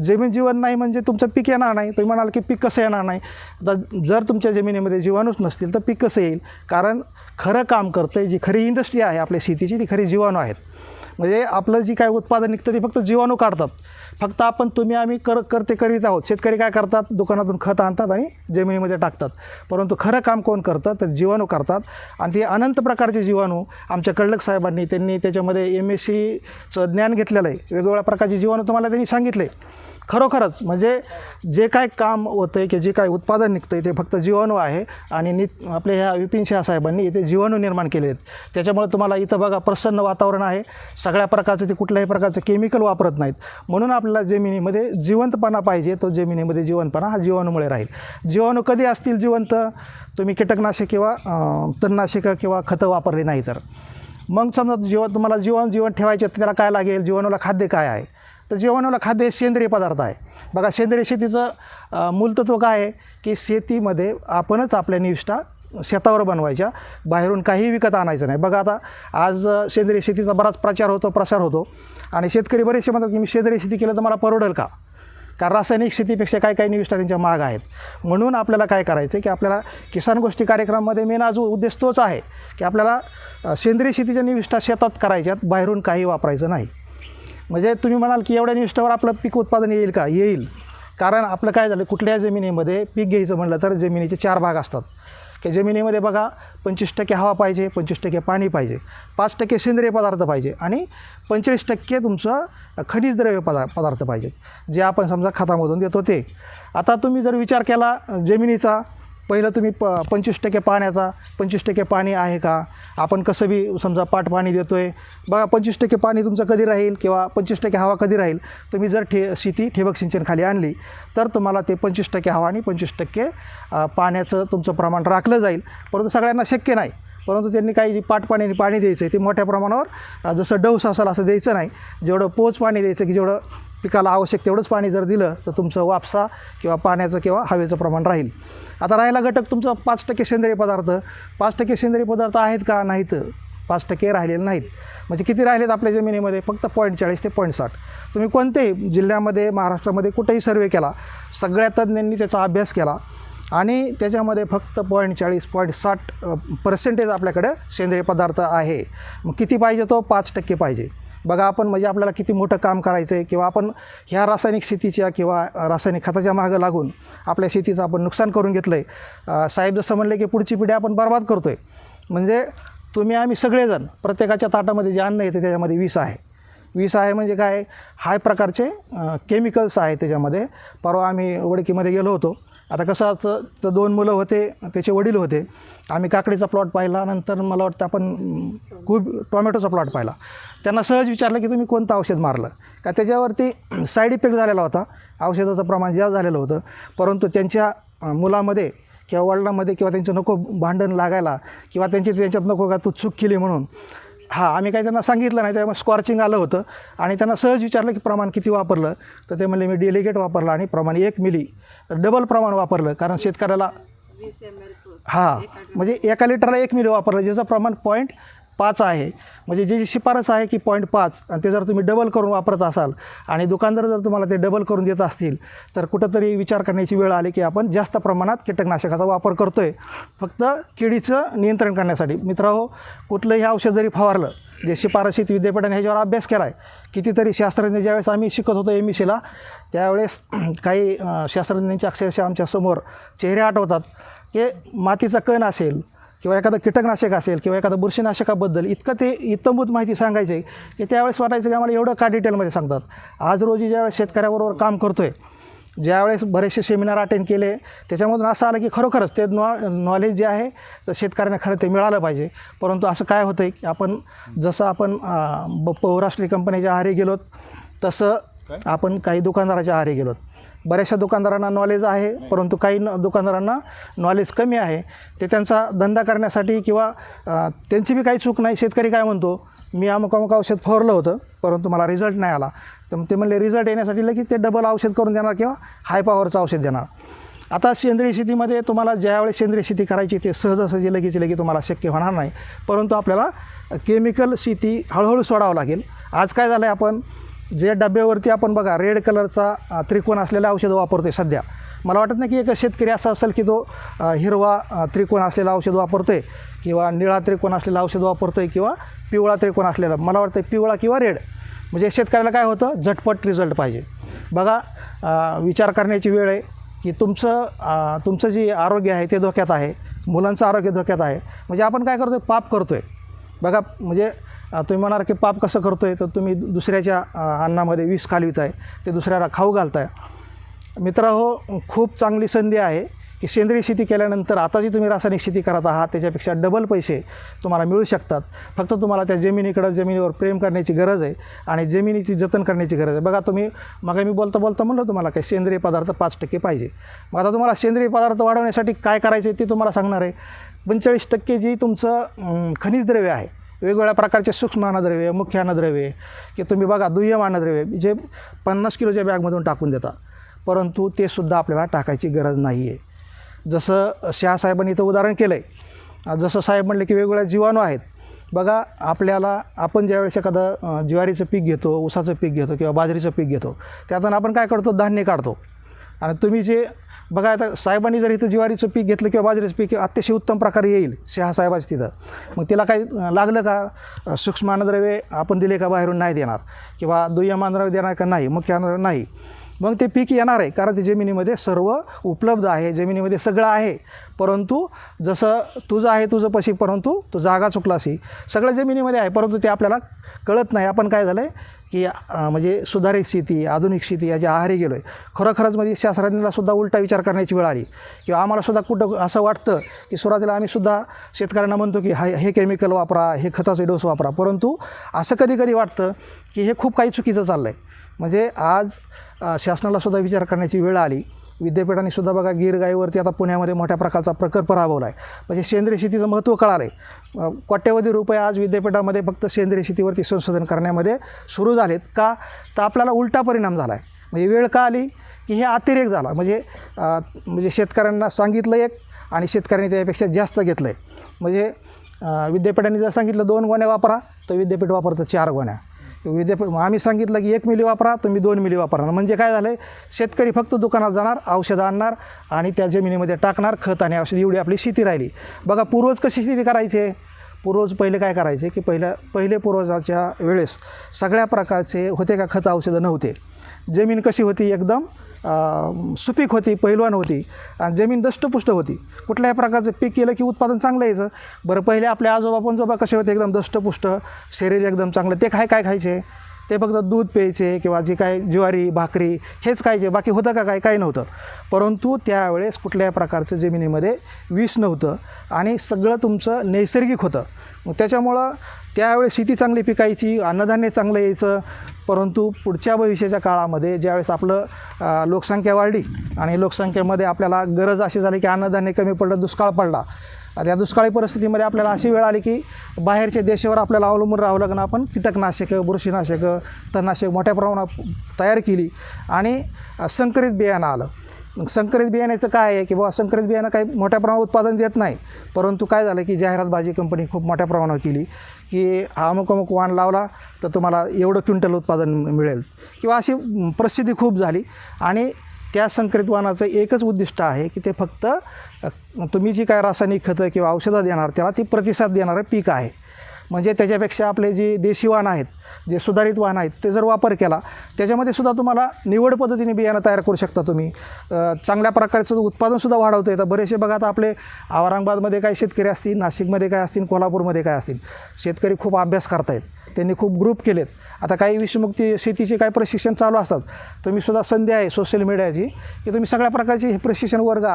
जमीन जिवंत नाही म्हणजे तुमचं पीक येणार नाही. तुम्ही म्हणाल की पीक कसं येणार नाही, तर जर तुमच्या जमिनीमध्ये जीवाणूच नसतील तर पीक कसं येईल. कारण खरं काम करतं आहे, जी खरी इंडस्ट्री आहे आपल्या शेतीची, ती खरी जीवाणू आहेत. म्हणजे आपलं जी काय उत्पादन निघतं ते फक्त जीवाणू काढतात. फक्त तुम्ही आम्ही करीत आहोत. शेतकरी काय करतात, दुकानातून खत आणतात आणि जमिनीमध्ये टाकतात. परंतु खरं काम कोण करतं तर जीवाणू करतात. आणि ते अनंत प्रकारचे जीवाणू आमच्या कळलक साहेबांनी त्यांनी त्याच्यामध्ये MSCचं ज्ञान घेतलेलं आहे. वेगवेगळ्या प्रकारचे जीवाणू तुम्हाला त्यांनी सांगितले. खरोखरच म्हणजे जे काय काम होतं आहे की जे काय उत्पादन निघतं आहे ते फक्त जीवाणू आहे. आणि आपल्या ह्या विपिन शहा साहेबांनी इथे जीवाणू निर्माण केले आहेत. त्याच्यामुळे तुम्हाला इथं बघा प्रसन्न वातावरण आहे. सगळ्या प्रकारचं ते कुठल्याही प्रकारचं केमिकल वापरत नाहीत. म्हणून आपल्याला जमिनीमध्ये जिवंतपणा पाहिजे. तो जमिनीमध्ये जिवंतपणा हा जीवाणूमुळे राहील. जीवाणू कधी असतील जिवंत, तुम्ही कीटकनाशक किंवा तणनाशकं किंवा खतं वापरली नाही तर. मग समजा तुम्हाला जीवन ठेवायचे तर त्याला काय लागेल, जीवाणूला खाद्य काय आहे, तर जीवाणूला खाद्य हे सेंद्रिय पदार्थ आहे. बघा सेंद्रिय शेतीचं मूलतत्व काय आहे की शेतीमध्ये आपणच आपल्या निविष्ठा शेतावर बनवायच्या, बाहेरून काहीही विकत आणायचं नाही. बघा आता आज सेंद्रिय शेतीचा बराच प्रसार होतो आणि शेतकरी बरेचसे म्हणतात की मी सेंद्रिय शेती केलं तर मला परवडेल का, कारण रासायनिक शेतीपेक्षा काही निविष्ठा त्यांच्या महाग आहेत. म्हणून आपल्याला काय करायचं आहे की आपल्याला किसान गोष्टी कार्यक्रमामध्ये मेन उद्देश तोच आहे की आपल्याला सेंद्रिय शेतीच्या निविष्ठा शेतात करायच्यात, बाहेरून काही वापरायचं नाही. म्हणजे तुम्ही म्हणाल की एवढ्या निविष्ठावर आपलं पीक उत्पादन येईल का, येईल. कारण आपलं काय झालं, कुठल्या जमिनीमध्ये पीक घ्यायचं म्हटलं तर जमिनीचे 4 भाग असतात की जमिनीमध्ये बघा 25% हवा पाहिजे, 25% पाणी पाहिजे, 5% सेंद्रिय पदार्थ पाहिजे आणि 45% तुमचं खनिज द्रव्य पदार्थ पाहिजेत, जे आपण समजा खतामधून देतो ते. आता तुम्ही जर विचार केला जमिनीचा, पहिलं तुम्ही 25% पाण्याचा, 25% पाणी आहे का, आपण कसं बी समजा पाट पाणी देतो आहे बघा, 25% पाणी तुमचं कधी राहील किंवा 25% हवा कधी राहील. तुम्ही जर शेती ठिबक सिंचन खाली आणली तर तुम्हाला ते 25% हवा आणि 25% पाण्याचं तुमचं प्रमाण राखलं जाईल. परंतु सगळ्यांना शक्य नाही. परंतु त्यांनी काही जी पाट पाणी द्यायचं आहे ते मोठ्या प्रमाणावर जसं डौस असेल असं द्यायचं नाही. जेवढं पोच पाणी द्यायचं की जेवढं पिकाला आवश्यक तेवढंच पाणी जर दिलं तर तुमचं वापसा किंवा पाण्याचं किंवा हवेचं प्रमाण राहील. आता राहिला घटक तुमचा 5% सेंद्रिय पदार्थ. 5% सेंद्रिय पदार्थ आहेत का, नाहीत. 5% राहिलेले नाहीत. म्हणजे किती राहिलेत आपल्या जमिनीमध्ये, फक्त 0.40 ते 0.60. तुम्ही कोणत्याही जिल्ह्यामध्ये महाराष्ट्रामध्ये कुठेही सर्वे केला, सगळ्या तज्ज्ञांनी त्याचा अभ्यास केला आणि त्याच्यामध्ये फक्त 0.40 0.60% आपल्याकडे सेंद्रिय पदार्थ आहे. मग किती पाहिजे, तो 5% पाहिजे. बघा आपण म्हणजे आपल्याला किती मोठं काम करायचं आहे किंवा आपण ह्या रासायनिक शेतीच्या किंवा रासायनिक खताच्या मागं लागून आपल्या शेतीचं आपण नुकसान करून घेतलं आहे. साहेब जसं म्हणले की पुढची पिढी आपण बर्बाद करतो आहे. म्हणजे तुम्ही आम्ही सगळेजण प्रत्येकाच्या ताटामध्ये जे अन्न येते त्याच्यामध्ये विष आहे. विष आहे म्हणजे काय, हाय प्रकारचे केमिकल्स आहे त्याच्यामध्ये. परवा आम्ही वडकीमध्ये गेलो होतो. आता कसं तर 2 मुलं होते, त्याचे वडील होते. आम्ही काकडीचा प्लॉट पाहिला, नंतर मला वाटतं आपण खूप टोमॅटोचा प्लॉट पाहिला. त्यांना सहज विचारलं की तुम्ही कोणतं औषध मारलं का, त्याच्यावरती साईड इफेक्ट झालेला होता, औषधाचं प्रमाण जास्त झालेलं होतं. परंतु त्यांच्या मुलामध्ये किंवा वडिलांमध्ये किंवा त्यांचं नको भांडण लागायला किंवा त्यांच्यात नको का तू चूक केली म्हणून आम्ही काही त्यांना सांगितलं नाही. त्यामुळे स्कॉर्चिंग आलं होतं आणि त्यांना सहज विचारलं की प्रमाण किती वापरलं, तर ते म्हणले मी डेलिगेट वापरलं आणि प्रमाण 1 मिली डबल प्रमाण वापरलं. कारण शेतकऱ्याला म्हणजे 1 लिटरला 1 मिली वापरलं, ज्याचं प्रमाण 0.5 आहे. म्हणजे जी शिफारस आहे की 0.5 आणि ते जर तुम्ही डबल करून वापरत असाल आणि दुकानदार जर तुम्हाला ते डबल करून देत असतील तर कुठंतरी विचार करण्याची वेळ आली की आपण जास्त प्रमाणात कीटकनाशकाचा वापर करतो आहे फक्त किडीचं नियंत्रण करण्यासाठी. मित्रांनो, कुठलंही औषध जरी फवारलं, जे शिफारशीत विद्यापीठाने ह्याच्यावर अभ्यास केला आहे, कितीतरी शास्त्रज्ञ ज्यावेळेस आम्ही शिकत होतो MSCला त्यावेळेस काही शास्त्रज्ञांच्या अक्षरशः आमच्यासमोर चेहरे आठवतात की मातीचा कण असेल किंवा एखादं कीटकनाशक असेल किंवा एखादं बुरशीनाशकाबद्दल इतकं ते इत्तंभूत माहिती सांगायचे की त्यावेळेस वाटायचं की आम्हाला एवढं का डिटेलमध्ये सांगतात. आज रोजी ज्यावेळेस शेतकऱ्याबरोबर काम करतो आहे, ज्यावेळेस बरेचसे सेमिनार अटेंड केले, त्याच्यामधून असं आलं की खरोखरच ते नॉलेज जे आहे तर शेतकऱ्यांना खरं ते मिळालं पाहिजे. परंतु असं काय होतं आहे की आपण बहुराष्ट्रीय कंपनीच्या आहारी गेलोत तसं आपण काही दुकानदाराच्या आहारी गेलोत. बऱ्याचशा दुकानदारांना नॉलेज आहे, परंतु काही दुकानदारांना नॉलेज कमी आहे. ते त्यांचा धंदा करण्यासाठी किंवा त्यांची बी काही चूक नाही. शेतकरी काय म्हणतो, मी अमुक औषध फवारलं होतं परंतु मला रिझल्ट नाही आला, तर ते म्हणले रिझल्ट येण्यासाठी लगेच ते डबल औषध करून देणार किंवा हाय पॉवरचं औषध देणार. आता सेंद्रिय शेतीमध्ये तुम्हाला ज्यावेळेस सेंद्रिय शेती करायची ते सहजासहजी लगेच तुम्हाला शक्य होणार नाही. परंतु आपल्याला केमिकल शेती हळूहळू सोडावं लागेल. आज काय झालं आहे, आपण जे डब्यावरती आपण बघा रेड कलरचा त्रिकोण असलेलं औषधं वापरतो आहे सध्या. मला वाटत नाही की एक शेतकरी असा असेल की तो हिरवा त्रिकोण असलेलं औषध वापरतो आहे किंवा निळा त्रिकोण असलेलं औषध वापरतो आहे किंवा पिवळा त्रिकोण असलेला. मला वाटतं पिवळा किंवा रेड, म्हणजे शेतकऱ्याला काय होतं, झटपट रिझल्ट पाहिजे. बघा विचार करण्याची वेळ आहे की तुमचं जे आरोग्य आहे ते धोक्यात आहे, मुलांचं आरोग्य धोक्यात आहे. म्हणजे आपण काय करतो आहे, पाप करतो आहे. बघा म्हणजे तुम्ही म्हणाल की पाप कसं करतो आहे, तर तुम्ही दुसऱ्याच्या अन्नामध्ये विष घालवित आहे, ते दुसऱ्याला खाऊ घालताय. मित्रहो, खूप चांगली संधी आहे की सेंद्रिय शेती केल्यानंतर आता जी तुम्ही रासायनिक शेती करत आहात त्याच्यापेक्षा डबल पैसे तुम्हाला मिळू शकतात. फक्त तुम्हाला त्या जमिनीवर प्रेम करण्याची गरज आहे आणि जमिनीची जतन करण्याची गरज आहे. बघा तुम्ही मग मी बोलता म्हणलं तुम्हाला काय सेंद्रिय पदार्थ 5% पाहिजे. मग आता तुम्हाला सेंद्रिय पदार्थ वाढवण्यासाठी काय करायचे ते तुम्हाला सांगणार आहे. 45% जी तुमचं खनिज द्रव्य आहे, वेगवेगळ्या प्रकारचे सूक्ष्म अन्नद्रव्य, मुख्य अन्नद्रव्य की तुम्ही बघा दुय्यम अन्नद्रव्य जे 50 किलोच्या बॅगमधून टाकून देता, परंतु ते सुद्धा आपल्याला टाकायची गरज नाही आहे. जसं शहासाहेबांनी इथं उदाहरण केलं आहे, जसं साहेब म्हणले की वेगवेगळ्या जीवाणू आहेत. बघा आपण ज्यावेळेस एखादं ज्वारीचं पीक घेतो, ऊसाचं पीक घेतो किंवा बाजरीचं पीक घेतो, त्यातून आपण काय करतो, धान्य काढतो. आणि तुम्ही जे बघा आता साहेबांनी जर इथं ज्वारीचं पीक घेतलं किंवा बाजरीचं पीक अतिशय उत्तम प्रकारे येईल शहासाहेबाचं तिथं, मग तिला काही लागलं का, सूक्ष्म अन्नद्रव्ये आपण दिले का बाहेरून नाही देणार किंवा दुय्यम अन्नद्रव्य देणार का नाही, मुख्य अन्नद्रव्य नाही, मग ते पीक येणार आहे. कारण ते जमिनीमध्ये सर्व उपलब्ध आहे, जमिनीमध्ये सगळं आहे. परंतु जसं तुझं आहे तुझं पशी, परंतु तू जागा चुकलासी, सगळं जमिनीमध्ये आहे, परंतु ते आपल्याला कळत नाही. आपण काय झालं आहे की म्हणजे सुधारित शेती, आधुनिक शेती याच्या आहारी गेलो आहे. खरोखरच म्हणजे शास्त्रज्ञांनासुद्धा उलटा विचार करण्याची वेळ आली किंवा आम्हालासुद्धा कुठं असं वाटतं की सुरुवातीला आम्हीसुद्धा शेतकऱ्यांना म्हणतो की हे केमिकल वापरा, हे खताचे डोस वापरा, परंतु असं कधी वाटतं की हे खूप काही चुकीचं चाललं आहे. म्हणजे आज शासनालासुद्धा विचार करण्याची वेळ आली. विद्यापीठानेसुद्धा बघा गीर गाईवरती आता पुण्यामध्ये मोठ्या प्रकारचा प्रकल्प राबवला आहे. म्हणजे सेंद्रिय शेतीचं महत्त्व कळालं आहे. कोट्यवधी रुपये आज विद्यापीठामध्ये फक्त सेंद्रिय शेतीवरती संशोधन करण्यामध्ये सुरू झालेत. का तर आपल्याला उलटा परिणाम झाला आहे. म्हणजे वेळ का आली की हे अतिरेक झाला. म्हणजे शेतकऱ्यांना सांगितलं एक आणि शेतकऱ्यांनी त्यापेक्षा जास्त घेतलं आहे. म्हणजे विद्यापीठाने जर सांगितलं 2 गोण्या वापरा तर विद्यापीठ वापरतं 4 गोण्या. आम्ही सांगितलं की 1 मिली वापरा, तुम्ही 2 मिली वापरा. म्हणजे काय झालं आहे, शेतकरी फक्त दुकानात जाणार, औषधं आणणार आणि त्या जमिनीमध्ये टाकणार खत आणि औषध, एवढी आपली शेती राहिली. बघा पूर्वज कशी शेती करायचे, पूर्वज पहिले काय करायचे की पहिले पूर्वजाच्या वेळेस सगळ्या प्रकारचे होते का खत औषधं नव्हते. जमीन कशी होती, एकदम सुपीक होती, पैलवान होती आणि जमीन दष्टपुष्ट होती. कुठल्याही प्रकारचं पीक केलं की उत्पादन चांगलं यायचं. बरं पहिले आपले आजोबा पणजोबा कसे होते, एकदम दष्टपुष्ट, शरीर एकदम चांगलं. ते काय खायचे, ते फक्त दूध प्यायचे किंवा जे काय ज्वारी भाकरी हेच खायचे, बाकी होतं का काही नव्हतं. परंतु त्यावेळेस कुठल्याही प्रकारचं जमिनीमध्ये विष नव्हतं आणि सगळं तुमचं नैसर्गिक होतं. मग त्याच्यामुळं त्यावेळेस शेती चांगली पिकायची, अन्नधान्य चांगलं यायचं. परंतु पुढच्या भविष्याच्या काळामध्ये ज्यावेळेस आपलं लोकसंख्या वाढली आणि लोकसंख्येमध्ये आपल्याला गरज अशी झाली की अन्नधान्य कमी पडलं, दुष्काळ पडला. त्या दुष्काळी परिस्थितीमध्ये आपल्याला अशी वेळ आली की बाहेरच्या देशावर आपल्याला अवलंबून राहावं लागणं. आपण कीटकनाशकं, बुरशीनाशकं, तणनाशक मोठ्या प्रमाणात तयार केली आणि संकरित बियाणं आलं. मग संकरित बियाण्याचं काय आहे की बाबा संकरित बियाणं काही मोठ्या प्रमाणात उत्पादन देत नाही. परंतु काय झालं की जाहिरातबाजी कंपनी खूप मोठ्या प्रमाणावर केली की अमुक वाण लावला तर तुम्हाला एवढं क्विंटल उत्पादन मिळेल किंवा अशी प्रसिद्धी खूप झाली. आणि त्या संकरित वाणाचं एकच उद्दिष्ट आहे की ते फक्त तुम्ही जी काय रासायनिक खतं किंवा औषधं देणार त्याला ती प्रतिसाद देणारं पीक आहे. म्हणजे त्याच्यापेक्षा आपले जे देशी वाण आहेत, जे सुधारित वाण आहेत, ते जर वापर केला त्याच्यामध्ये सुद्धा तुम्हाला निवड पद्धतीने बियाणं तयार करू शकता. तुम्ही चांगल्या प्रकारचं उत्पादनसुद्धा वाढवता येतं. बरेचसे बघा आता आपले औरंगाबादमध्ये काही शेतकरी असतील, नाशिकमध्ये काय असतील, कोल्हापूरमध्ये काय असतील, शेतकरी खूप अभ्यास करतायत, त्यांनी खूप ग्रुप केलेत. आता काही विषमुक्ती शेतीचे काही प्रशिक्षण चालू असतात. तुम्हीसुद्धा संधी आहे सोशल मीडियाची की तुम्ही सगळ्या प्रकारचे हे प्रशिक्षण वर्ग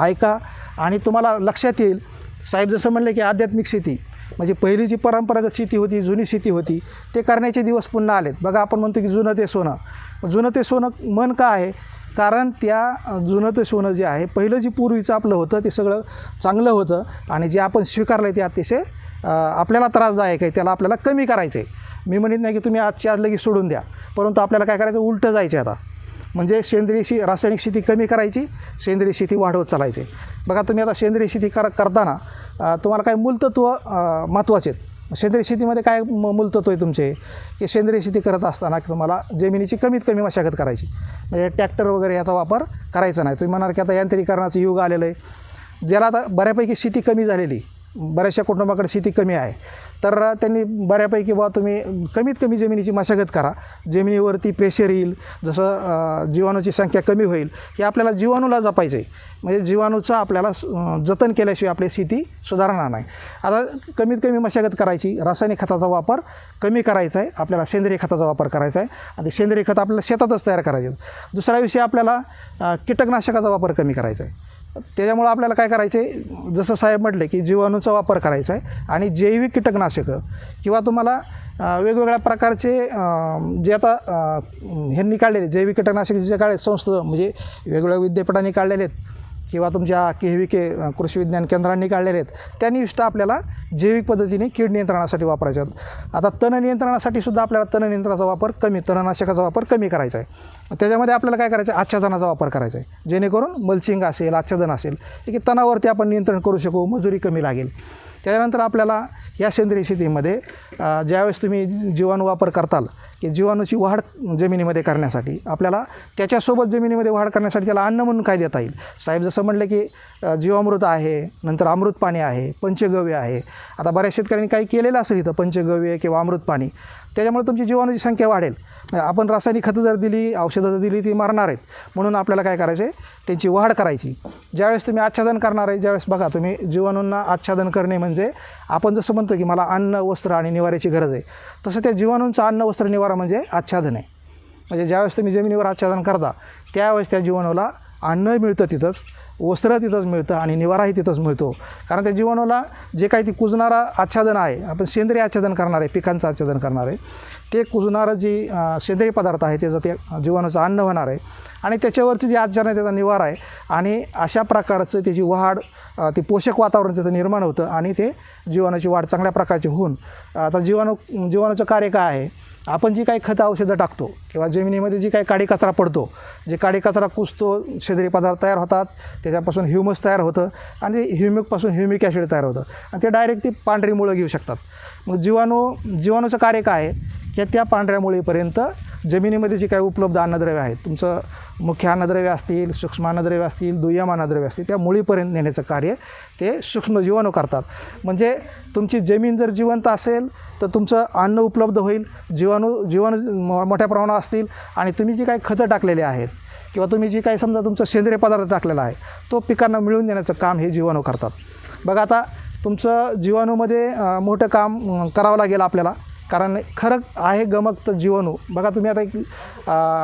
ऐका आणि तुम्हाला लक्षात येईल. साहेब जसं म्हणले की आध्यात्मिक शेती म्हणजे पहिली जी परंपरागत शेती होती, जुनी शेती होती, ते करण्याचे दिवस पुन्हा आलेत. बघा आपण म्हणतो की जुनं ते सोनं. जुनं ते सोनं मन का आहे, कारण त्या जुनं ते सोनं जे आहे पहिलं जे पूर्वीचं आपलं होतं ते सगळं चांगलं होतं आणि जे आपण स्वीकारलं आहे ते अतिशय आपल्याला त्रासदायक आहे, त्याला आपल्याला कमी करायचं आहे. मी म्हणत नाही की तुम्ही आजच्या आज लगेच सोडून द्या, परंतु आपल्याला काय करायचं, उलटं जायचं आता. म्हणजे रासायनिक शेती कमी करायची, सेंद्रिय शेती वाढवत चालायची. बघा तुम्ही आता सेंद्रिय शेती करताना तुम्हाला काय मूलतत्व महत्त्वाचे आहेत. सेंद्रिय शेतीमध्ये काय मूलतत्व आहे तुमचे की सेंद्रिय शेती करत असताना तुम्हाला जमिनीची कमीत कमी मशागत करायची. म्हणजे ट्रॅक्टर वगैरे याचा वापर करायचं नाही. तुम्ही म्हणाल की आता यांत्रिकीकरणाचं युग आलेलं आहे, ज्याला आता बऱ्यापैकी शेती कमी झालेली, बऱ्याचशा कुटुंबाकडे शेती कमी आहे, तर त्यांनी बऱ्यापैकी बुवा तुम्ही कमीत कमी जमिनीची मशागत करा. जमिनीवरती प्रेशर येईल, जसं जीवाणूची संख्या कमी होईल, हे आपल्याला जीवाणूला जपायचं आहे. म्हणजे जीवाणूचं आपल्याला जतन केल्याशिवाय आपली शेती सुधारणार नाही. आता कमीत कमी मशागत करायची, रासायनिक खताचा वापर कमी करायचा आहे, आपल्याला सेंद्रिय खताचा वापर करायचा आहे आणि सेंद्रिय खत आपल्याला शेतातच तयार करायचे आहेत. दुसरा विषय आपल्याला कीटकनाशकाचा वापर कमी करायचा आहे. त्याच्यामुळं आपल्याला काय करायचं आहे, जसं साहेब म्हटले की जीवाणूचा वापर करायचा आहे आणि जैविक कीटकनाशकं किंवा तुम्हाला वेगवेगळ्या प्रकारचे जे आता ह्यांनी काढलेले जैविक कीटकनाशक जे काढले संस्था म्हणजे वेगवेगळ्या विद्यापीठांनी काढलेले आहेत किंवा तुमच्या KVK कृषी विज्ञान केंद्रांनी काढलेले आहेत, त्यांनी विष्ट आपल्याला जैविक पद्धतीने कीड नियंत्रणासाठी वापरायचे आहेत. आता तण नियंत्रणासाठी सुद्धा आपल्याला तण नियंत्रणाचा वापर कमी, तणनाशकाचा वापर कमी करायचा आहे. त्याच्यामध्ये आपल्याला काय करायचं आहे, आच्छादनाचा वापर करायचा आहे, जेणेकरून मल्चिंग असेल, आच्छादन असेल, की तणावरती आपण नियंत्रण करू शकू, मजुरी कमी लागेल. त्याच्यानंतर आपल्याला या सेंद्रिय शेतीमध्ये ज्यावेळेस तुम्ही जीवाणू वापर करताल की जीवाणूची वाढ जमिनीमध्ये करण्यासाठी आपल्याला त्याच्यासोबत जमिनीमध्ये वाढ करण्यासाठी त्याला अन्न म्हणून काय देता येईल. साहेब जसं म्हणलं की जीवामृत आहे, नंतर अमृत पाणी आहे, पंचगव्य आहे. आता बऱ्याच शेतकऱ्यांनी काही केलेलं असेल इथं पंचगव्य किंवा अमृत पाणी, त्याच्यामुळे तुमची जीवाणूची संख्या वाढेल. आपण रासायनिक खतं जर दिली, औषधं जर दिली, ती मारणार आहेत. म्हणून आपल्याला काय करायचं आहे, त्यांची वाढ करायची. ज्यावेळेस तुम्ही आच्छादन करणार आहे, ज्यावेळेस बघा तुम्ही जीवाणूंना आच्छादन करणे म्हणजे आपण जसं म्हणतो की मला अन्न, वस्त्र आणि निवाऱ्याची गरज आहे, तसं त्या जीवाणूंचं अन्न, वस्त्र, निवारा म्हणजे आच्छादन आहे. म्हणजे ज्यावेळेस तुम्ही जमिनीवर आच्छादन करता त्यावेळेस त्या जीवाणूला अन्न मिळतं तिथंच, वस्त्र तिथंच मिळतं आणि निवाराही तिथंच मिळतो. कारण त्या जीवाणूला जे काही ती कुजणारा आच्छादन आहे, आपण सेंद्रिय आच्छादन करणार आहे, पिकांचं आच्छादन करणार आहे, ते कुजणारं जी सेंद्रिय पदार्थ आहे त्याचं ते जीवाणूचं अन्न होणार आहे आणि त्याच्यावरची जी आच्छादन आहे त्याचा निवारा आहे आणि अशा प्रकारचं त्याची वाढ, ती पोषक वातावरण त्याचं निर्माण होतं आणि ते जीवाणूची वाढ चांगल्या प्रकारची होऊन. आता जीवाणूचं कार्य काय आहे, आपण जी काही खतं औषधं टाकतो किंवा जमिनीमध्ये जी काही काडी कचरा पडतो, जे काडी कचरा कुजतो, सेंद्रिय पदार्थ तयार होतात, त्याच्यापासून ह्युमस तयार होतं आणि ह्युमिकपासून ह्युमिक ॲसिड तयार होतं आणि ते डायरेक्ट ती पांढरी मुळं घेऊ शकतात. मग जीवाणूचं कार्य काय आहे की त्या पांढऱ्या मुळीपर्यंत जमिनीमध्ये जे काही उपलब्ध अन्नद्रव्य आहेत, तुमचं मुख्य अन्नद्रव्य असतील, सूक्ष्म अन्नद्रव्य असतील, दुय्यम अन्नद्रव्य असतील, त्या मुळीपर्यंत नेण्याचं कार्य ते सूक्ष्म जीवाणू करतात. म्हणजे तुमची जमीन जर जिवंत असेल तर तुमचं अन्न उपलब्ध होईल, जीवाणू मोठ्या प्रमाणात असतील आणि तुम्ही जी काही खतं टाकलेली आहेत किंवा तुम्ही जी काही समजा तुमचा सेंद्रिय पदार्थ टाकलेला आहे तो पिकांना मिळवून देण्याचं काम हे जीवाणू करतात. बघा आता तुमचं जीवाणूमध्ये मोठं काम करावं लागेल आपल्याला, कारण खरं आहे गमक तर जीवाणू. बघा तुम्ही आता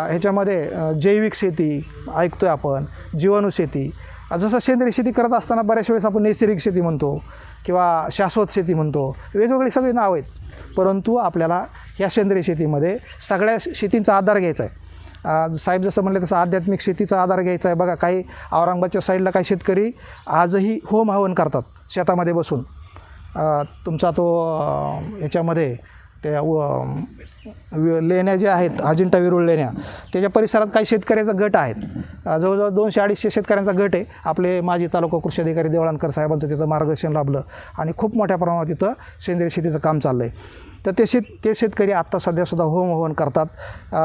ह्याच्यामध्ये जैविक शेती ऐकतो आहे आपण, जीवाणू शेती. जसं सेंद्रिय शेती करत असताना बऱ्याच वेळेस आपण नैसर्गिक शेती म्हणतो किंवा शाश्वत शेती म्हणतो, वेगवेगळी सगळी नाव आहेत. परंतु आपल्याला या सेंद्रिय शेतीमध्ये सगळ्या शेतींचा आधार घ्यायचा आहे. साहेब जसं म्हणले तसं आध्यात्मिक शेतीचा आधार घ्यायचा आहे. बघा काही औरंगाबादच्या साईडला काही शेतकरी आजही होम हवन करतात शेतामध्ये बसून. तुमचा तो याच्यामध्ये त्या लेण्या ज्या आहेत, अजिंठा वेरूळ लेण्या, त्याच्या परिसरात काही शेतकऱ्याचा गट आहेत. जवळजवळ 200-250 शेतकऱ्यांचा गट आहे. आपले माजी तालुका कृषी अधिकारी देवळानकर साहेबांचं तिथं मार्गदर्शन लाभलं आणि खूप मोठ्या प्रमाणात तिथं सेंद्रिय शेतीचं काम चाललं आहे. तर ते शेतकरी आत्ता सध्यासुद्धा होम हवन करतात.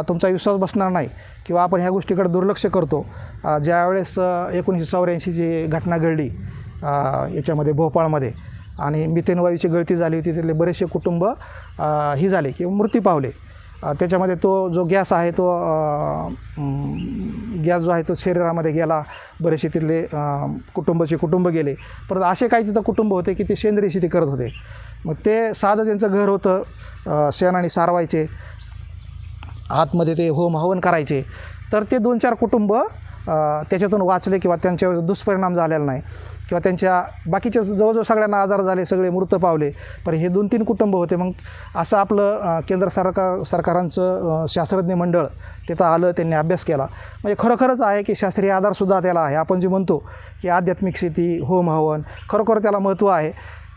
तुमचा विश्वास बसणार नाही किंवा आपण ह्या गोष्टीकडे दुर्लक्ष करतो. ज्यावेळेस 1984ची घटना घडली याच्यामध्ये भोपाळमध्ये आणि मिथेन वायूची गळती झाली होती, तिथले बरेचसे कुटुंब ही झाले किंवा मृत्यू पावले. त्याच्यामध्ये तो जो गॅस आहे तो गॅस जो आहे तो शरीरामध्ये गेला, बरेचसे तिथले कुटुंब गेले. परत असे काही तिथं कुटुंब होते की ते सेंद्रिय शेती करत होते. मग ते साधं त्यांचं घर होतं, शेणाने सारवायचे, आतमध्ये ते होम हवन करायचे. तर ते 2-4 कुटुंब त्याच्यातून वाचले किंवा त्यांच्यावर दुष्परिणाम झालेला नाही किंवा त्यांच्या बाकीच्या जवळजवळ सगळ्यांना आजार झाले, सगळे मृत पावले. पण हे 2-3 कुटुंब होते. मग असं आपलं केंद्र सरकारांचं शास्त्रज्ञ मंडळ तिथं आलं, त्यांनी अभ्यास केला. म्हणजे खरोखरच आहे की शास्त्रीय आधारसुद्धा त्याला आहे. आपण जे म्हणतो की आध्यात्मिक शेती, होम हवन, खरोखर त्याला महत्त्व आहे.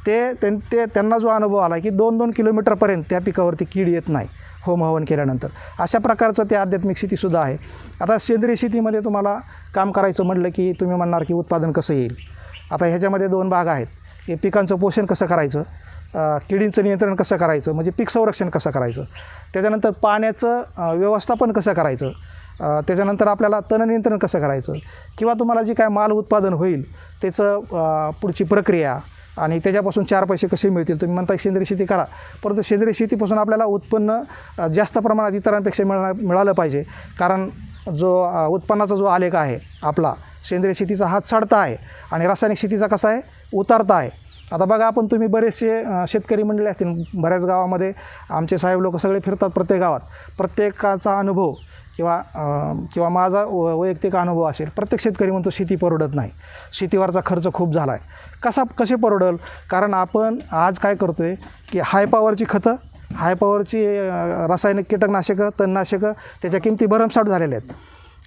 त्यांना जो अनुभव आला की 2-2 किलोमीटरपर्यंत त्या पिकावरती कीड येत नाही होम हवन केल्यानंतर. अशा प्रकारचं ते आध्यात्मिक शेतीसुद्धा आहे. आता सेंद्रिय शेतीमध्ये तुम्हाला काम करायचं म्हटलं की तुम्ही म्हणणार की उत्पादन कसं येईल. आता ह्याच्यामध्ये 2 भाग आहेत की पिकांचं पोषण कसं करायचं, किडींचं नियंत्रण कसं करायचं, म्हणजे पीक संरक्षण कसं करायचं, त्याच्यानंतर पाण्याचं व्यवस्थापन कसं करायचं त्याच्यानंतर आपल्याला तणनियंत्रण कसं करायचं किंवा तुम्हाला जे काय माल उत्पादन होईल त्याचं पुढची प्रक्रिया आणि त्याच्यापासून 4 पैसे कसे मिळतील. तुम्ही म्हणता सेंद्रिय शेती करा, परंतु सेंद्रिय शेतीपासून आपल्याला उत्पन्न जास्त प्रमाणात इतरांपेक्षा मिळालं पाहिजे. कारण जो उत्पन्नाचा जो आलेख आहे आपला, सेंद्रिय शेतीचा हा चढता आहे आणि रासायनिक शेतीचा कसा आहे, उतारता आहे. आता बघा आपण तुम्ही बरेचसे शेतकरी मंडळी असतील, बऱ्याच गावामध्ये आमचे साहेब लोक सगळे फिरतात प्रत्येक गावात. प्रत्येकाचा अनुभव किंवा माझा वैयक्तिक अनुभव असेल, प्रत्येक शेतकरी म्हणतो शेती परवडत नाही, शेतीवरचा खर्च खूप झाला आहे. कसे परवडेल? कारण आपण आज काय करतो आहे की हाय पॉवरची खतं, हाय पॉवरची रासायनिक कीटकनाशकं, तणनाशकं, त्याच्या किमती भरमसाठ झालेल्या आहेत.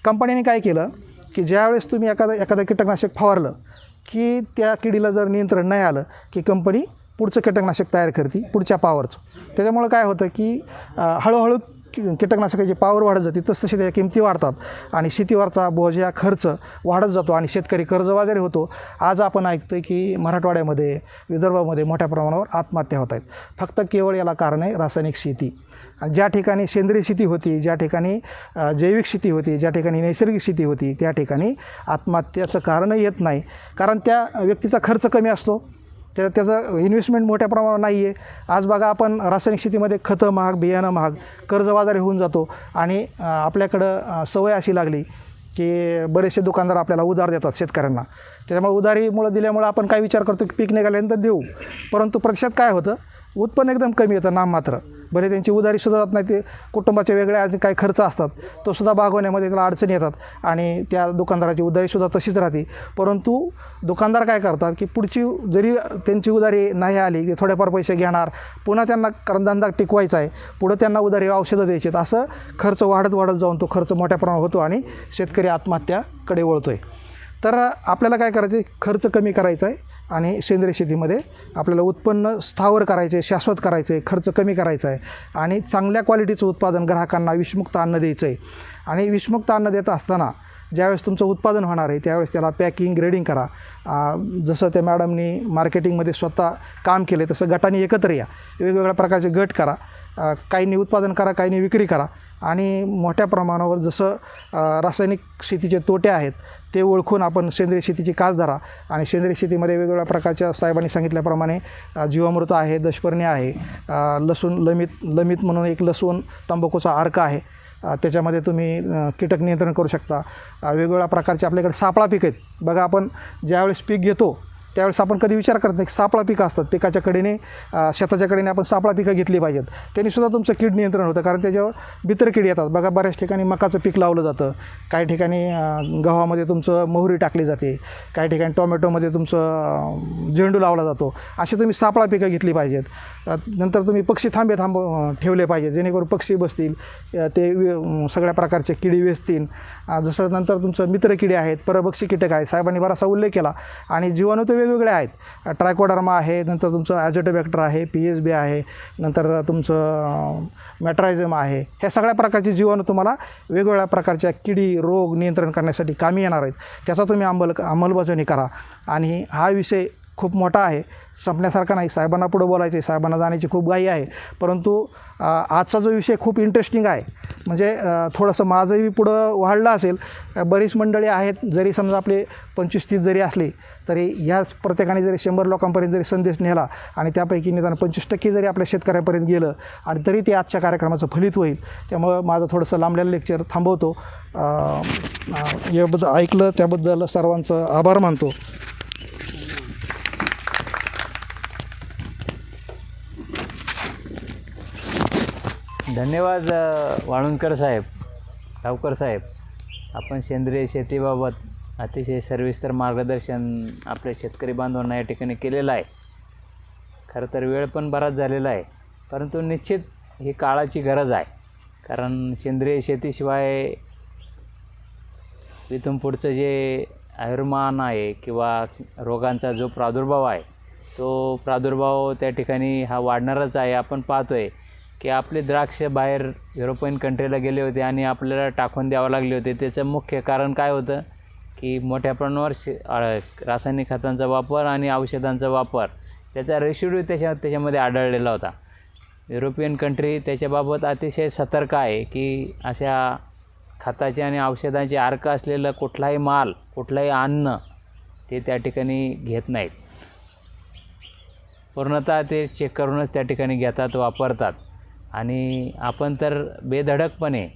कंपनीने काय केलं की ज्यावेळेस तुम्ही एखादं कीटकनाशक फवारलं की त्या किडीला जर नियंत्रण नाही आलं की कंपनी पुढचं कीटकनाशक तयार करते पुढच्या पॉवरचं. त्याच्यामुळं काय होतं की हळूहळू कीटकनाशकाची पॉवर वाढत जाते, तसतसे त्याच्या किमती वाढतात आणि शेतीवरचा बोजा खर्च वाढत जातो आणि शेतकरी कर्जबाजारी होतो. आज आपण ऐकतो आहे की मराठवाड्यामध्ये, विदर्भामध्ये मोठ्या प्रमाणावर आत्महत्या होत आहेत. फक्त केवळ याला कारण आहे रासायनिक शेती. ज्या ठिकाणी सेंद्रिय शेती होती, ज्या ठिकाणी जैविक शेती होती, ज्या ठिकाणी नैसर्गिक शेती होती, त्या ठिकाणी आत्महत्याचं कारणही येत नाही. कारण त्या व्यक्तीचा खर्च कमी असतो, त्याचं इन्व्हेस्टमेंट मोठ्या प्रमाणावर नाही आहे. आज बघा आपण रासायनिक शेतीमध्ये खतं महाग, बियाणं महाग, कर्जबाजारी होऊन जातो आणि आपल्याकडं सवय अशी लागली की बरेचसे दुकानदार आपल्याला उधार देतात शेतकऱ्यांना. त्याच्यामुळे उधारीमुळे दिल्यामुळं आपण काय विचार करतो की पीक निघाल्यानंतर देऊ, परंतु प्रत्यक्षात काय होतं, उत्पन्न एकदम कमी येतं नाममात्र. भले त्यांची उधारीसुद्धा जात नाही, ते कुटुंबाचे वेगळे आज काही खर्च असतात तोसुद्धा भागवण्यामध्ये त्याला अडचणी येतात आणि त्या दुकानदाराची उधारीसुद्धा तशीच राहते. परंतु दुकानदार काय करतात की पुढची जरी त्यांची उधारी नाही आली ते थोडेफार पैसे घेणार, पुन्हा त्यांना धंदा टिकवायचा आहे, पुढं त्यांना उधारी औषधं द्यायची आहेत, असं खर्च वाढत जाऊन तो खर्च मोठ्या प्रमाणात होतो आणि शेतकरी आत्महत्याकडे वळतो आहे. तर आपल्याला काय करायचं आहे, खर्च कमी करायचा आहे आणि सेंद्रिय शेतीमध्ये आपल्याला उत्पन्न स्थावर करायचे आहे, शाश्वत करायचं आहे, खर्च कमी करायचा आहे आणि चांगल्या क्वालिटीचं उत्पादन ग्राहकांना विषमुक्त अन्न द्यायचं आहे. आणि विषमुक्त अन्न देत असताना ज्यावेळेस तुमचं उत्पादन होणार आहे त्यावेळेस त्याला पॅकिंग, ग्रेडिंग करा. जसं त्या मॅडमनी मार्केटिंगमध्ये स्वतः काम केले तसं गटाने एकत्र या, वेगवेगळ्या प्रकारचे गट करा, काहींनी उत्पादन करा, काहींनी विक्री करा आणि मोठ्या प्रमाणावर जसं रासायनिक शेतीचे तोटे आहेत ते ओळखून आपण सेंद्रिय शेतीची कास धरा. आणि सेंद्रिय शेतीमध्ये वेगवेगळ्या प्रकारच्या साहेबांनी सांगितल्याप्रमाणे जीवामृत आहे, दशपर्णी आहे, लसूण लमित म्हणून एक लसूण तंबाखूचा अर्क आहे, त्याच्यामध्ये तुम्ही कीटक नियंत्रण करू शकता. वेगवेगळ्या प्रकारचे आपल्याकडे सापळा पीक आहेत. बघा आपण ज्यावेळेस पीक घेतो त्यावेळेस आपण कधी विचार करत नाही की सापळा पिकं असतात, पिकाच्या कडेने शेताच्या कडेने आपण सापळा पिकं घेतली पाहिजेत. त्यांनीसुद्धा तुमचं कीड नियंत्रण होतं, कारण त्याच्यावर बितर कीड येतात. बघा बऱ्याच ठिकाणी मकाचं पीक लावलं जातं, काही ठिकाणी गव्हामध्ये तुमचं मोहरी टाकली जाते, काही ठिकाणी टोमॅटोमध्ये तुमचं झेंडू लावला जातो. असे तुम्ही सापळा पिकं घेतली पाहिजेत. नंतर तुम्ही पक्षी थांबे ठेवले पाहिजे जेणेकरून पक्षी बसतील, ते सगळ्या प्रकारचे किडी वेचतील. जसं नंतर तुमचं मित्र किडे आहेत, परभक्षी कीटक आहेत, साहेबांनी बराचसा उल्लेख केला. आणि जीवाणू तर वेगवेगळे आहेत, ट्रायकोडर्मा आहे, नंतर तुमचं ॲझोटोबॅक्टर आहे, PSB आहे, नंतर तुमचं मॅट्रायझम आहे. ह्या सगळ्या प्रकारचे जीवाणू तुम्हाला वेगवेगळ्या प्रकारच्या किडी रोग नियंत्रण करण्यासाठी कामी येणार आहेत. त्याचा तुम्ही अंमलबजावणी करा. आणि हा विषय खूप मोठा आहे, संपण्यासारखा नाही. साहेबांना पुढं बोलायचं आहे, साहेबांना जाण्याची खूप घाई आहे, परंतु आजचा जो विषय खूप इंटरेस्टिंग आहे. म्हणजे थोडंसं माझंही पुढं वाढलं असेल. बरीच मंडळी आहेत, जरी समजा आपले 25-30 जरी असले तरी ह्याच प्रत्येकाने जरी 100 लोकांपर्यंत जरी संदेश नेला आणि त्यापैकी निदान 25% जरी आपल्या शेतकऱ्यांपर्यंत गेलं आणि तरी ते आजच्या कार्यक्रमाचं फलित होईल. त्यामुळं माझं थोडंसं लांबलेलं लेक्चर थांबवतो. याबद्दल ऐकलं त्याबद्दल सर्वांचं आभार मानतो.
धन्यवाद वाळुंजकर साहेब, गावकर साहेब. आपण सेंद्रिय शेतीबाबत अतिशय सविस्तर मार्गदर्शन आपल्या शेतकरी बांधवांना या ठिकाणी केलेलं आहे. खरं तर वेळ पण बराच झालेला आहे, परंतु निश्चित ही काळाची गरज आहे. कारण सेंद्रिय शेतीशिवाय इथून पुढचं जे आयुर्मान आहे किंवा रोगांचा जो प्रादुर्भाव आहे तो प्रादुर्भाव त्या ठिकाणी हा वाढणारच आहे. आपण पाहतो आहे की आपले द्राक्ष बाहेर युरोपियन कंट्रीला गेले होते आणि आपल्याला टाकून द्यावं लागले होते. त्याचं मुख्य कारण काय होतं की मोठ्या प्रमाणावर रासायनिक खतांचा वापर आणि औषधांचा वापर, त्याचा रेशिड्यू त्याच्यामध्ये आढळलेला होता. युरोपियन कंट्री त्याच्याबाबत अतिशय सतर्क आहे की अशा खताचे आणि औषधांचे अर्क असलेलं कुठलाही माल, कुठलाही अन्न ते त्या ठिकाणी घेत नाहीत. पूर्णतः ते चेक करूनच त्या ठिकाणी घेतात, वापरतात. आणि आपण तर बेधडकपणे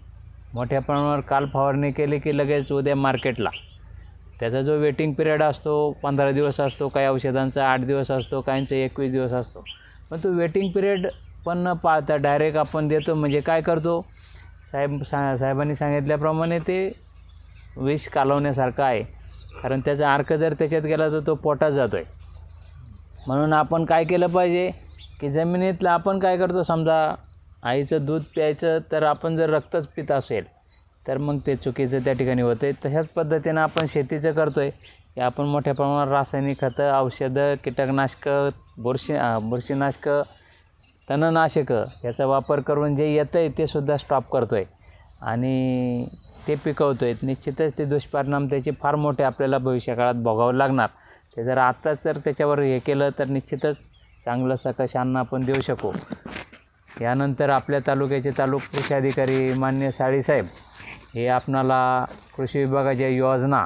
मोठ्या प्रमाणावर काल फवारणी केली की लगेच उद्या मार्केटला. त्याचा जो वेटिंग पिरियड असतो 15 दिवस असतो, काही औषधांचा 8 दिवस असतो, काहींचा 21 दिवस असतो. पण तो वेटिंग पिरियड पण न पाळता डायरेक्ट आपण देतो. म्हणजे काय करतो, साहेबांनी सांगितल्याप्रमाणे ते विष कालवण्यासारखं आहे. कारण त्याचा अर्क जर त्याच्यात गेला तर तो पोटात जातो आहे. म्हणून आपण काय केलं पाहिजे की जमिनीतलं आपण काय करतो, समजा आईचं दूध प्यायचं तर आपण जर रक्तच पित असेल तर मग ते चुकीचं त्या ठिकाणी होतं आहे. तशाच पद्धतीनं आपण शेतीचं करतो आहे की आपण मोठ्या प्रमाणावर रासायनिक खतं, औषधं, कीटकनाशकं, बुरशीनाशकं, तणनाशकं याचा वापर करून जे येतं आहे ते सुद्धा स्टॉप करतो आहे आणि ते पिकवतो आहे. निश्चितच ते दुष्परिणाम त्याचे फार मोठे आपल्याला भविष्यकाळात भोगावं लागणार. ते जर आत्ताच जर त्याच्यावर हे केलं तर निश्चितच चांगलं सकस अन्न आपण देऊ शकू. यानंतर आपल्या तालुक्याचे तालुका कृषी अधिकारी मान्य साळीसाहेब हे आपणाला कृषी विभागाच्या योजना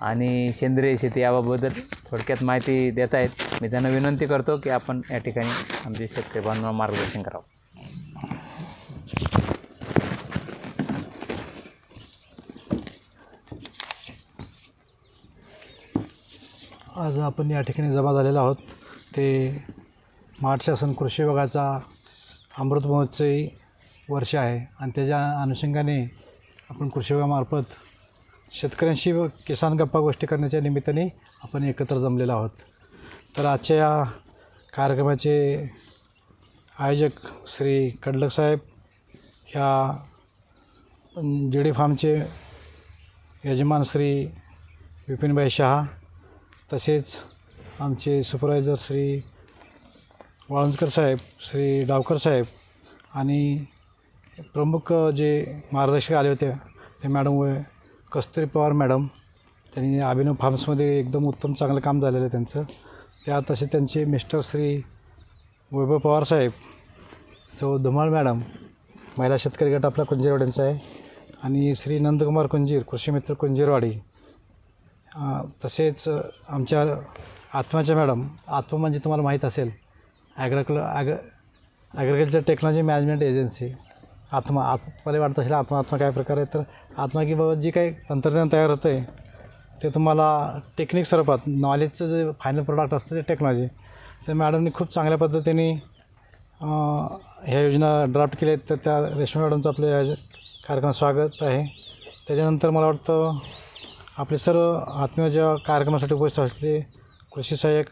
आणि सेंद्रिय शेती याबाबत थोडक्यात माहिती देत आहेत. मी त्यांना विनंती करतो की आपण या ठिकाणी आमचे शेतकरी बांधवांना मार्गदर्शन करावं.
आज आपण या ठिकाणी जमा झालेलो आहोत ते महाराष्ट्र शासन कृषी विभागाचा अमृत महोत्सवी वर्ष आहे आणि त्याच्या अनुषंगाने आपण कृषी विभागामार्फत शेतकऱ्यांशी व किसान गप्पा गोष्टी करण्याच्या निमित्ताने आपण एकत्र जमलेलो आहोत. तर आजच्या या कार्यक्रमाचे आयोजक श्री कडलक साहेब, ह्या JD फार्मचे यजमान श्री विपिनभाई शहा, तसेच आमचे सुपरवायझर श्री वाळुंजकर साहेब, श्री डावकर साहेब आणि प्रमुख जे मार्गदर्शक आले होते ते मॅडम व कस्तुरी पवार मॅडम. त्यांनी अभिनव फार्म्समध्ये एकदम उत्तम चांगलं काम झालेलं आहे त्यांचं. त्या तसे त्यांचे मिस्टर श्री वैभव पवार साहेब, सौ धुमाळ मॅडम, महिला शेतकरी गट आपला कुंजीरवाड्यांचा आहे, आणि श्री नंदकुमार कुंजीर, कृषी मित्र कुंजीरवाडी. तसेच आमच्या आत्माच्या मॅडम, आत्मा म्हणजे तुम्हाला माहीत असेल ॲग्रिकल्चर टेक्नॉलॉजी मॅनेजमेंट एजन्सी. मला वाटतं असेल आत्मा काय प्रकार आहे. तर आत्मा की बाबा जी काही तंत्रज्ञान तयार होतं आहे ते तुम्हाला टेक्निक स्वरूपात नॉलेजचं जे फायनल प्रोडक्ट असतं ते टेक्नॉलॉजी. तर मॅडमनी खूप चांगल्या पद्धतीने ह्या योजना ड्राफ्ट केल्या आहेत. तर त्या रेशमा मॅडमचं आपल्या या कार्यक्रमात स्वागत आहे. त्याच्यानंतर मला वाटतं आपले सर्व आत्मीय कार्यक्रमासाठी उपस्थित असलेले कृषी सहाय्यक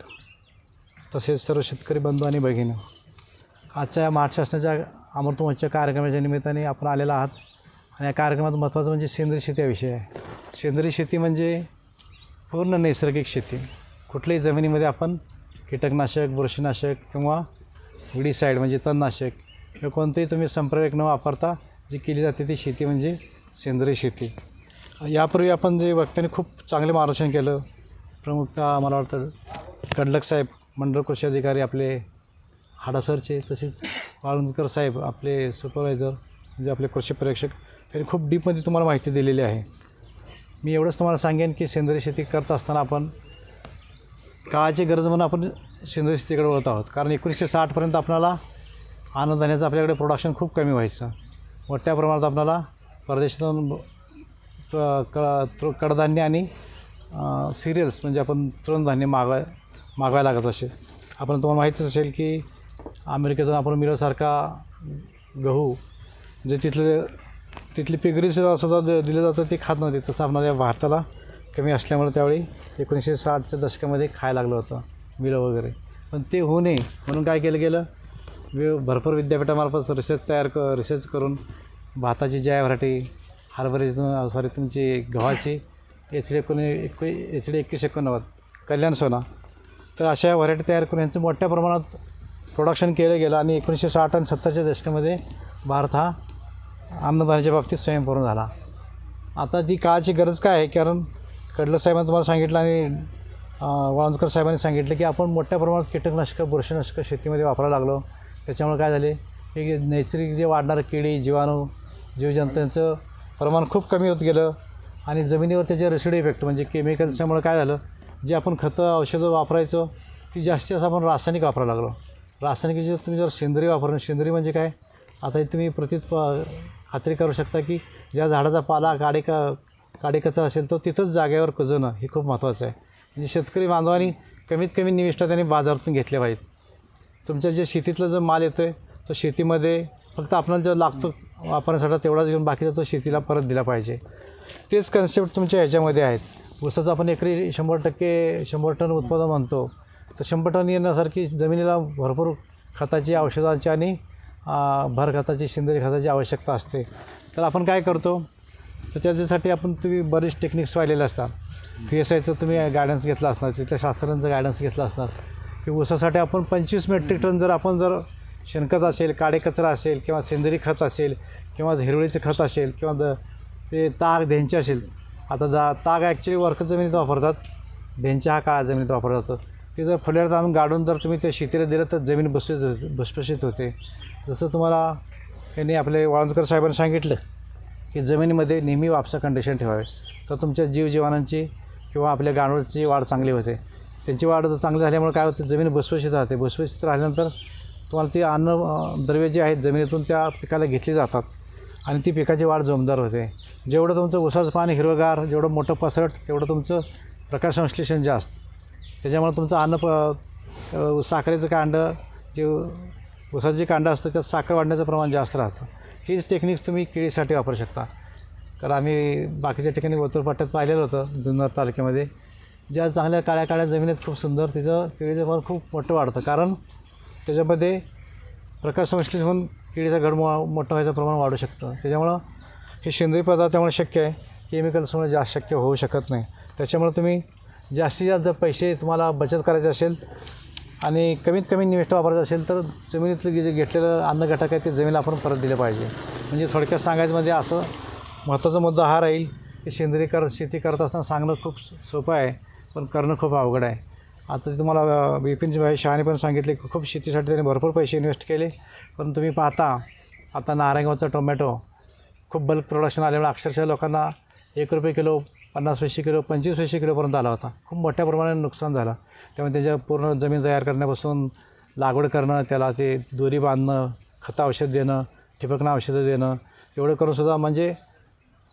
तसेच सर्व शेतकरी बंधू आणि भगिनी, आजच्या या महाराष्ट्र शासनाच्या अमृत महोत्सव कार्यक्रमाच्या निमित्ताने आपण आलेला आहात. आणि या कार्यक्रमात महत्त्वाचं म्हणजे सेंद्रिय शेती हा विषय आहे. सेंद्रिय शेती म्हणजे पूर्ण नैसर्गिक शेती. कुठल्याही जमिनीमध्ये आपण कीटकनाशक, बुरशीनाशक किंवा विडीसाईड म्हणजे तणनाशक किंवा कोणतेही तुम्ही संप्रयोग न वापरता जी केली जाते ती शेती म्हणजे सेंद्रिय शेती. यापूर्वी आपण जे वक्त्यांनी खूप चांगले मार्गदर्शन केलं. प्रमुख मला वाटतं कडलक साहेब, मंडळ कृषी अधिकारी आपले हडपसरचे, तसेच वाळुंजकर साहेब आपले सुपरवायझर म्हणजे आपले कृषी परीक्षक, त्यांनी खूप डीपमध्ये तुम्हाला माहिती दिलेली आहे. मी एवढंच तुम्हाला सांगेन की सेंद्रिय शेती करत असताना आपण काळाची गरज म्हणून आपण सेंद्रिय शेतीकडे वळत आहोत. कारण 1960पर्यंत आपल्याला अन्नधान्याचं आपल्याकडे प्रोडक्शन खूप कमी व्हायचं. मोठ्या प्रमाणात आपल्याला परदेशातून कडधान्य आणि सिरियल्स म्हणजे आपण तृणधान्य मागवायला लागत असे. आपण तुम्हाला माहितीच असेल की अमेरिकेतून आपण मिलोसारखा गहू जे तिथली पिगरीसुद्धा दिलं जातं ते खात नव्हते. तसं आपल्याला भारताला कमी असल्यामुळे त्यावेळी 1960च्या दशकामध्ये खायला लागलं होतं मिलं वगैरे. पण ते होऊ नये म्हणून काय केलं गेलं, भरपूर विद्यापीठामार्फत रिसर्च करून भाताची ज्या व्हरायटी, हरभऱ्याची तुमची गव्हाची HD 2189 कल्याण सोना, तर अशा व्हरायटी तयार करून यांचं मोठ्या प्रमाणात प्रोडक्शन केलं गेलं. आणि 1960 आणि 70च्या दशकामध्ये भारत हा अन्नधान्याच्या बाबतीत स्वयंपूर्ण झाला. आता ती काळाची गरज काय आहे, कारण कडलं साहेबांनी तुम्हाला सांगितलं आणि वाळुंजकर साहेबांनी सांगितलं की आपण मोठ्या प्रमाणात कीटकनाशकं, बुरशीनाशकं शेतीमध्ये वापरायला लागलो. त्याच्यामुळे काय झाले की नैसर्गिक जे वाढणारं किडी, जीवाणू, जीवजंतूंचं प्रमाण खूप कमी होत गेलं आणि जमिनीवर त्याचे रेसिड्यू इफेक्ट म्हणजे केमिकल्सच्यामुळे काय झालं, जे आपण खतं औषधं वापरायचो ती जास्तीत जास्त आपण रासायनिक वापरायला लागलो. रासायनिक जे तुम्ही जर सेंद्रिय वापरणं, सेंद्रिय म्हणजे काय, आता तुम्ही खात्री करू शकता की ज्या झाडाचा पाला काडेकचा असेल तो तिथंच जागेवर कुजणं हे खूप महत्त्वाचं आहे. म्हणजे शेतकरी बांधवांनी कमीत कमी निविष्ठा त्यांनी बाजारातून घेतल्या पाहिजेत. तुमच्या जे शेतीतला जो माल येतो आहे तो शेतीमध्ये फक्त आपल्याला जो लागतो वापरण्यासाठी तेवढाच घेऊन बाकीचा तो शेतीला परत दिला पाहिजे. तेच कन्सेप्ट तुमच्या ह्याच्यामध्ये आहेत. ऊसाचं आपण एकरी 100 टन उत्पादन म्हणतो, तर 100 टन येण्यासारखी जमिनीला भरपूर खताची, औषधांची आणि भर खताची, सेंद्रिय खताची आवश्यकता असते. तर आपण काय करतो, तर त्याच्यासाठी तुम्ही बरेच टेक्निक्स पाहिलेले असतात. PSIचं तुम्ही गायडन्स घेतला असणार, तिथल्या शास्त्रज्ञांचं गायडन्स घेतला असणार की ऊसासाठी आपण 25 मेट्रिक टन जर शेणखत असेल, काडेकचरा असेल किंवा सेंद्रिय खत असेल किंवा हिरवळीचं खत असेल किंवा ते ताग धेंचे असेल. आता ताग ॲक्च्युली वरक जमिनीत वापरतात, धेंचे हा काळा जमिनीत वापरला जातो. ते जर फुल्यात आणून गाडून जर तुम्ही त्या शेतीला दिलं तर जमीन भुसभुशीत होते. जसं तुम्हाला त्यांनी आपले वाळुंजकर साहेबांनी सांगितलं की जमिनीमध्ये नेहमी वापसा कंडिशन ठेवावे, तर तुमच्या जीवजीवांची किंवा आपल्या गांडूळची वाढ चांगली होते. त्यांची वाढ चांगली झाल्यामुळे काय होतं, जमीन भुसभुशीत राहते. भुसभुशीत राहिल्यानंतर तुम्हाला ती अन्नद्रव्ये जी आहेत जमिनीतून त्या पिकाला घेतली जातात आणि ती पिकाची वाढ जोमदार होते. जेवढं तुमचं ऊसाचं पाणी हिरवगार, जेवढं मोठं पसरट, तेवढं तुमचं प्रकाशसंश्लेषण जास्त. त्याच्यामुळे तुमचं साखरेचं कांड, जे ऊसाचं जे कांड असतं त्यात साखर वाढण्याचं प्रमाण जास्त राहतं. हीच टेक्निक तुम्ही केळीसाठी वापरू शकता. कारण आम्ही बाकीच्या ठिकाणी ओतूरपाट्यात पाहिलेलं होतं जुन्नर तालुक्यामध्ये, ज्या चांगल्या काळ्या जमिनीत खूप सुंदर तिचं केळीचं प्रमाण खूप मोठं वाढतं. कारण त्याच्यामध्ये प्रकाशसंश्लेषण होऊन केळीचा घड मोठं व्हायचं प्रमाण वाढू शकतं. त्याच्यामुळं हे सेंद्रिय पदार्थामुळे शक्य आहे, केमिकल्समुळे जास्त शक्य होऊ शकत नाही. त्याच्यामुळे तुम्ही जास्तीत जास्त पैसे तुम्हाला बचत करायचे असेल आणि कमीत कमी निविष्ठा वापरायचं असेल तर जमिनीतलं जे घेतलेलं अन्न घटक आहे ते जमिनीला आपण परत दिलं पाहिजे. म्हणजे थोडक्यात सांगायचं म्हणजे असं महत्त्वाचा मुद्दा हा राहील की सेंद्रिय शेती करत असताना सांगणं खूप सोपं आहे, पण करणं खूप अवघड आहे. आता ते तुम्हाला बिपिन भाई शहाने पण सांगितले की खूप शेतीसाठी त्यांनी भरपूर पैसे इन्व्हेस्ट केले, पण तुम्ही पाहता आता नारायणगावचा टोमॅटो खूप बल्क प्रोडक्शन आल्यामुळे अक्षरशः लोकांना ₹1 किलो, 50 पैसे किलो, 25 पैसे किलोपर्यंत आला होता. खूप मोठ्या प्रमाणात नुकसान झालं. त्यामुळे त्याच्या पूर्ण जमीन तयार करण्यापासून लागवड करणं, त्याला ते दोरी बांधणं, खतं औषध देणं, ठिबकनं औषधं देणं, एवढं करूनसुद्धा म्हणजे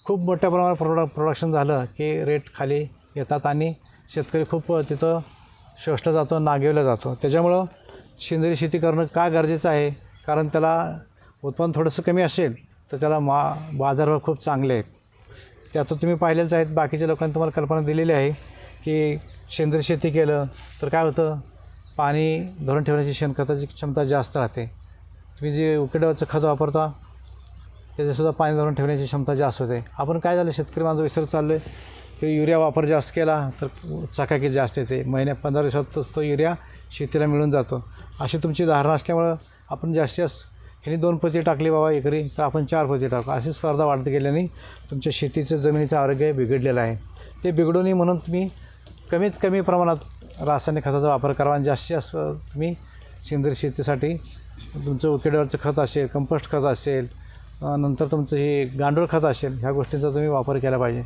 खूप मोठ्या प्रमाणात प्रोडक्शन झालं की रेट खाली येतात आणि शेतकरी खूप तिथं शोषला जातो, नागेवला जातो. त्याच्यामुळं सेंद्रिय शेती करणं का गरजेचं आहे, कारण त्याला उत्पन्न थोडंसं कमी असेल तर त्याला बाजारभाव खूप चांगले आहेत. ते आता तुम्ही पाहिलेच आहेत, बाकीच्या लोकांनी तुम्हाला कल्पना दिलेली आहे की सेंद्रिय शेती केलं तर काय होतं, पाणी धरून ठेवण्याची शेणखताची क्षमता जास्त राहते. तुम्ही जे उकिडाचं खत वापरता त्याच्यासुद्धा पाणी धरून ठेवण्याची क्षमता जास्त होते. आपण काय झालं, शेतकरी बांधव विसरत चाललो आहे की युरिया वापर जास्त केला तर चकाकी जास्त येते, 15 दिवसातच तो युरिया शेतीला मिळून जातो. अशी तुमची धारणा असल्यामुळं आपण जास्तीत जास्त ह्यांनी 2 पोती टाकली बाबा एकरी तर आपण 4 पोती टाकू, अशी स्पर्धा वाढत गेल्याने तुमच्या शेतीचं जमिनीचं आरोग्य बिघडलेलं आहे. ते बिघडू नये म्हणून तुम्ही कमीत कमी प्रमाणात रासायनिक खताचा वापर करावा आणि जास्तीत जास्त तुम्ही सेंद्रिय शेतीसाठी तुमचं उकिड्यावरचं खत असेल, कंपोस्ट खत असेल, नंतर तुमचं हे गांडूळ खत असेल, ह्या गोष्टींचा तुम्ही वापर केला पाहिजे.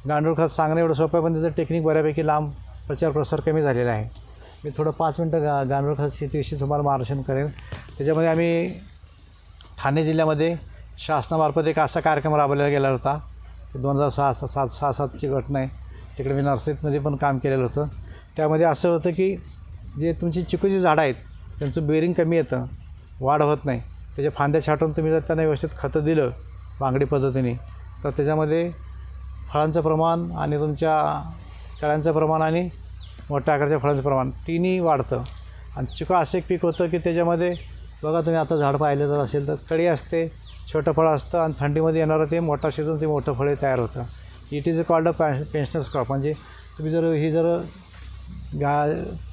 गांडूळ खत सांगणं एवढं सोपं आहे, पण त्याचं टेक्निक बऱ्यापैकी लांब प्रचार प्रसार कमी झालेला आहे. मी थोडं 5 मिनटं गांडूळ खत शेतीविषयी तुम्हाला मार्गदर्शन करेन. त्याच्यामध्ये आम्ही ठाणे जिल्ह्यामध्ये शासनामार्फत एक असा कार्यक्रम राबवलेला गेला होता. 2006-7ची घटना आहे. तिकडे मी नर्सरीमध्ये पण काम केलेलं होतं. त्यामध्ये असं होतं की जे तुमची चिकूची झाडं आहेत त्यांचं बेरिंग कमी येतं, वाढ होत नाही. त्याच्या फांद्या छाटून तुम्ही जर त्यांना व्यवस्थित खतं दिलं बांगडी पद्धतीने तर त्याच्यामध्ये फळांचं प्रमाण आणि तुमच्या कळ्यांचं प्रमाण आणि मोठ्या आकाराच्या फळांचं प्रमाण तिन्ही वाढतं. आणि चिकू असं एक पीक होतं की त्याच्यामध्ये बघा तुम्ही आता झाड पाहिलं जर असेल तर कळी असते, छोटं फळं असतं आणि थंडीमध्ये येणारं ते मोठं शिजून ते मोठं फळे तयार होतं. It is called pensioners crop. म्हणजे तुम्ही जर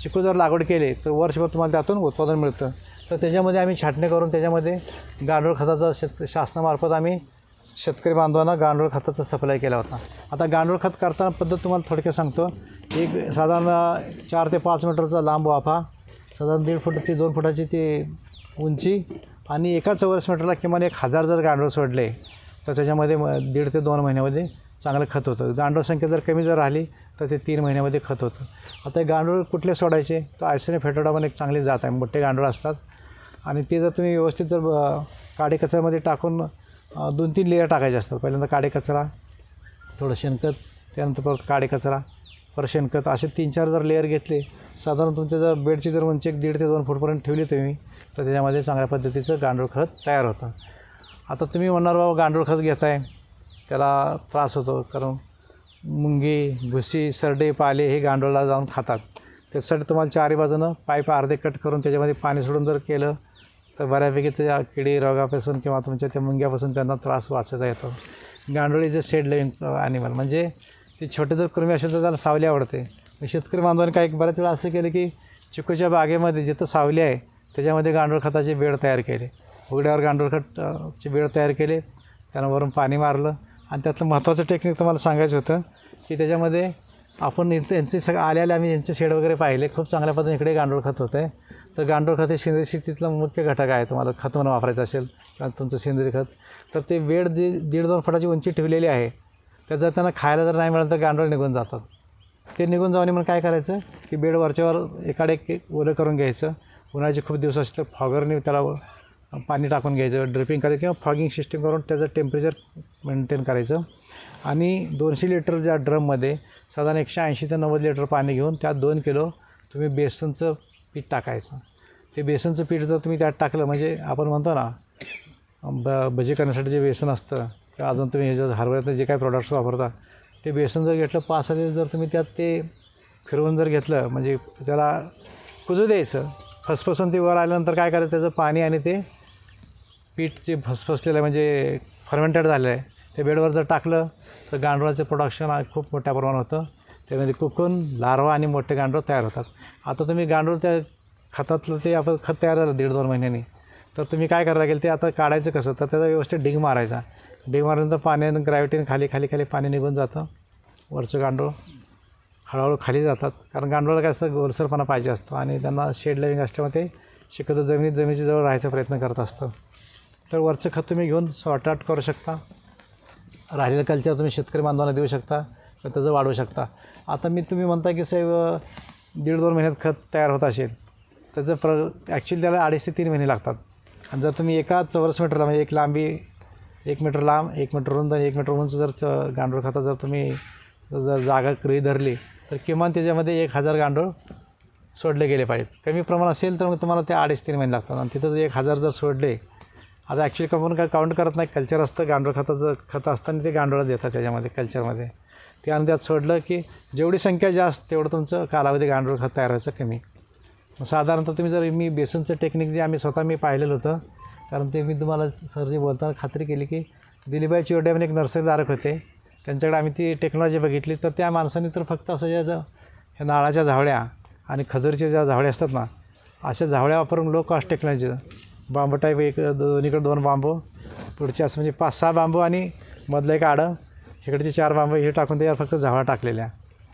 चिकू जर लागवड केली तर वर्षभर तुम्हाला त्यातून उत्पादन मिळतं. तर त्याच्यामध्ये आम्ही छाटणी करून त्याच्यामध्ये गांडूळ खताचा शासनामार्फत आम्ही शेतकरी बांधवांना गांडूळ खताचा सप्लाय केला होता. आता गांडूळ खत करताना पद्धत तुम्हाला थोडक्यात सांगतो. एक साधारण 4 ते 5 मीटरचा लांब वाफा, साधारण 1.5 फूट ते 2 फुटाची ती उंची आणि एका चौरस मीटरला किमान 1000 जर गांडूळ सोडले तर त्याच्यामध्ये 1.5 ते 2 महिन्यामध्ये चांगलं खत होतं. गांडूळ संख्या जर कमी जर राहिली तर ते 3 महिन्यामध्ये खत होतं. आता हे गांडूळ कुठले सोडायचे, तर आयसोनिफेटोडा पण एक चांगली जात आहे, मोठे गांडूळ असतात आणि ते जर तुम्ही व्यवस्थित जर काडे कचऱ्यामध्ये टाकून 2-3 लेयर टाकायचे असतात. पहिल्यांदा काडे कचरा, थोडं शेणखत, त्यानंतर परत काडे कचरा, परत शेणखत, असे 3-4 जर लेयर घेतले, साधारण तुमच्या जर बेडची जर उंची 1.5 ते 2 फूटपर्यंत ठेवली तुम्ही, तर त्याच्यामध्ये चांगल्या पद्धतीचं गांडूळ खत तयार होतं. आता तुम्ही म्हणणार बाबा गांडूळ खत घेताय त्याला त्रास होतो, कारण मुंगी, भुसी, सरडे, पाले हे गांडूळाला जाऊन खातात. त्याच्यासाठी तुम्हाला चारी बाजूनं पाईप अर्धे कट करून त्याच्यामध्ये पाणी सोडून जर केलं तर बऱ्यापैकी त्या किडी रोगापासून किंवा तुमच्या त्या मुंग्यापासून त्यांना त्रास वाचवता येतो. गांडूळ is a shade living animal, म्हणजे ते छोटे जर कृमी असेल तर त्याला सावली आवडते. शेतकरी बांधवांनी काही बऱ्याच वेळा असं केलं की चिकूच्या बागेमध्ये जिथं सावली आहे त्याच्यामध्ये गांडूळ खताचे बेड तयार केले, उघड्यावर गांडूळ खताचे बेड तयार केले, त्यानं वरून पाणी मारलं. आणि त्यातलं महत्त्वाचं टेक्निक तुम्हाला सांगायचं होतं की त्याच्यामध्ये आपण यांचे आले आम्ही यांचे शेड वगैरे पाहिले, खूप चांगल्या पद्धतीने इकडे गांडूळ खत होतं आहे. तर गांडूळ खत हे सेंद्रिय शेतीतला मुख्य घटक आहे. तुम्हाला खत म्हणून वापरायचं असेल किंवा तुमचं सेंद्रिय खत, तर ते बेड जे 1.5-2 फुटाची उंची ठेवलेली आहे, त्या जर त्यांना खायला जर नाही मिळालं तर गांडूळ निघून जातात. ते निघून जाऊन म्हणून काय करायचं की बेड वरच्यावर एकाडे एक ओलं करून घ्यायचं. उन्हाळ्याचे खूप दिवस असतं, फॉगरने त्याला पाणी टाकून घ्यायचं, ड्रिपिंग करायचं किंवा फॉगिंग सिस्टीम करून त्याचं टेम्परेचर मेंटेन करायचं. आणि 200 लिटर ज्या ड्रममध्ये साधारण 180 ते 90 लिटर पाणी घेऊन त्यात 2 किलो तुम्ही बेसनचं पीठ टाकायचं. ते बेसनचं पीठ जर तुम्ही त्यात टाकलं, म्हणजे आपण म्हणतो ना भजी करण्यासाठी जे बेसन असतं किंवा अजून तुम्ही ह्याच्यात हरभऱ्यातले जे काही प्रोडक्ट्स वापरता, ते बेसन जर घेतलं 5-6 दिवस जर तुम्ही त्यात ते फिरवून जर घेतलं, म्हणजे त्याला कुजू द्यायचं. फसफसून ते वर आल्यानंतर काय करायचं, त्याचं पाणी आणि ते पीठ जे फसफसलेलं आहे म्हणजे फर्मेंटेड झालेलं आहे ते बेडवर जर टाकलं तर गांडुळाचं प्रोडक्शन खूप मोठ्या प्रमाणात होतं. त्यामध्ये कुकून, लार्वा आणि मोठे गांडूळ तयार होतात. आता तुम्ही गांडूळ त्या खतातलं ते आपण खत तयार झालं 1.5-2 महिन्यांनी, तर तुम्ही काय करायला लागेल, ते आता काढायचं कसं, तर त्याचा व्यवस्थित डिंग मारायचा. डिंग मारल्यानंतर पाण्यानं ग्रॅव्हिटीनं खाली पाणी निघून जातं, वरचं गांडूळ हळूहळू खाली जातात. कारण गांडूळाला काय असतं, गोलसरपणा पाहिजे असतो आणि त्यांना शेड लिव्हिंग असल्यामुळे ते शक्यतो जमिनीच्या जवळ राहायचा प्रयत्न करत असतं. तर वरचं खत तुम्ही घेऊन सॉर्ट आउट करू शकता. राहिलेलं कल्चर तुम्ही शेतकरी बांधवांना देऊ शकता तर त्याचं वाढवू शकता. आता तुम्ही म्हणता की साहेब 1.5-2 महिन्यात खत तयार होत असेल, त्याचं ॲक्च्युली त्याला 2.5 ते 3 महिने लागतात. आणि जर तुम्ही एका चौरस मीटरला, म्हणजे एक लांबी 1 मीटर लांब, 1 मीटर रुंद आणि 1 मीटर उंच जर गांडूळ खता जर तुम्ही जर जागा गृहीत धरली तर किमान त्याच्यामध्ये 1000 गांडूळ सोडले गेले पाहिजेत. कमी प्रमाण असेल तर मग तुम्हाला ते 2.5-3 महिने लागतात. आणि तिथं 1000 जर सोडले, आता ॲक्च्युली आपण काय काउंट करत नाही, कल्चर असतं गांडूळ खताचं खतं असताना ते गांडूळं देतात त्याच्यामध्ये कल्चरमध्ये, ते आणि त्यात सोडलं की जेवढी संख्या जास्त तेवढं तुमचं कालावधी गांडूळ खत तयार व्हायचं कमी. साधारणतः तुम्ही जर मी बेसनचं टेक्निक जे आम्ही स्वतः पाहिलेलं होतं, कारण ते मी तुम्हाला सरजी बोलताना खात्री केली की दिलीबाई चिवडे म्हणून एक नर्सरीधारक होते, त्यांच्याकडे आम्ही ती टेक्नॉलॉजी बघितली. तर त्या माणसांनी तर फक्त असं ह्या नारळाच्या झावळ्या आणि खजूरच्या ज्या झावळ्या असतात ना, अशा झावळ्या वापरून लो कॉस्ट टेक्नॉलॉजी, बांबू टाईप एक दोन्हीकडे 2 बांबू, पुढचे असं म्हणजे 5-6 बांबू आणि मधलं एक आडं, इकडचे 4 बांबू हे टाकून त्याच्यावर फक्त झावळ्या टाकलेल्या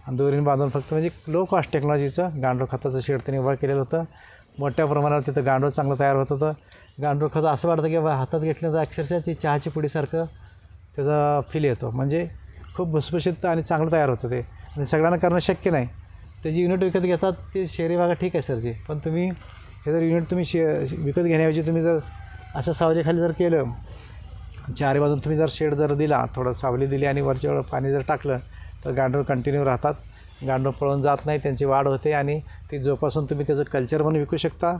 आणि दोरीने बांधून फक्त, म्हणजे लो कॉस्ट टेक्नॉलॉजीचं गांडूळ खताचं शेड त्यांनी उभा केलेलं होतं. मोठ्या प्रमाणावर तिथं गांडूळ चांगलं तयार होत होतं. गांडूळ खत असं वाटतं की हातात घेतल्यानंतर अक्षरशः ती चहाची पुडीसारखं त्याचा फील येतो, म्हणजे खूप भुसभुशीत आणि चांगलं तयार होतं ते. आणि सगळ्यांना करणं शक्य नाही. त्याची युनिट विकत घेतात ते शहरी भागात ठीक आहे सरजी, पण तुम्ही हे जर युनिट तुम्ही विकत घेण्याऐवजी तुम्ही जर अशा सावलीखाली जर केलं, चारी बाजून तुम्ही जर शेड जर दिला, थोडं सावली दिली आणि वरच्यावर पाणी जर टाकलं तर गांडूळ कंटिन्यू राहतात, गांडूळ पळून जात नाही, त्यांची वाढ होते आणि ती जोपासून तुम्ही त्याचं कल्चर म्हणून विकू शकता.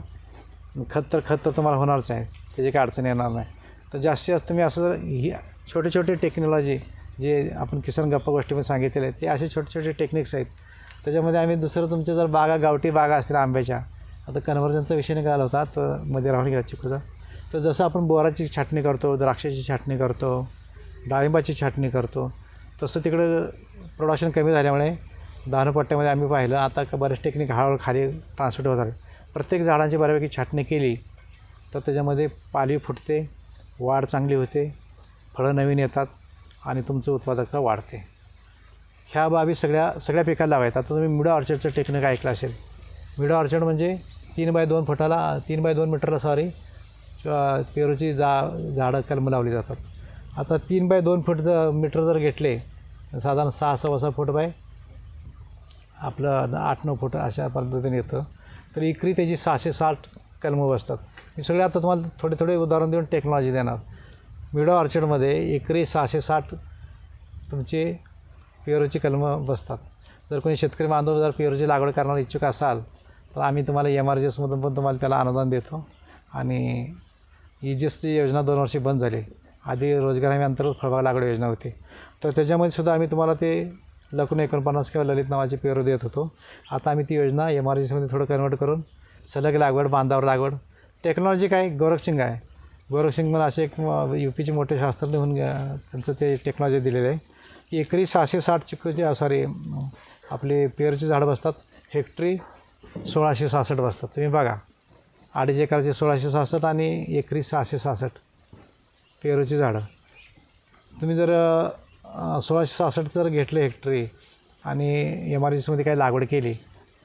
खत तर तुम्हाला होणारच आहे, त्याची काही अडचण येणार नाही. तर जास्तीत जास्त तुम्ही असं जर ही छोटे छोटे टेक्नॉलॉजी जे आपण किसान गप्पा गोष्टीमध्ये सांगितलेले आहेत, ते असे छोटे छोटे टेक्निक्स आहेत. त्याच्यामध्ये आम्ही दुसरं तुमच्या जर बागा, गावठी बागा असतील आंब्याच्या, आता कन्व्हर्जनचा विषय निघाला होता तर मध्ये राहून गेला चिकूचा, तर जसं आपण बोराची छाटणी करतो, द्राक्षाची छाटणी करतो, डाळिंबाची छाटणी करतो, तसं तिकडं प्रोडक्शन कमी झाल्यामुळे दानपट्ट्यामध्ये आम्ही पाहिलं आता बरेच टेक्निक हळूहळू खाली ट्रान्सफर होत आहे. प्रत्येक झाडांची बऱ्यापैकी छाटणी केली तर त्याच्यामध्ये पालवी फुटते, वाढ चांगली होते, फळं नवीन येतात आणि तुमचं उत्पादकता वाढते. ह्या बाबी सगळ्या पिकाला लावायचं. आता तुम्ही मिडो ऑर्चर्डचं टेक्निक ऐकलं असेल. मिडो ऑर्चर्ड म्हणजे 3x2 फुटाला 3x2 मीटरला पेरूची झाडं कलमं लावली जातात. आता 3 बाय 2 फूट मीटर जर घेतले साधारण 6-6.25 फूट बाय आपलं 8-9 फूट अशा पद्धतीने येतं. तर एकरी त्याची 660 कलमं बसतात. मी सगळे आता तुम्हाला थोडे थोडे उदाहरण देऊन टेक्नॉलॉजी देणार. मिडो ऑर्चर्डमध्ये एकरी 660 तुमचे पेरूची कलमं बसतात. जर कोणी शेतकरी बांधव जर पेरूची लागवड करणार इच्छुक असाल तर आम्ही तुम्हाला MRGSमधून पण तुम्हाला त्याला अनुदान देतो. आणि EGSची योजना 2 वर्षी बंद झाली. आधी रोजगार हमी अंतर्गत फळबाग लागवड योजना होती. तर त्याच्यामध्ये सुद्धा आम्ही तुम्हाला ते लखनऊ 49 किंवा ललित नावाचे पेरू देत होतो. आता आम्ही ती योजना MRGSमध्ये थोडं कन्वर्ट करून सलग लागवड, बांधावर लागवड, टेक्नॉलॉजी काय गोरखसिंग आहे. गोरखसिंग मला असे एक UPचे मोठे शास्त्रज्ञ होऊन त्यांचं ते टेक्नॉलॉजी दिलेलं आहे की एकरी 660 चिकूचे आपले पेरूची झाडं बसतात. हेक्टरी 1666 बसतात. तुम्ही बघा 2.5 एकराचे 1666 आणि एकरी 666 पेरूची झाडं. तुम्ही जर 1666 जर घेतले हेक्टरी आणि MRGSमध्ये काही लागवड केली,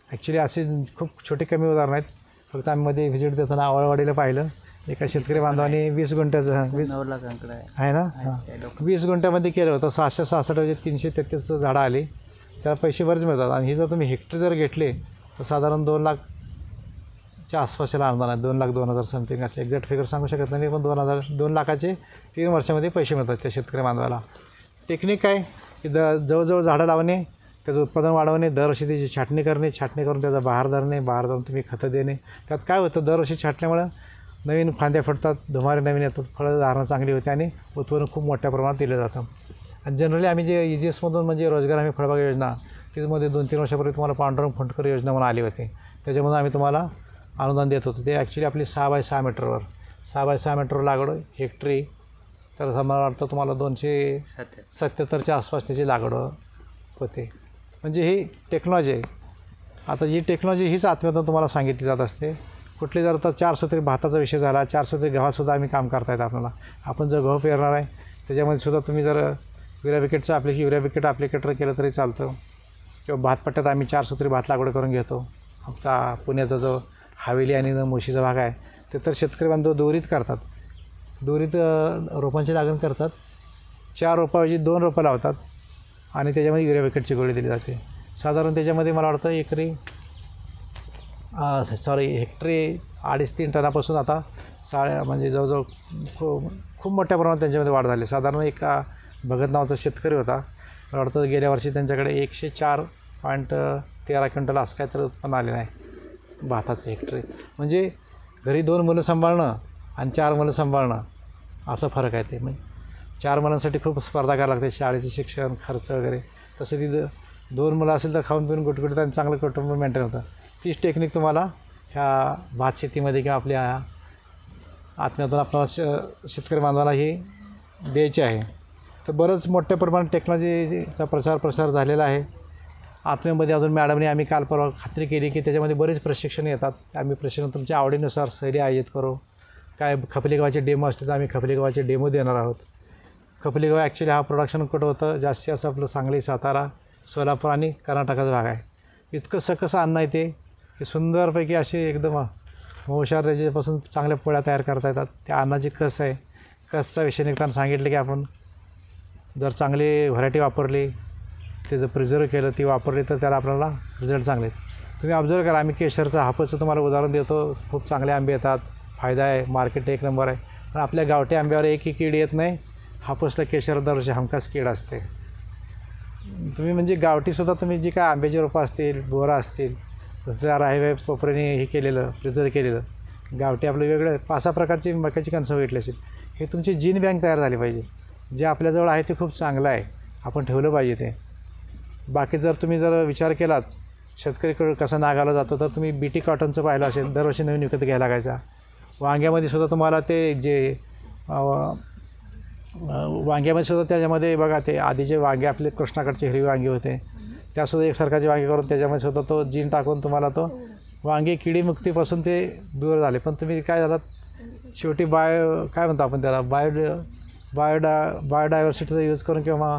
ॲक्च्युली असे खूप छोटे कमी उदाहरण आहेत. फक्त आम्ही मध्ये व्हिजिट देताना आवळवाडीला पाहिलं. एका शेतकरी बांधवाने 20 गुंठ्याचं 20 आहे ना 20 गुंठ्यामध्ये केलं होतं. 666 म्हणजे 333 झाडं आली. त्याला पैसे बरेच मिळतात. आणि हे जर तुम्ही हेक्टरी जर घेतले तर साधारण 2 लाखच्या आसपासला अनुदान आहे. 2,02,000 समथिंग असं एक्झॅक्ट फिगर सांगू शकत नाही, पण 2 लाखाचे 3 वर्षामध्ये पैसे मिळतात त्या शेतकरी बांधवाला. टेक्निक काय की जवळजवळ झाडं लावणे, त्याचं उत्पादन वाढवणे, दरवर्षी त्याची छाटणी करणे, छाटणी करून त्याचा बहार धरणे, बहार धरून तुम्ही खतं देणे. त्यात काय होतं, दरवर्षी छाटण्यामुळं नवीन फांद्या फुटतात, धुमारे नवीन येतात, फळं धारणं चांगली होते आणि उत्पन्न खूप मोठ्या प्रमाणात दिलं जातं. आणि जनरली आम्ही जे EGSमधून म्हणजे रोजगार हमी फळबाग योजना त्यामध्ये 2-3 वर्षापूर्वी तुम्हाला पांडुरंग फुंडकर योजना म्हणून आली होती. त्याच्यामधून आम्ही तुम्हाला अनुदान देत होतो. ते ॲक्च्युली आपली 6 बाय 6 मीटरवर 6 बाय 6 मीटरवर लागवड हेक्टरी. तर मला वाटतं तुम्हाला 277च्या आसपास त्याची लागवड होते. म्हणजे ही टेक्नॉलॉजी आहे. आता ही टेक्नॉलॉजी हीच आत्म्यातून तुम्हाला सांगितली जात असते. कुठली जर आता 400 भाताचा विषय झाला, 400 गव्हातसुद्धा आम्ही काम करता येतं आपल्याला. आपण जर गहू पेरणार आहे त्याच्यामध्ये सुद्धा तुम्ही जर युरिया विकेट ॲप्लिकेटर केलं तरी चालतं. किंवा भातपट्ट्यात आम्ही 400 भात लागवड करून घेतो. आता पुण्याचा जो हवेली आणि मोशीचा भाग आहे ते तर शेतकरी बांधव दोरीत करतात. दोरीत रोपांची लागण करतात. 4 रोपाऐवजी 2 रोपं लावतात आणि त्याच्यामध्ये युरिया विकेटची गोळी दिली जाते. साधारण त्याच्यामध्ये मला वाटतं एकरी हेक्टरी 2.5-3 टनापासून आता म्हणजे जवळजवळ खूप मोठ्या प्रमाणात त्यांच्यामध्ये वाढ झाली. साधारण एक भगत नावाचा शेतकरी होता. मला वाटतं गेल्या वर्षी त्यांच्याकडे 104.13 क्विंटल असं काय तर उत्पन्न आलेलं आहे भाताचं हेक्टरी. म्हणजे घरी 2 मुलं सांभाळणं आणि 4 मुलं सांभाळणं असा फरक आहे. ते म्हणजे 4 मुलांसाठी खूप स्पर्धा करावी लागते, शाळेचं शिक्षण खर्च वगैरे. तसं तिथं 2 मुलं असेल तर खाऊन पिऊन गुटगुटीत आणि चांगलं कुटुंब मेंटेन होतं. तीच टेक्निक तुम्हाला ह्या भात शेतीमध्ये किंवा आपल्या आत्म्यातून आपल्याला शेतकरी बांधवाला ही द्यायची आहे. तर बरंच मोठ्या प्रमाणात टेक्नॉलॉजीचा प्रसार झालेला आहे. आत्म्यामध्ये अजून मॅडमने आम्ही काल परवा खात्री केली की त्याच्यामध्ये बरेच प्रशिक्षण येतात. आम्ही प्रशिक्षण तुमच्या आवडीनुसार सहली आयोजित करू. काय खपली गव्हाचे डेमो असते तर आम्ही खपली गव्हाचे डेमो देणार आहोत. खपली गव्हा ॲक्च्युली हा प्रोडक्शन कुठं होतं जास्तीत असं आपलं सांगली, सातारा, सोलापूर आणि कर्नाटकाचा भाग आहे. इतकं सकस अन्न आहे ते की सुंदरपैकी असे एकदम हुशार त्याच्यापासून चांगल्या पोळ्या तयार करता येतात. त्या अन्नाची कस आहे, कसचा विषय निघताना सांगितलं की आपण जर चांगली व्हरायटी वापरली, त्याचं प्रिझर्व केलं, ती वापरली तर त्याला आपल्याला रिझल्ट चांगले. तुम्ही ऑब्झर्व करा, आम्ही केशरचं हापूसचं तुम्हाला उदाहरण देतो. खूप चांगले आंबे येतात, फायदा आहे, मार्केट 1 नंबर आहे. पण आपल्या गावठी आंब्यावर एकही कीड येत नाही. हापूसला केशर दरवर्षी हमखास कीड असते. तुम्ही म्हणजे गावठीसुद्धा तुम्ही जी काय आंब्याची रोपं असतील, बोरा असतील, जसं त्या राहिवे पोपरेने हे केलेलं प्रिझर्व केलेलं गावठी आपलं वेगळं 5-6 प्रकारची मक्याची कणसं भेटली असेल. हे तुमची जीन बँक तयार झाली पाहिजे. जे आपल्याजवळ आहे ते खूप चांगलं आहे, आपण ठेवलं पाहिजे ते. बाकी जर तुम्ही जर विचार केलात शेतकरीकडे कसा नागावला जातो तर तुम्ही BT कॉटनचं पाहिलं असेल, दरवर्षी नवीन विकत घ्यायला लागायचा. वांग्यामध्ये सुद्धा तुम्हाला ते जे वांग्यामध्ये सुद्धा त्याच्यामध्ये बघा ते आधीचे वांगे आपले कृष्णाकडचे हिरवी वांगे होते, त्यासुद्धा एकसारखाचे वांगे करून त्याच्यामध्ये सुद्धा तो जीन टाकून तुम्हाला तो वांगे किडीमुक्तीपासून ते दूर झाले. पण तुम्ही काय झालात शेवटी काय म्हणतो आपण त्याला बायोडायव्हर्सिटीचा यूज करून किंवा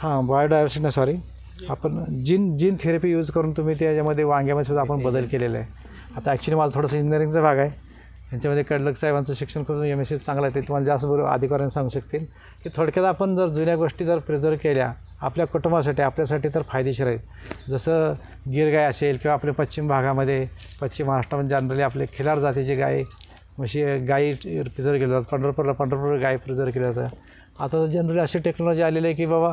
बायोडायव्हर्सिटी नाही सॉरी आपण जीन थेरपी यूज करून तुम्ही त्याच्यामध्ये वांग्यामध्ये सुद्धा आपण बदल केलेला आहे. आता ॲक्च्युली मला थोडंसं इंजिनिअरिंगचा भाग आहे. यांच्यामध्ये कडलक साहेबांचं शिक्षण खूप MSc चांगलं आहे, ते तुम्हाला जास्त बरोबर अधिकाऱ्यांनी सांगू शकतील की थोडक्यात आपण जर जुन्या गोष्टी जर प्रिझर्व केल्या आपल्या कुटुंबासाठी आपल्यासाठी तर फायदेशीर आहे. जसं गीर गाय असेल किंवा आपल्या पश्चिम भागामध्ये पश्चिम महाराष्ट्रामध्ये जनरली आपले खिलार जातीची गाय म्हशी गाई प्रिझर्व केल्या जातात. पंढरपूर गाय प्रिझर्व केल्या जातात. आता तर जनरली अशी टेक्नॉलॉजी आलेली आहे की बाबा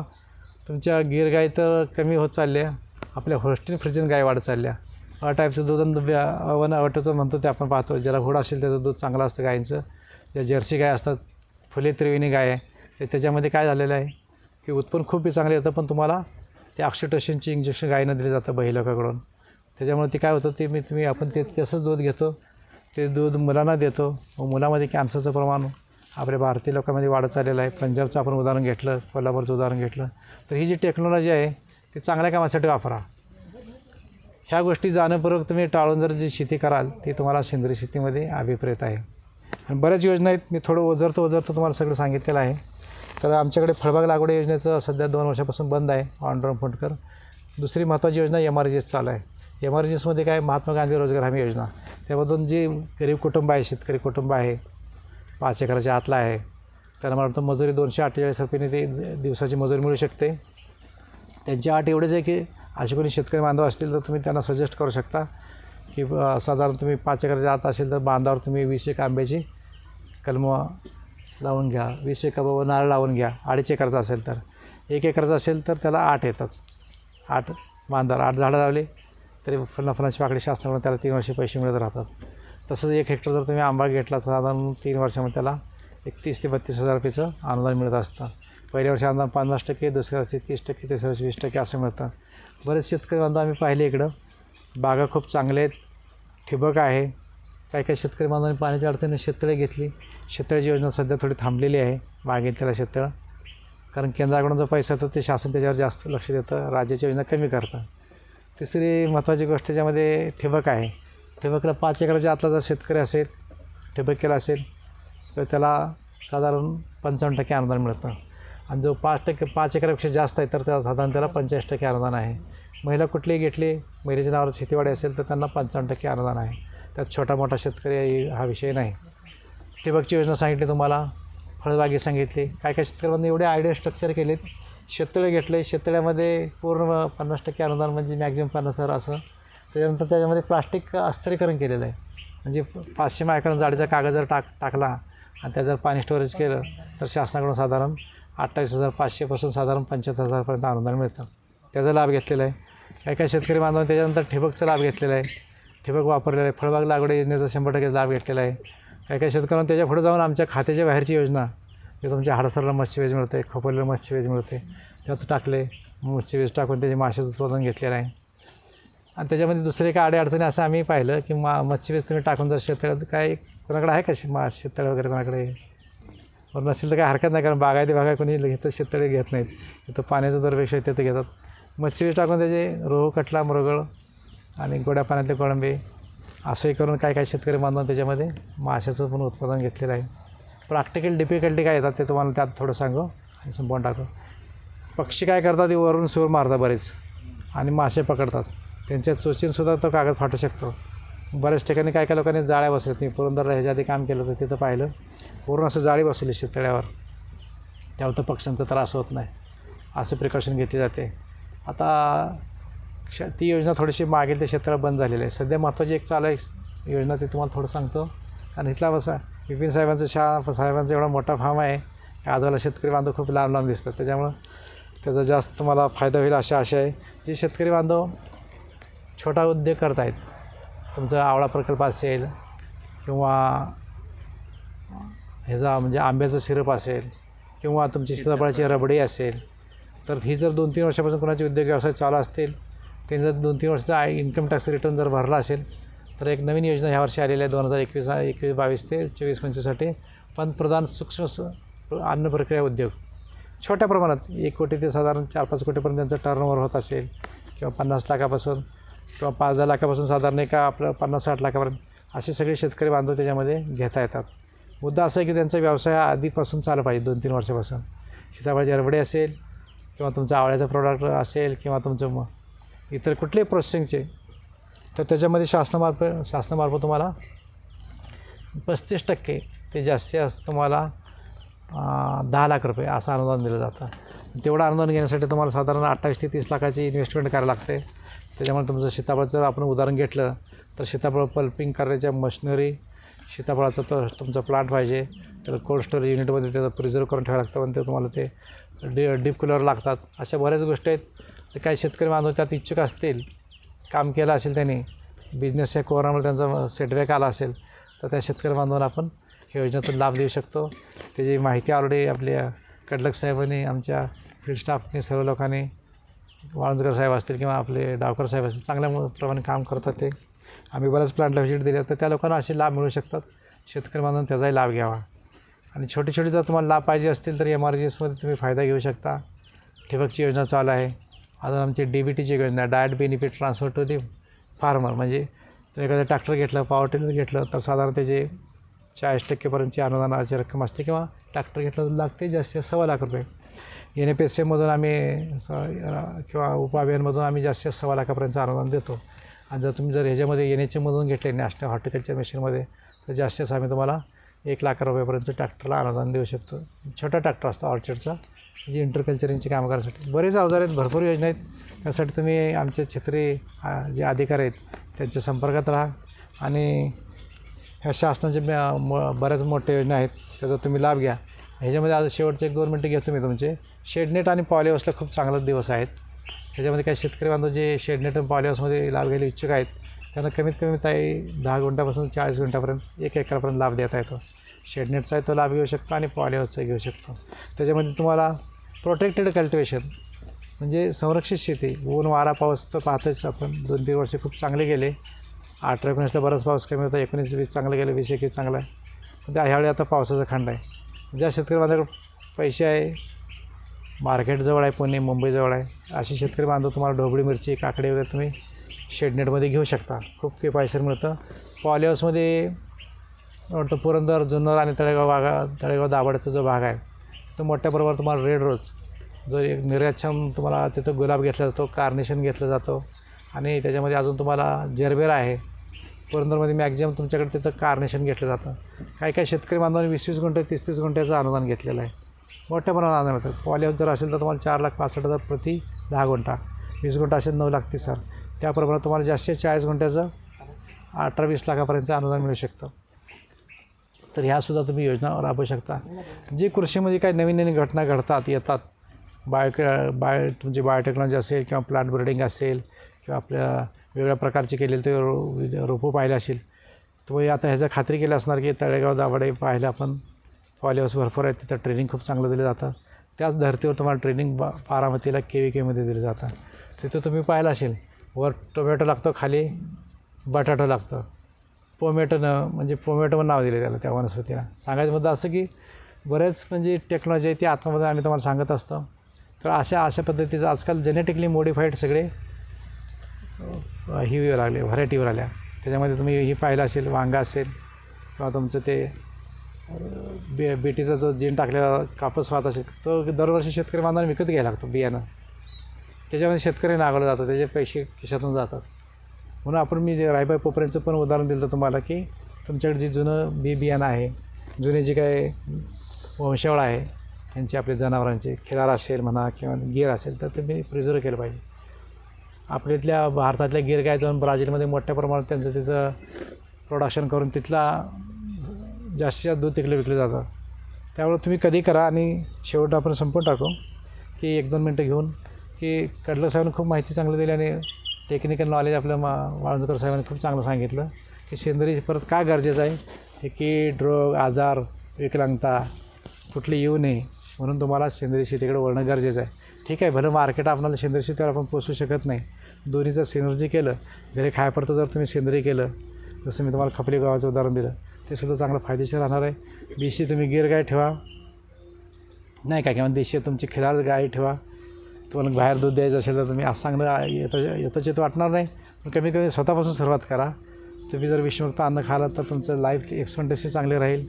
तुमच्या गीर गाय तर कमी होत चालल्या, आपल्या होस्टेल फ्रिजन गाय वाढत चालल्या. टाईपचं दूध अवटचं म्हणतो ते आपण पाहतो. ज्याला घोडा असेल त्याचं दूध चांगलं असतं गायींचं. ज्या जर्सी गाय असतात, फुले त्रिवेणी गाय आहे, तर त्याच्यामध्ये काय झालेलं आहे की उत्पन्न खूप चांगलं येतं, पण तुम्हाला ते ऑक्सिटोसिनची इंजेक्शन गायीनं दिलं जातं बही लोकांकडून. त्याच्यामुळे ते काय होतं ते आपण तसंच दूध घेतो, ते दूध मुलांना देतो. मुलामध्ये कॅन्सरचं प्रमाण आपल्या भारतीय लोकांमध्ये वाढत चाललेलं आहे. पंजाबचं आपण उदाहरण घेतलं, कोल्हापूरचं उदाहरण घेतलं, तर ही जी टेक्नॉलॉजी आहे ती चांगल्या कामासाठी वापरा. ह्या गोष्टी जाणीवपूर्वक तुम्ही टाळून जर जी शेती कराल ती तुम्हाला सेंद्रिय शेतीमध्ये अभिप्रेत आहे. आणि बऱ्याच योजना आहेत, मी थोडं ओझरतो तुम्हाला सगळं सांगितलेलं आहे. तर आमच्याकडे फळबाग लागवड योजनेचं सध्या 2 वर्षापासून बंद आहे ऑनड्रम फंडकर. दुसरी महत्त्वाची योजना MRGS चालू आहे. MRGSमध्ये काय महात्मा गांधी रोजगार हमी योजना, त्यामधून जी गरीब कुटुंब आहे, शेतकरी कुटुंब आहे, 5 एकराच्या आतला आहे, त्यांना मला वाटतं मजुरी 248 रुपयांनी ते दिवसाची मजुरी मिळू शकते. त्यांची अट एवढेच आहे की असे कोणी शेतकरी बांधव असतील तर तुम्ही त्यांना सजेस्ट करू शकता की साधारण तुम्ही 5 एकराच्या आत असेल तर बांधावर तुम्ही 20 एक आंब्याची कलमं लावून घ्या, 20 एक नारळ लावून घ्या. 2.5 एकराचा असेल तर, 1 एकराचा असेल तर त्याला 8 येतात. 8 बांधावर 8 झाडं लावले तरी फुलाची पाकळी शासनाकडून त्याला 3 वर्षे पैसे मिळत राहतात. तसंच 1 हेक्टर जर तुम्ही आंबा घेतला तर साधारण 3 वर्षामध्ये त्याला 31 ते 32 हजार रुपयेचं अनुदान मिळत असतं. पहिल्या वर्षी अनुदान 50%, दुसऱ्या वर्षी 30%, तिसऱ्या वर्षी 20% असं मिळतं. बरेच शेतकरी बांधव आम्ही पाहिले इकडं, बागा खूप चांगल्या आहेत, ठिबक आहे. काही शेतकरी बांधवांनी पाण्याच्या अडचणीने शेततळे घेतली. शेततळ्याची योजना सध्या थोडी थांबलेली आहे, मागेल त्याला शेततळं, कारण केंद्राकडून जो पैसा येतो ते शासन त्याच्यावर जास्त लक्ष देतं, राज्याची योजना कमी करतं. तिसरी महत्त्वाची गोष्ट त्याच्यामध्ये ठिबक आहे. ठिबकला 5 एकराच्या आतला जर शेतकरी असेल, ठिबक केला असेल तर त्याला साधारण 55% अनुदान मिळतं. आणि जो 5 एकरापेक्षा जास्त आहे तर त्याला साधारण त्याला 85% अनुदान आहे. महिला कुठलीही घेतली, महिलेच्या नावावर शेतीवाडी असेल तर त्यांना 55% अनुदान आहे. त्यात छोटा मोठा शेतकरी हा विषय नाही. ठिबकची योजना सांगितली तुम्हाला, फळबागी सांगितली. काय शेतकऱ्यांनी एवढे आयडिया स्ट्रक्चर केलेत. शेततळे घेतले, शेततळ्यामध्ये पूर्ण 50% अनुदान म्हणजे मॅक्झिमम 50,000 असं. त्याच्यानंतर त्याच्यामध्ये प्लास्टिक अस्थिरीकरण केलेलं आहे. म्हणजे 500 मायक्रॉन जाडीचा कागद जर टाकला आणि त्याचं पाणी स्टोरेज केलं तर शासनाकडून साधारण 28,500 साधारण 75,000पर्यंत अनुदान मिळतं. त्याचा लाभ घेतलेला आहे. काही शेतकरी बांधवांनी त्याच्यानंतर ठिबकचा लाभ घेतलेला आहे, ठिबक वापरलेला आहे. फळबाग लागवड योजनेचा 100% लाभ घेतलेला आहे. काही शेतकऱ्यांना त्याच्या पुढे जाऊन आमच्या खात्याच्या बाहेरची योजना, जे तुमच्या हडसरला मत्स्यवेज मिळते, खोपोलीला मत्स्यवेज मिळते, त्यात टाकले, मत्स्यवेज टाकून त्याचे माशाचं उत्पादन घेतलेलं आहे. आणि त्याच्यामध्ये दुसरे काय अडचणी असं आम्ही पाहिलं की मत्स्यवेज तुम्ही टाकून जर शेततळ्यात काय कोणाकडे आहे का शेततळे वगैरे कोणाकडे नसेल तर काय हरकत नाही, कारण बागायती भागा कोणी इथं शेततळे घेत नाहीत. इथं पाण्याचा दरपेक्षा इथे तर घेतात. मच्छी टाकून त्याचे रोहू, कटला, मृगळ आणि गोड्या पाण्यातले कोळंबे असंही करून काय शेतकरी बांधून त्याच्यामध्ये माशाचं पण उत्पादन घेतलेलं आहे. प्रॅक्टिकल डिफिकल्टी काय येतात ते तुम्हाला त्यात थोडं सांगू आणि संपवून टाकू. पक्षी काय करतात, ते वरून सूर मारतात बरेच आणि मासे पकडतात. त्यांच्या चोचीनसुद्धा तो कागद फाटू शकतो. बऱ्याच ठिकाणी काय लोकांनी जाळ्या बसवल्या. तुम्ही पुरंदरला ह्याच्या आधी काम केलं होतं तिथं पाहिलं, पूर्ण असं जाळी बसवली शेततळ्यावर, त्यावर तर पक्ष्यांचा त्रास होत नाही, असं प्रिकॉशन घेतली जाते. आता ती योजना थोडीशी मागेल ते शेततळं बंद झालेलं आहे. सध्या महत्त्वाची एक चालू आहे योजना, ती तुम्हाला थोडं सांगतो. कारण इथला बसा विपिन साहेबांचा एवढा मोठा फार्म आहे की आजूबाजूला शेतकरी बांधव खूप लांब लांब दिसतात. त्याच्यामुळं त्याचा जास्त तुम्हाला फायदा होईल अशा आशा आहे. जे शेतकरी बांधव छोटा उद्योग करत आहेत, तुमचा आवळा प्रकल्प असेल किंवा ह्याचा म्हणजे आंब्याचं सिरप असेल किंवा तुमची सीताफळाची रबडी असेल, तर ही जर 2-3 वर्षापासून कोणाचे उद्योग व्यवसाय चालू असतील, त्यांनी जर 2-3 वर्षाचा इन्कम टॅक्स रिटर्न जर भरला असेल तर एक नवीन योजना ह्या वर्षी आलेली आहे 2021-22 ते 24-25साठी पंतप्रधान सूक्ष्म अन्न प्रक्रिया उद्योग. छोट्या प्रमाणात 1 कोटी ते साधारण 4-5 कोटीपर्यंत त्यांचं टर्नओव्हर होत असेल किंवा 50 लाखापासून किंवा 5-10 लाखापासून साधारण एका आपलं 50-60 लाखापर्यंत असे सगळे शेतकरी बांधव त्याच्यामध्ये घेता येतात. मुद्दा असा आहे की त्यांचा व्यवसाय आधीपासून चालू पाहिजे 2-3 वर्षापासून. सीताफळाची रबडी असेल किंवा तुमचं आवळ्याचं प्रोडक्ट असेल किंवा तुमचं इतर कुठलेही प्रोसेसिंगचे, तर त्याच्यामध्ये शासनामार्फत तुम्हाला 35% ते जास्तीत जास्त तुम्हाला 10 लाख रुपये असं अनुदान दिलं जातं. तेवढं अनुदान घेण्यासाठी तुम्हाला साधारण 28 ते 30 लाखाची इन्व्हेस्टमेंट करायला लागते. त्याच्यामुळे तुमचं सीताफळाचं आपण उदाहरण घेतलं तर सीताफळ पल्पिंग करण्याच्या मशिनरी, सीताफळाचा तर तुमचा प्लांट पाहिजे, त्याला कोल्ड स्टोरेज युनिटमध्ये त्याचं प्रिझर्व करून ठेवावं लागतं, पण ते तुम्हाला ते डीप कूलर लागतात. अशा बऱ्याच गोष्टी आहेत. तर काही शेतकरी बांधव त्यात इच्छुक असतील, काम केलं असेल त्यांनी, बिझनेसच्या कोरोनामुळे त्यांचा सेटबॅक आला असेल, तर त्या शेतकरी बांधवांना आपण या योजनेतून लाभ देऊ शकतो. त्याची माहिती ऑलरेडी आपल्या कडलक साहेबांनी, आमच्या फील्ड स्टाफने, सर्व लोकांनी, वाळुंजकर साहेब असतील किंवा आपले डावकर साहेब असतील, चांगल्या प्रमाणे काम करतात. ते आम्ही बऱ्याच प्लांटला व्हिजिट दिली, तर त्या लोकांना असे लाभ मिळू शकतात. शेतकरी बांधवांनी त्याचाही लाभ घ्यावा. आणि छोटे छोटे जर तुम्हाला लाभ पाहिजे असतील तर MRGSमध्ये तुम्ही फायदा घेऊ शकता. ठिबकची योजना चालू आहे. अजून आमची DBTची योजना, direct benefit transfer to the farmer, म्हणजे तर एखादं ट्रॅक्टर घेतलं, पॉवर टिलर घेतलं तर साधारण त्याचे 40% अनुदानाची रक्कम असते, किंवा ट्रॅक्टर घेतलं तर लागते जास्तीत 1.25 लाख रुपये. NFSAमधून आम्ही किंवा उपअभियानमधून आम्ही जास्तीत 1.25 लाखापर्यंतचं अनुदान देतो. आणि जर तुम्ही NHMमधून घेतले, नॅशनल हॉर्टिकल्चर मिशनमध्ये, तर जास्तीत आम्ही तुम्हाला 1 लाख रुपयापर्यंत ट्रॅक्टरला अनुदान देऊ शकतो. छोटा ट्रॅक्टर असतो ऑर्चर्डचा, म्हणजे इंटरकल्चरिंगची कामं करण्यासाठी. बरेच अवजार आहेत, भरपूर योजना आहेत. त्यासाठी तुम्ही आमचे क्षेत्रीय जे अधिकारी आहेत त्यांच्या संपर्कात राहा. आणि ह्या शासनाचे बऱ्याच मोठ्या योजना आहेत, त्याचा तुम्ही लाभ घ्या. ह्याच्यामध्ये आज शेवटचे 1-2 मिनटं घेतो मी तुमचे. शेडनेट आणि पॉलीहाऊसला खूप चांगले दिवस आहेत. त्याच्यामध्ये काही शेतकरी बांधव जे शेडनेट आणि पॉलीहाऊसमध्ये लाभ घ्यायला इच्छुक आहेत, त्यांना कमीत कमी 10 गुंठ्यापासून 40 गुंठ्यापर्यंत 1 एकरपर्यंत लाभ देता येतो. शेडनेटचाही तो लाभ घेऊ शकतो आणि पॉलीहाऊसचाही घेऊ शकतो. त्याच्यामध्ये तुम्हाला प्रोटेक्टेड कल्टिवेशन, म्हणजे संरक्षित शेती, ऊन वारा पाऊस तर पाहतोच आपण. 2-3 वर्ष खूप चांगले गेले. 18-19ला बराच पाऊस कमी होता, 19-20 चांगलं गेलं, 20-21 चांगला आहे. पण ह्यावेळी आता पावसाचा खंड आहे. ज्या शेतकरी बांधवाकडे पैसे आहे, मार्केट जवळ आहे, पुणे मुंबईजवळ आहे, असे शेतकरी बांधव तुम्हाला ढोबळी मिरची, काकडे वगैरे तुम्ही शेडनेटमध्ये घेऊ शकता. खूप किफायतशीर मिळतं. पॉलीहाऊसमध्ये वाटतं पुरंदर, जुन्नर आणि तळेगाव दाभाडेचा जो भाग आहे, तो मोठ्या प्रमाणावर तुम्हाला रेड रोज, जो एक निर्यातक्षम, तुम्हाला तिथं गुलाब घेतला जातो, कार्नेशन घेतला जातो. आणि त्याच्यामध्ये अजून तुम्हाला जरबेरा आहे. पुरंदरमध्ये मॅक्झिमम तुमच्याकडे तिथं कार्नेशन घेतलं जातं. काही शेतकरी बांधवांनी 20-20 गुंठे, 30-30 गुंठ्याचं अनुदान घेतलेलं आहे. मोठ्या प्रमाणात अनुदान मिळतं. पॉलीहाऊस जर असेल तर तुम्हाला 4,65,000 प्रति 10 गुंठा, 20 गुंठा असेल 9,30,000. त्या प्रमाणात तुम्हाला जास्तीत 40 गुंठ्याचं 18-20 लाखापर्यंतचं अनुदान मिळू शकतं. तर ह्यासुद्धा तुम्ही योजना राबवू शकता. जे कृषीमध्ये काही नवीन नवीन घटना येतात, तुमची बायोटेक्नॉलॉजी असेल किंवा प्लांट ब्रीडिंग असेल किंवा आपल्या वेगळ्या प्रकारचे केलेले ते रोपं पाहिले असेल, तुम्ही आता ह्याचं खात्री केली असणार की तळेगाव दाभाडे पाहिलं आपण, पॉलीहाऊस भरपूर आहे, तिथं ट्रेनिंग खूप चांगलं दिलं जातं. त्याच धर्तीवर तुम्हाला ट्रेनिंग बारामतीला KVKमध्ये दिलं जातं. तिथं तुम्ही पाहिलं असेल, वर टोमॅटो लागतो, खाली बटाटो लागतं. म्हणजे पोमॅटो नाव दिले त्याला, त्या वनस्पतीला. सांगायचं मुद्दा असं की बरेच म्हणजे टेक्नॉलॉजी आहे ती आतमध्ये आम्ही तुम्हाला सांगत असतो. तर अशा पद्धतीचं आजकाल जेनेटिकली मॉडिफाईड सगळे ही लागले, व्हरायटीवर आल्या. त्याच्यामध्ये तुम्ही ही पाहिलं असेल, वांगा असेल किंवा तुमचं ते बीटीचा जो जीन टाकलेला कापूस भात असेल, तो दरवर्षी शेतकरी बांधवांना विकत घ्यायला लागतो बियाणं. त्याच्यामध्ये शेतकरी नागवलं जातं, त्याचे पैसे खिशातून जातात. म्हणून आपण मी रायबाई पोपऱ्यांचं पण उदाहरण दिलं होतं तुम्हाला की तुमच्याकडे जे जुनं बियाणं आहे, जुने जे काय वंशावळ आहे यांचे, आपले जनावरांचे खिलार असेल म्हणा किंवा गीर असेल, तर तुम्ही प्रिझर्व केलं पाहिजे. आपल्यातल्या भारतातल्या गीर गाय जाऊन ब्राझीलमध्ये मोठ्या प्रमाणात त्यांचं तिथं प्रोडक्शन करून तिथला जास्तीत जास्त दूध तिकडे विकलं जातं. त्यामुळे तुम्ही कधी करा. आणि शेवट आपण संपून टाकू की 1-2 मिनटं घेऊन की कडलक साहेबांनी खूप माहिती चांगली दिली आणि टेक्निकल नॉलेज आपल्या वाळुंजकर साहेबांनी खूप चांगलं सांगितलं की सेंद्रिय परत काय गरजेचं आहे, हे कीड, रोग, आजार, विकलांगता कुठली येऊ नये म्हणून तुम्हाला सेंद्रिय शेतीकडे वळणं गरजेचं आहे. ठीक आहे, भलं मार्केट आपल्याला सेंद्रिय शेतीवर आपण पोचू शकत नाही. दोन्हीचं सिनर्जी केलं, घरी खायपुरतं जर तुम्ही सेंद्रिय केलं, जसं मी तुम्हाला खपली गावाचं उदाहरण दिलं, ते सुद्धा चांगलं फायदेशीर राहणार आहे. देशी तुम्ही गीर गाय ठेवा नाही का, किंवा देशी तुमची खिलार गाय ठेवा. तुम्हाला बाहेर दूध द्यायचं असेल तर तुम्ही असं चांगलं येतोच वाटणार नाही, पण कमी कमी स्वतःपासून सुरुवात करा. तुम्ही जर विषमुक्त अन्न खालात तर तुमचं लाईफ एक्सपेक्टन्सी चांगली राहील,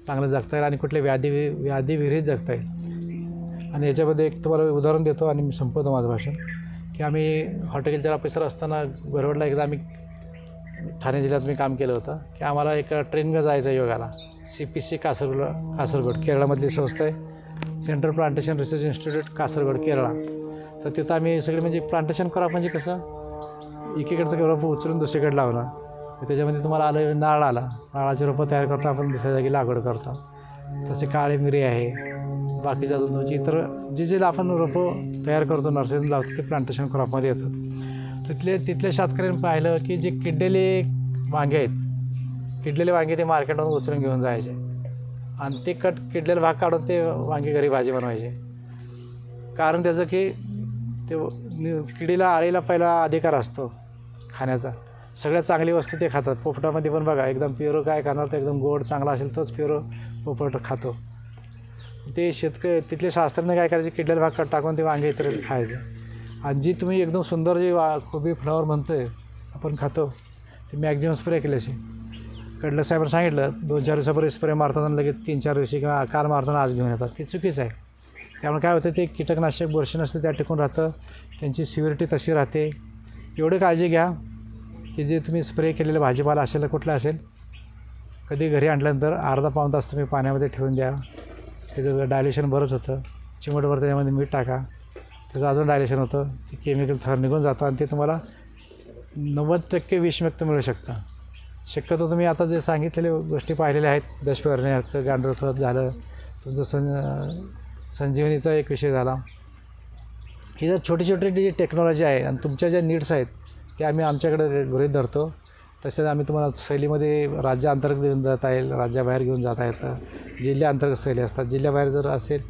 चांगलं जगता येईल आणि कुठले व्याधीविरहित जगता येईल. आणि याच्यामध्ये एक तुम्हाला उदाहरण देतो आणि मी संपवतो माझं भाषण की आम्ही हॉर्टिकल्चर ऑफिसर असताना गरवडला एकदा आम्ही ठाणे जिल्ह्यात मी काम केलं होतं की आम्हाला एक ट्रेनिंगला जायचं योगाला. CPC कासरगोड केरळमधली संस्था आहे, central plantation research institute Kasaragod Kerala. तर तिथं आम्ही सगळे म्हणजे प्लांटेशन क्रॉप म्हणजे कसं एकीकडचं रोपं उचलून दुसरीकडे लावणं. तर त्याच्यामध्ये तुम्हाला आलं नारळ आला, नारळाची रोपं तयार करतो आपण दुसऱ्या जागी लागवड करतो. तसे काळी मिरी आहे, बाकीच्या अजून तुमची इतर जे आपण रोपं तयार करतो नर्सरीतून लावतो ते प्लांटेशन क्रॉपमध्ये येतात. तिथल्या शेतकऱ्यांनी पाहिलं की जे किडलेले वांगे आहेत, किडलेले वांगे ते मार्केटमधून उचलून घेऊन जायचे आणि ते किडलेला भाग काढून ते वांगे घरी भाजी बनवायचे. कारण त्याचं की ते किडीला आळीला पहिला अधिकार असतो खाण्याचा. सगळ्यात चांगली वस्तू ते खातात. पोपटामध्ये पण बघा एकदम प्युरो काय खाणार तर एकदम गोड चांगला असेल तोच प्युरो पोपट खातो. ते तिथले शास्त्रज्ञ काय करायचे किडलेला भाग टाकून ते वांगे इतर खायचे. आणि जी तुम्ही एकदम सुंदर जे कोबी फ्लावर म्हणतो आहे आपण खातो ते मॅक्झिमम स्प्रे केले असे. कडलक साहेबांनी सांगितलं 2-4 दिवसापूर्वी स्प्रे मारताना लगेच 3-4 दिवशी किंवा काल मारताना आज घेऊन येतात. ते चुकीचं आहे. त्यामुळे काय होतं ते कीटकनाशक बुरशी नसतं त्या टिकून राहतं, त्यांची सिव्हिरिटी तशी राहते. एवढी काळजी घ्या की जे तुम्ही स्प्रे केलेलं भाजीपाला असेल कुठला असेल कधी घरी आणल्यानंतर अर्धा-पाऊण तास तुम्ही पाण्यामध्ये ठेवून द्या. त्याचं डायलेशन बरंच होतं. चिमटभर त्याच्यामध्ये मीठ टाका, त्याचं अजून डायलेशन होतं. ते केमिकल थर निघून जातं आणि ते तुम्हाला 90% विषमुक्त मिळू शकतं. शक्यतो तुम्ही आता जे सांगितलेले गोष्टी पाहिलेल्या आहेत, दशपर्णी गांडूळ खत झालं, तुमचं संजीवनीचा एक विषय झाला. ही जर छोटी छोटी जी टेक्नॉलॉजी आहे आणि तुमच्या ज्या नीड्स आहेत त्या आम्ही आमच्याकडे गृहीत धरतो. तसेच आम्ही तुम्हाला शैलीमध्ये राज्याअंतर्गत घेऊन जाता येईल, राज्याबाहेर घेऊन जाता येतं. जिल्ह्याअंतर्गत शैली असतात. जिल्ह्याबाहेर जर असेल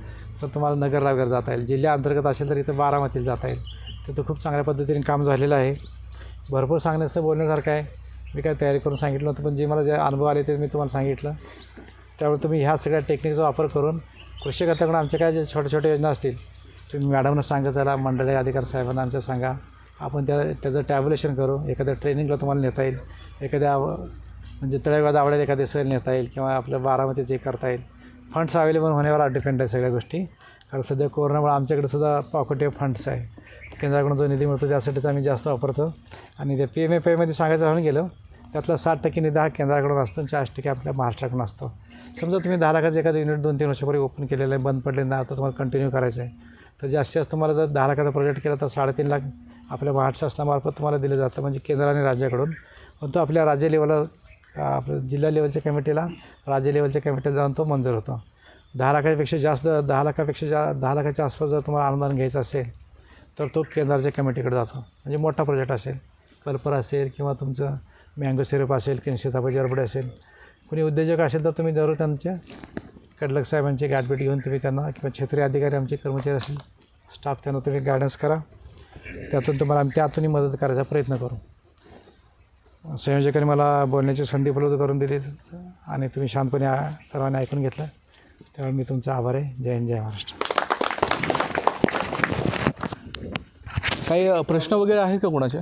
तर तुम्हाला नगरला वगैरे जाता येईल. जिल्ह्याअंतर्गत असेल तर इथं बारामतीला जाता येईल. तिथं खूप चांगल्या पद्धतीने काम झालेलं आहे. भरपूर सांगण्याचं बोलण्यासारखं आहे. मी काय तयारी करून सांगितलं होतं पण जे मला जे अनुभव आले ते मी तुम्हाला सांगितलं. त्यामुळे तुम्ही ह्या सगळ्या टेक्निकचा वापर करून कृषी खात्याकडून आमच्या काय जे छोट्या छोट्या योजना असतील तुम्ही मॅडमना सांगा, चला मंडळी अधिकारी साहेबांना आमच्या सांगा. आपण त्याचं टॅब्युलेशन करू. एखाद्या ट्रेनिंगला तुम्हाला नेता येईल, एखाद्या म्हणजे तळेगाव आवडेल एखादी सहल नेता येईल किंवा आपल्या बारामतीचे करता येईल. फंड्स अवेलेबल होण्यावर डिपेंड आहे सगळ्या गोष्टी. कारण सध्या कोरोनामुळे आमच्याकडे सुद्धा पॉकेटिव्ह फंड्स आहे. केंद्राकडून जो निधी मिळतो त्यासाठीच आम्ही जास्त वापरतो. आणि ते PMFमध्ये सांगायचं राहून गेलं त्यातला 60% निधी हा केंद्राकडून असतो आणि 40% आपल्या महाराष्ट्राकडून असतो. समजा तुम्ही 10 लाखाचं एखादं युनिट 2-3 वर्षापूर्वी ओपन केलेलं आहे, बंद पडलेलं नाही, आता तुम्हाला कंटिन्यू करायचं आहे तर जास्तीत जास्त तुम्हाला जर 10 लाखाचा प्रोजेक्ट केला तर 3.5 लाख आपल्या महाराष्ट्र शासनामार्फत तुम्हाला दिलं जातं म्हणजे केंद्र आणि राज्याकडून. पण तो आपल्या राज्य लेवलला आपल्या जिल्हा लेवलच्या कमिटीला राज्य लेवलच्या कमिटीला जाऊन तो मंजूर होतो. 10 लाखापेक्षा जास्त 10 लाखाच्या आसपास जर तुम्हाला अनुदान घ्यायचं असेल तर तो केंद्राच्या कमिटीकडे जातो. म्हणजे मोठा प्रोजेक्ट असेल, कल्पर असेल किंवा तुमचं मँगो सिरप असेल किंवा सीताफळ जरबडे असेल, कोणी उद्योजक असेल तर तुम्ही जरूर त्यांच्या कडलक साहेबांची गाठभेट घेऊन तुम्ही त्यांना किंवा क्षेत्रीय अधिकारी आमचे कर्मचारी असेल स्टाफ त्यांना तुम्ही गायडन्स करा. त्यातून तुम्हाला आम्ही त्यातूनही मदत करायचा प्रयत्न करू. संयोजकांनी मला बोलण्याची संधी उपलब्ध करून दिली आणि तुम्ही शांतपणे सर्वांनी ऐकून घेतलं त्यामुळे मी तुमचा आभार आहे. जय हिंद, जय महाराष्ट्र.
काही प्रश्न वगैरे आहेत का कोणाचे?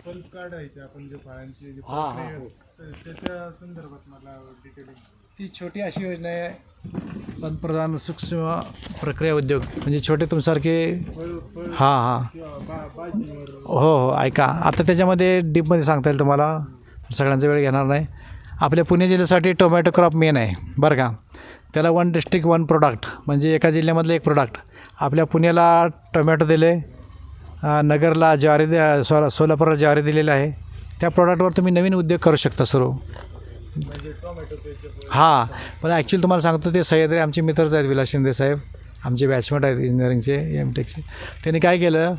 पल्प काढायचे आपण जे फळांचे जे त्याच्या संदर्भात मला डिटेलिंग.
ती छोटी अशी योजना आहे पंतप्रधान सूक्ष्म प्रक्रिया उद्योग म्हणजे छोटे तुमसारखे. हां हो ऐका आता त्याच्यामध्ये डीपमध्ये सांगता येईल तुम्हाला, सगळ्यांचा वेळ घेणार नाही. आपल्या पुणे जिल्ह्यासाठी टोमॅटो क्रॉप मेन आहे बरं का. त्याला 1 डिस्ट्रिक्ट 1 प्रोडक्ट म्हणजे एका जिल्ह्यामधलं एक प्रोडक्ट. आपल्या पुण्याला टोमॅटो दिले, नगरला ज्वारी सोलापूरला ज्वारी दिलेलं आहे. त्या प्रोडक्टवर तुम्ही नवीन उद्योग करू शकता सुरू. हां पण ॲक्च्युली तुम्हाला सांगतो ते सह्याद्री आमचे मित्रच आहेत विलास शिंदे साहेब, आमचे बॅचमेट आहेत इंजिनिअरिंगचे MTechचे. त्यांनी काय केलं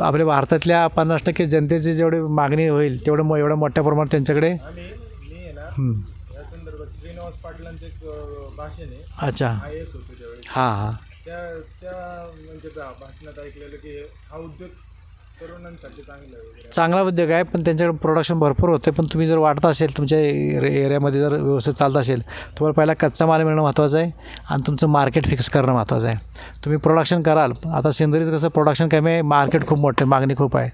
आपल्या भारतातल्या 50% जनतेची जेवढी मागणी होईल तेवढं एवढ्या मोठ्या प्रमाणात त्यांच्याकडे.
या संदर्भात श्रीनिवास पाटलांचं एक भाषण आहे.
अच्छा
IAS होते त्यावेळेस.
हां
त्या म्हणजे भाषणात ऐकलेलं की हा उद्योग तरुणांसाठी चांगला आहे.
चांगला उद्योग आहे पण त्यांच्याकडे प्रोडक्शन भरपूर होते. पण तुम्ही जर वाटत असेल तुमच्या एरियामध्ये जर व्यवस्थित चालत असेल तुम्हाला पहिला कच्चा माल मिळणं महत्त्वाचं आहे आणि तुमचं मार्केट फिक्स करणं महत्त्वाचं आहे. तुम्ही प्रोडक्शन कराल. आता सेंद्रियचं कसं प्रोडक्शन कमी आहे, मार्केट खूप मोठं आहे, मागणी खूप आहे.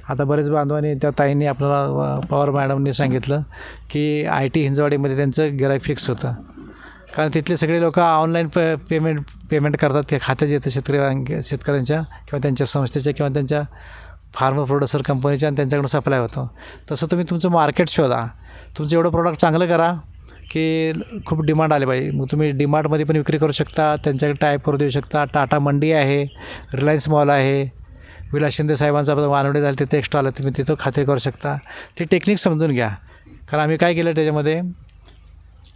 आता बरेच बांधवांनी त्या ताईंनी आपल्याला पवार मॅडमनी सांगितलं की IT हिंजवाडीमध्ये त्यांचं गिराईक फिक्स होतं कारण तिथले सगळे लोक ऑनलाईन पेमेंट करतात ते खात्यात येतं शेतकऱ्यांच्या किंवा त्यांच्या संस्थेच्या किंवा त्यांच्या फार्मर प्रोड्युसर कंपनीच्या आणि त्यांच्याकडून सप्लाय होतो. तसं तुम्ही तुमचं मार्केट शोधा. तुमचं एवढं प्रोडक्ट चांगलं करा की खूप डिमांड आले पाहिजे. मग तुम्ही डीमार्टमध्ये पण विक्री करू शकता, त्यांच्याकडे टाईप करू देऊ शकता. टाटा मंडी आहे, रिलायन्स मॉल आहे, विलास शिंदे साहेबांचा वानवडे झाले तिथे एक्स्ट्रा आलं, तुम्ही तिथं खाते करू शकता. ती टेक्निक समजून घ्या. कारण आम्ही काय केलं त्याच्यामध्ये,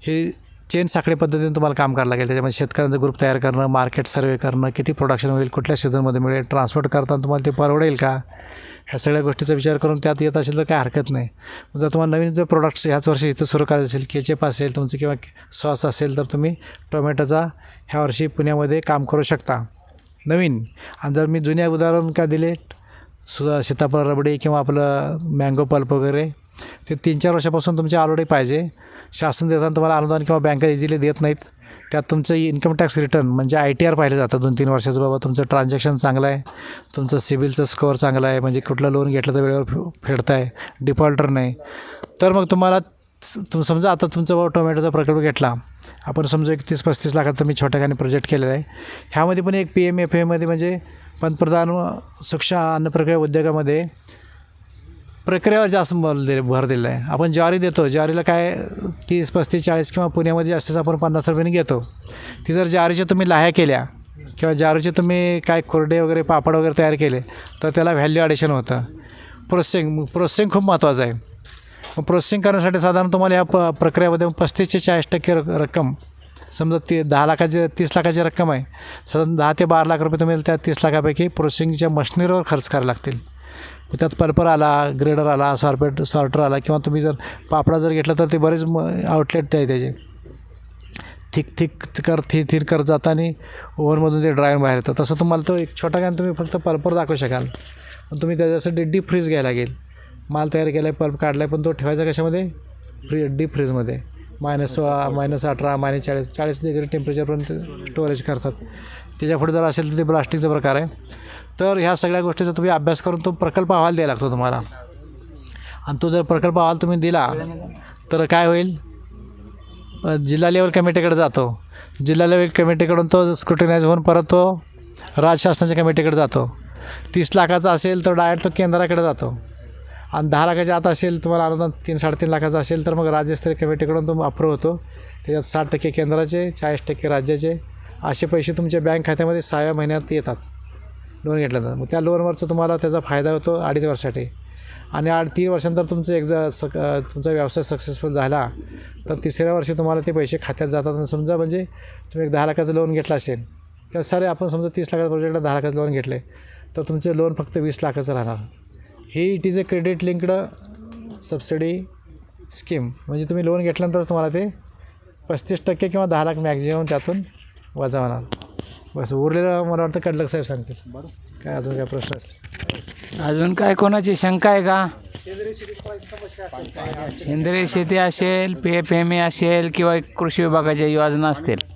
हे चेन साखळी पद्धतीने तुम्हाला काम करायला लागेल. त्याच्यामध्ये शेतकऱ्यांचा ग्रुप तयार करणं, मार्केट सर्वे करणं, किती प्रोडक्शन होईल, कुठल्या सीझनमध्ये मिळेल, ट्रान्सपोर्ट करताना तुम्हाला ते परवडेल का, ह्या सगळ्या गोष्टीचा विचार करून त्यात येत असेल तर काय हरकत नाही. जर तुम्हाला नवीन जर प्रोडक्ट्स ह्याच वर्षी इथं सुरू करायचं असेल, केचप असेल तुमचं किंवा सॉस असेल, तर तुम्ही टोमॅटोचा ह्या वर्षी पुण्यामध्ये काम करू शकता नवीन. आणि जर मी जुन्या उदाहरण का दिले, सीताफळ रबडी किंवा आपलं मँगो पल्प वगैरे, ते 3-4 वर्षापासून तुमची ऑलरेडी पाहिजे. शासन देताना तुम्हाला अनुदान किंवा बँका इझिली देत नाहीत. त्यात तुमचं इन्कम टॅक्स रिटर्न म्हणजे ITR पाहिलं जातं 2-3 वर्षाचं. बाबा तुमचं ट्रान्झॅक्शन चांगलं आहे, तुमचं सिबिलचं स्कोअर चांगलं आहे, म्हणजे कुठलं लोन घेतलं तर वेळेवर फेडताय, डिफॉल्टर नाही. तर मग तुम्हाला समजा आता तुमचा बाबा टोमॅटोचा प्रकल्प घेतला आपण, समजा 31-35 लाखाचा मी छोट्याखानी प्रोजेक्ट केलेला आहे. ह्यामध्ये पण एक PMFAमध्ये म्हणजे पंतप्रधान सूक्ष्म अन्न प्रक्रिया उद्योगामध्ये प्रक्रियावर जास्त भर दिलेला आहे. आपण ज्वारी देतो, ज्वारीला काय 30, 35, 40 किंवा पुण्यामध्ये जास्तीत आपण 50 रुपयांनी घेतो. ती जर ज्वारीच्या तुम्ही लाह्या केल्या किंवा ज्वारीचे तुम्ही काय खुर्डे वगैरे पापड वगैरे तयार केले तर त्याला व्हॅल्यू ॲडिशन होतं. प्रोसेसिंग खूप महत्त्वाचं आहे. मग प्रोसेसिंग करण्यासाठी साधारण तुम्हाला या प्रक्रियामध्ये 35 ते 40% रक्कम, समजा 10 लाखाची 30 लाखाची रक्कम आहे, साधारण 10 ते 12 लाख रुपये तुम्ही त्या 30 लाखापैकी प्रोसेसिंगच्या मशिनरीवर खर्च करायला लागतील. त्यात पल्पर आला, ग्रेडर आला, सॉर्टर आला, किंवा तुम्ही जर पापडा जर घेतला तर ते बरेच आउटलेट आहे त्याचे. थिन करत जातं आणि ओव्हनमधून ते ड्रायर बाहेर येतं. तसं तुम्हाला तो एक छोटा घ्यान तुम्ही फक्त पल्पर दाखवू शकाल, पण तुम्ही त्याच्यासाठी डीप फ्रीज घ्यायला लागेल. माल तयार केला आहे, पल्प काढला आहे, पण तो ठेवायचा कशामध्ये, डीप फ्रीजमध्ये. -16, -18, -40 डिग्री टेम्परेचरपर्यंत स्टोरेज करतात. त्याच्या पुढे जर असेल तर ते प्लास्टिकचा प्रकार आहे. तर ह्या सगळ्या गोष्टीचा तुम्ही अभ्यास करून तो प्रकल्प अहवाल द्यायला लागतो तुम्हाला. आणि तो जर प्रकल्प अहवाल तुम्ही दिला तर काय होईल, जिल्हा लेवल कमिटीकडे जातो. जिल्हा लेवल कमिटीकडून तो स्क्रुटिनाइज होऊन परत तो राज्यशासनाच्या कमिटीकडे जातो. 30 लाखाचा असेल तर डायरेक्ट तो केंद्राकडे जातो. आणि 10 लाखाच्या आत असेल, तुम्हाला अनुदान 3-3.5 लाखाचा असेल तर मग राज्यस्तरीय कमिटीकडून तो अप्रूव्ह होतो. त्याच्यात 60% केंद्राचे, 40% राज्याचे असे पैसे तुमच्या बँक खात्यामध्ये 6व्या महिन्यात येतात लोन घेतल्यानंतर. मग त्या लोनवरचं तुम्हाला त्याचा फायदा होतो 2.5 वर्षासाठी. आणि 3 वर्षानंतर तुमचं तुमचा व्यवसाय सक्सेसफुल झाला तर 3ऱ्या वर्षी तुम्हाला ते पैसे खात्यात जातात. आणि समजा म्हणजे तुम्ही 10 लाखाचं लोन घेतलं असेल तर सारे आपण समजा 30 लाखाचं प्रोजेक्टला 10 लाखाचं लोन घेतले तर तुमचे लोन फक्त 20 लाखाचं राहणार. ही it is a credit linked subsidy scheme. म्हणजे तुम्ही लोन घेतल्यानंतरच तुम्हाला ते 35% किंवा 10 लाख मॅक्झिमम त्यातून वजा होणार. बस उरलेलं मला वाटतं कडलक साहेब सांगतील. बरं, काय अजून काय प्रश्न असतील?
अजून काय कोणाची शंका आहे का? सेंद्रिय शेती असेल, PFMA असेल किंवा कृषी विभागाच्या योजना असतील,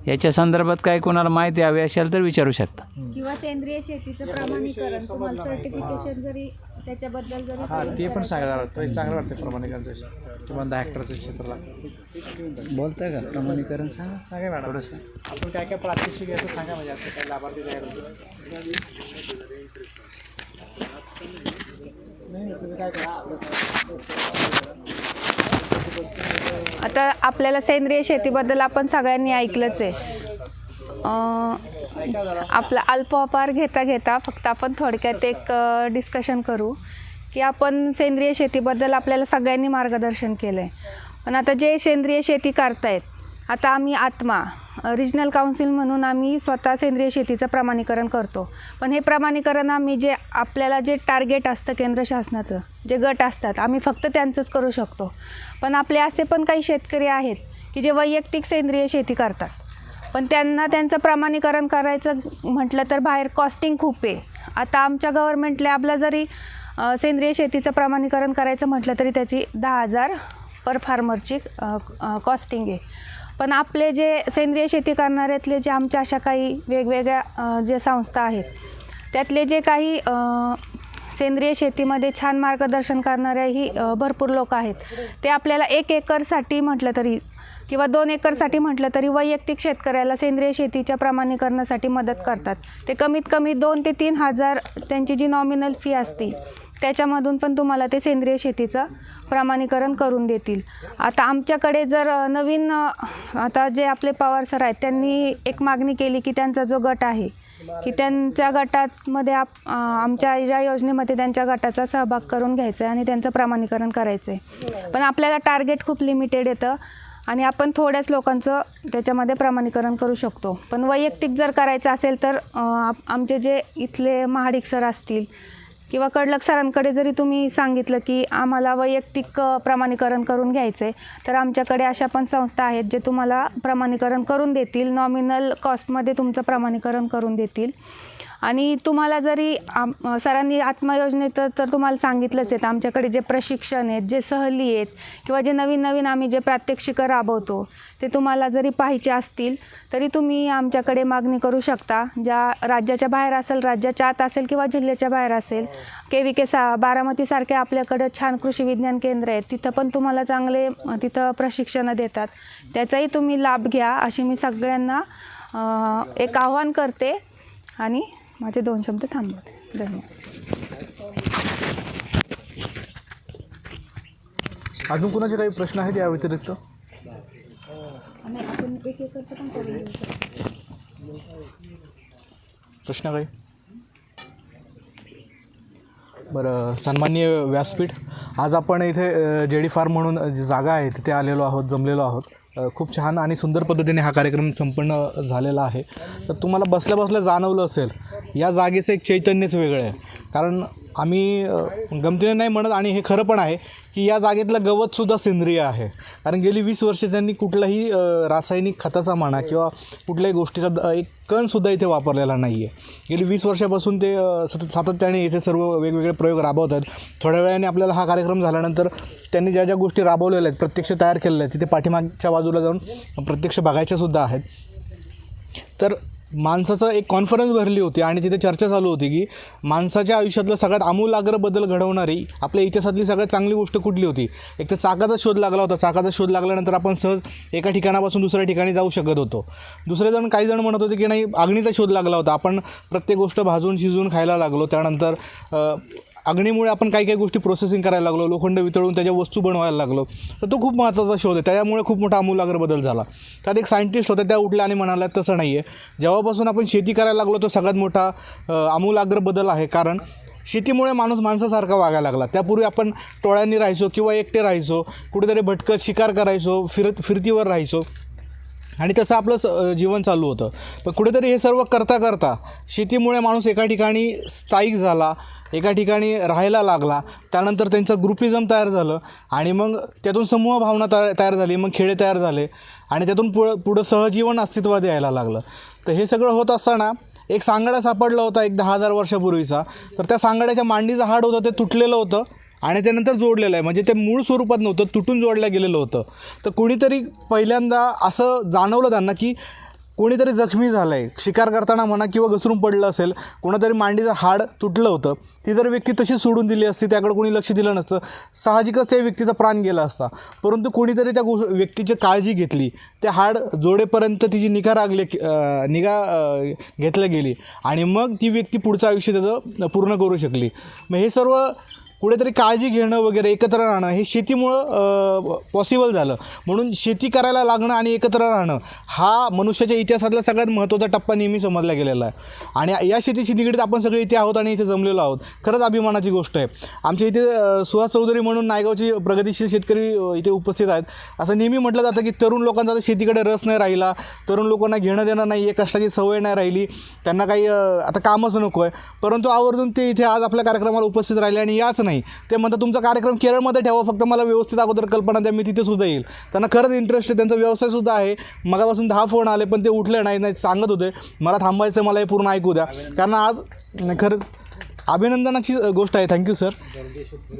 याच्या संदर्भात काय कोणाला माहिती हवी असेल तर विचारू शकता.
किंवा सेंद्रिय शेतीचं प्रमाणीकरण, तुम्हाला सर्टिफिकेशन जरी त्याच्याबद्दल जरी
हां, ते पण सांगा. तो एक चांगलं वाटतं प्रमाणीकरणचं, किंवा 10 हेक्टरचं क्षेत्राला
बोलताय का प्रमाणीकरण? सांगा
मॅडम थोडंसं. आपण काय काय प्रात्यक्षिक घ्यायचं सांगा, म्हणजे आता काय लाभार्थी तयार होतो.
आता आपल्याला सेंद्रिय शेतीबद्दल आपण सगळ्यांनी ऐकलंच आहे. आपला अल्पोपहार घेता फक्त आपण थोडक्यात एक डिस्कशन करू की आपण सेंद्रिय शेतीबद्दल आपल्याला सगळ्यांनी मार्गदर्शन केलं आहे. पण आता जे सेंद्रिय शेती करतायत, आता आम्ही आत्मा रिजनल काउन्सिल म्हणून आम्ही स्वतः सेंद्रिय शेतीचं प्रमाणीकरण करतो. पण हे प्रमाणीकरण आम्ही जे आपल्याला जे टार्गेट असतं केंद्र शासनाचं, जे गट असतात, आम्ही फक्त त्यांचंच करू शकतो. पण आपले असे पण काही शेतकरी आहेत की जे वैयक्तिक सेंद्रिय शेती करतात, पण त्यांना त्यांचं प्रमाणीकरण करायचं म्हटलं तर बाहेर कॉस्टिंग खूप आहे. आता आमच्या गव्हर्नमेंट लॅबला जरी सेंद्रिय शेतीचं प्रमाणीकरण करायचं म्हटलं तरी त्याची 10,000 पर फार्मरची कॉस्टिंग आहे. पण आपले जे सेंद्रिय शेती करणाऱ्यातले जे आमच्या अशा काही वेगवेगळ्या जे संस्था आहेत, त्यातले जे काही सेंद्रिय शेतीमध्ये छान मार्गदर्शन करणारेही भरपूर लोक आहेत. ते आपल्याला 1 एकरसाठी म्हटलं तरी किंवा 2 एकरसाठी म्हटलं तरी वैयक्तिक शेतकऱ्याला सेंद्रिय शेतीच्या प्रमाणीकरणासाठी मदत करतात. ते कमीत कमी 2 ते 3 हजार त्यांची जी नॉमिनल फी असते त्याच्यामधून पण तुम्हाला ते सेंद्रिय शेतीचं प्रमाणीकरण करून देतील. आता आमच्याकडे जर नवीन आता जे आपले पवार सर आहेत त्यांनी एक मागणी केली की त्यांचा जो गट आहे की त्यांच्या गटामध्ये आमच्या या योजनेमध्ये त्यांच्या गटाचा सहभाग करून घ्यायचा आहे आणि त्यांचं प्रमाणीकरण करायचं आहे. पण आपल्याला टार्गेट खूप लिमिटेड येतं आणि आपण थोड्याच लोकांचं त्याच्यामध्ये प्रमाणीकरण करू शकतो. पण वैयक्तिक जर करायचं असेल तर आमचे जे इथले महाडिक सर असतील किंवा कडलक सरांकडे जरी तुम्ही सांगितलं की आम्हाला वैयक्तिक प्रमाणीकरण करून घ्यायचं आहे तर आमच्याकडे अशा पण संस्था आहेत जे तुम्हाला प्रमाणीकरण करून देतील. नॉमिनल कॉस्टमध्ये तुमचं प्रमाणीकरण करून देतील. आणि तुम्हाला जरी सरांनी आत्मयोजनेत तर तुम्हाला सांगितलंच आहे, आमच्याकडे जे प्रशिक्षण आहेत, जे सहली आहेत किंवा जे नवीन नवीन आम्ही जे प्रात्यक्षिकं राबवतो ते तुम्हाला जरी पाहायचे असतील तरी तुम्ही आमच्याकडे मागणी करू शकता. ज्या राज्याच्या बाहेर असेल, राज्याच्या आत असेल किंवा जिल्ह्याच्या बाहेर असेल. KVK बारामतीसारखे आपल्याकडं छान कृषी विज्ञान केंद्र आहेत, तिथं पण तुम्हाला चांगले तिथं प्रशिक्षणं देतात. त्याचाही तुम्ही लाभ घ्या अशी मी सगळ्यांना एक आव्हान करते आणि माझे 2 शब्द थांबवते. धन्यवाद.
अजून कुणाचे काही प्रश्न आहेत या व्यतिरिक्त? प्रश्न काही? बरं, सन्माननीय व्यासपीठ, आज आपण इथे JD फार्म म्हणून जी जागा आहे तिथे आलेलो आहोत, जमलेलो आहोत. खूप छान आणि सुंदर पद्धतीने हा कार्यक्रम संपन्न झालेला आहे. तर तुम्हाला बसल्या बसल्या जाणवलं असेल या जागेचं एक चैतन्यच वेगळं आहे. कारण आम्ही गमतीने नाही म्हणत आणि हे खरं पण आहे की या जागेतलं गवतसुद्धा सेंद्रिय आहे. कारण गेली 20 वर्षे त्यांनी कुठलाही रासायनिक खताचा म्हणा किंवा कुठल्याही गोष्टीचा एक कणसुद्धा इथे वापरलेला नाही आहे. गेली 20 वर्षापासून ते सातत्याने इथे सर्व वेगवेगळे प्रयोग राबवत आहेत. थोड्या वेळाने आपल्याला हा कार्यक्रम झाल्यानंतर त्यांनी ज्या ज्या गोष्टी राबवलेल्या आहेत, प्रत्यक्ष तयार केलेल्या आहेत, तिथे पाठीमागच्या बाजूला जाऊन प्रत्यक्ष बघायच्यासुद्धा आहेत. तर माणसाचं एक कॉन्फरन्स भरली होती आणि तिथे चर्चा चालू होती की माणसाच्या आयुष्यातलं सगळ्यात आमूलाग्र बदल घडवणारी आपल्या इतिहासातली सगळ्यात चांगली गोष्ट कुठली होती. एक तर चाकाचा शोध लागला होता. चाकाचा शोध लागल्यानंतर आपण सहज एका ठिकाणापासून दुसऱ्या ठिकाणी जाऊ शकत होतो. काही जण म्हणत होते की नाही, अग्नीचा शोध लागला होता. आपण प्रत्येक गोष्ट भाजून शिजून खायला लागलो. त्यानंतर अग्नीमुळे आपण काही गोष्टी प्रोसेसिंग करायला लागलो, लोखंड वितळून त्याच्या वस्तू बनवायला लागलो. तर तो खूप महत्त्वाचा शोध आहे. त्यामुळे खूप मोठा आमूलाग्र बदल झाला. त्यात एक सायंटिस्ट होते, त्या उठल्या आणि म्हणाल्या तसं नाही आहे, जेव्हापासून आपण शेती करायला लागलो तो सगळ्यात मोठा आमूलाग्र बदल आहे. कारण शेतीमुळे माणूस माणसासारखा वागायला लागला. त्यापूर्वी आपण टोळ्यांनी राहायचो किंवा एकटे राहायचो, कुठेतरी भटकत शिकार करायचो, फिरतीवर राहायचो आणि तसं आपलं जीवन चालू होतं. पण कुठेतरी हे सर्व करता करता शेतीमुळे माणूस एका ठिकाणी स्थायिक झाला, एका ठिकाणी राहायला लागला. त्यानंतर त्यांचं ग्रुपिझम तयार झालं आणि मग त्यातून समूह भावना तयार झाली, मग खेडे तयार झाले आणि त्यातून पुढं सहजीवन अस्तित्वात यायला लागलं. तर हे सगळं होत असताना एक सांगाडा सापडला होता एक 10,000 वर्षापूर्वीचा. तर त्या सांगाड्याच्या मांडीचं हाड होतं ते तुटलेलं होतं आणि त्यानंतर जोडलेलं आहे, म्हणजे ते मूळ स्वरूपात नव्हतं, तुटून जोडलं गेलेलं होतं. तर कुणीतरी पहिल्यांदा असं जाणवलं त्यांना की कोणीतरी जखमी झालं आहे, शिकार करताना म्हणा किंवा घसरून पडलं असेल, कोणातरी मांडीचं हाड तुटलं होतं. ती जर व्यक्ती तशी सोडून दिली असती, त्याकडे कोणी लक्ष दिलं नसतं, साहजिकच त्या व्यक्तीचा प्राण गेला असता. परंतु कोणीतरी त्या व्यक्तीची काळजी घेतली, ते हाड जोडेपर्यंत तिची निगा घेतली गेली आणि मग ती व्यक्ती पुढचं आयुष्य त्याचं पूर्ण करू शकली. मग हे सर्व कुठेतरी काळजी घेणं वगैरे, एकत्र राहणं हे शेतीमुळं पॉसिबल झालं. म्हणून शेती करायला लागणं आणि एकत्र राहणं हा मनुष्याच्या इतिहासातला सगळ्यात महत्त्वाचा टप्पा नेहमी समजला गेलेला आहे. आणि या शेतीशी निगडीत आपण सगळे इथे आहोत आणि इथे जमलेलो आहोत. खरंच अभिमानाची गोष्ट आहे. आमच्या इथे सुहास चौधरी म्हणून नायगावचे प्रगतिशील शेतकरी इथे उपस्थित आहेत. असं नेहमी म्हटलं जातं की तरुण लोकांचा आता शेतीकडे रस नाही राहिला, तरुण लोकांना घेणं देणं नाही आहे, कष्टाची सवय नाही राहिली, त्यांना काही आता कामच नको आहे. परंतु आवर्जून ते इथे आज आपल्या कार्यक्रमाला उपस्थित राहिले आणि याच नाही, ते म्हणतात तुमचा कार्यक्रम केरळमध्ये ठेवा, फक्त मला व्यवस्थित अगोदर कल्पना द्या, मी तिथेसुद्धा येईल. त्यांना खरंच इंटरेस्ट आहे, त्यांचा व्यवसायसुद्धा आहे. मगापासून 10 फोन आले पण ते उठले नाही, सांगत होते मला थांबायचं, मला हे पूर्ण ऐकू द्या. कारण आज खरंच अभिनंदनाची गोष्ट आहे. Thank you sir.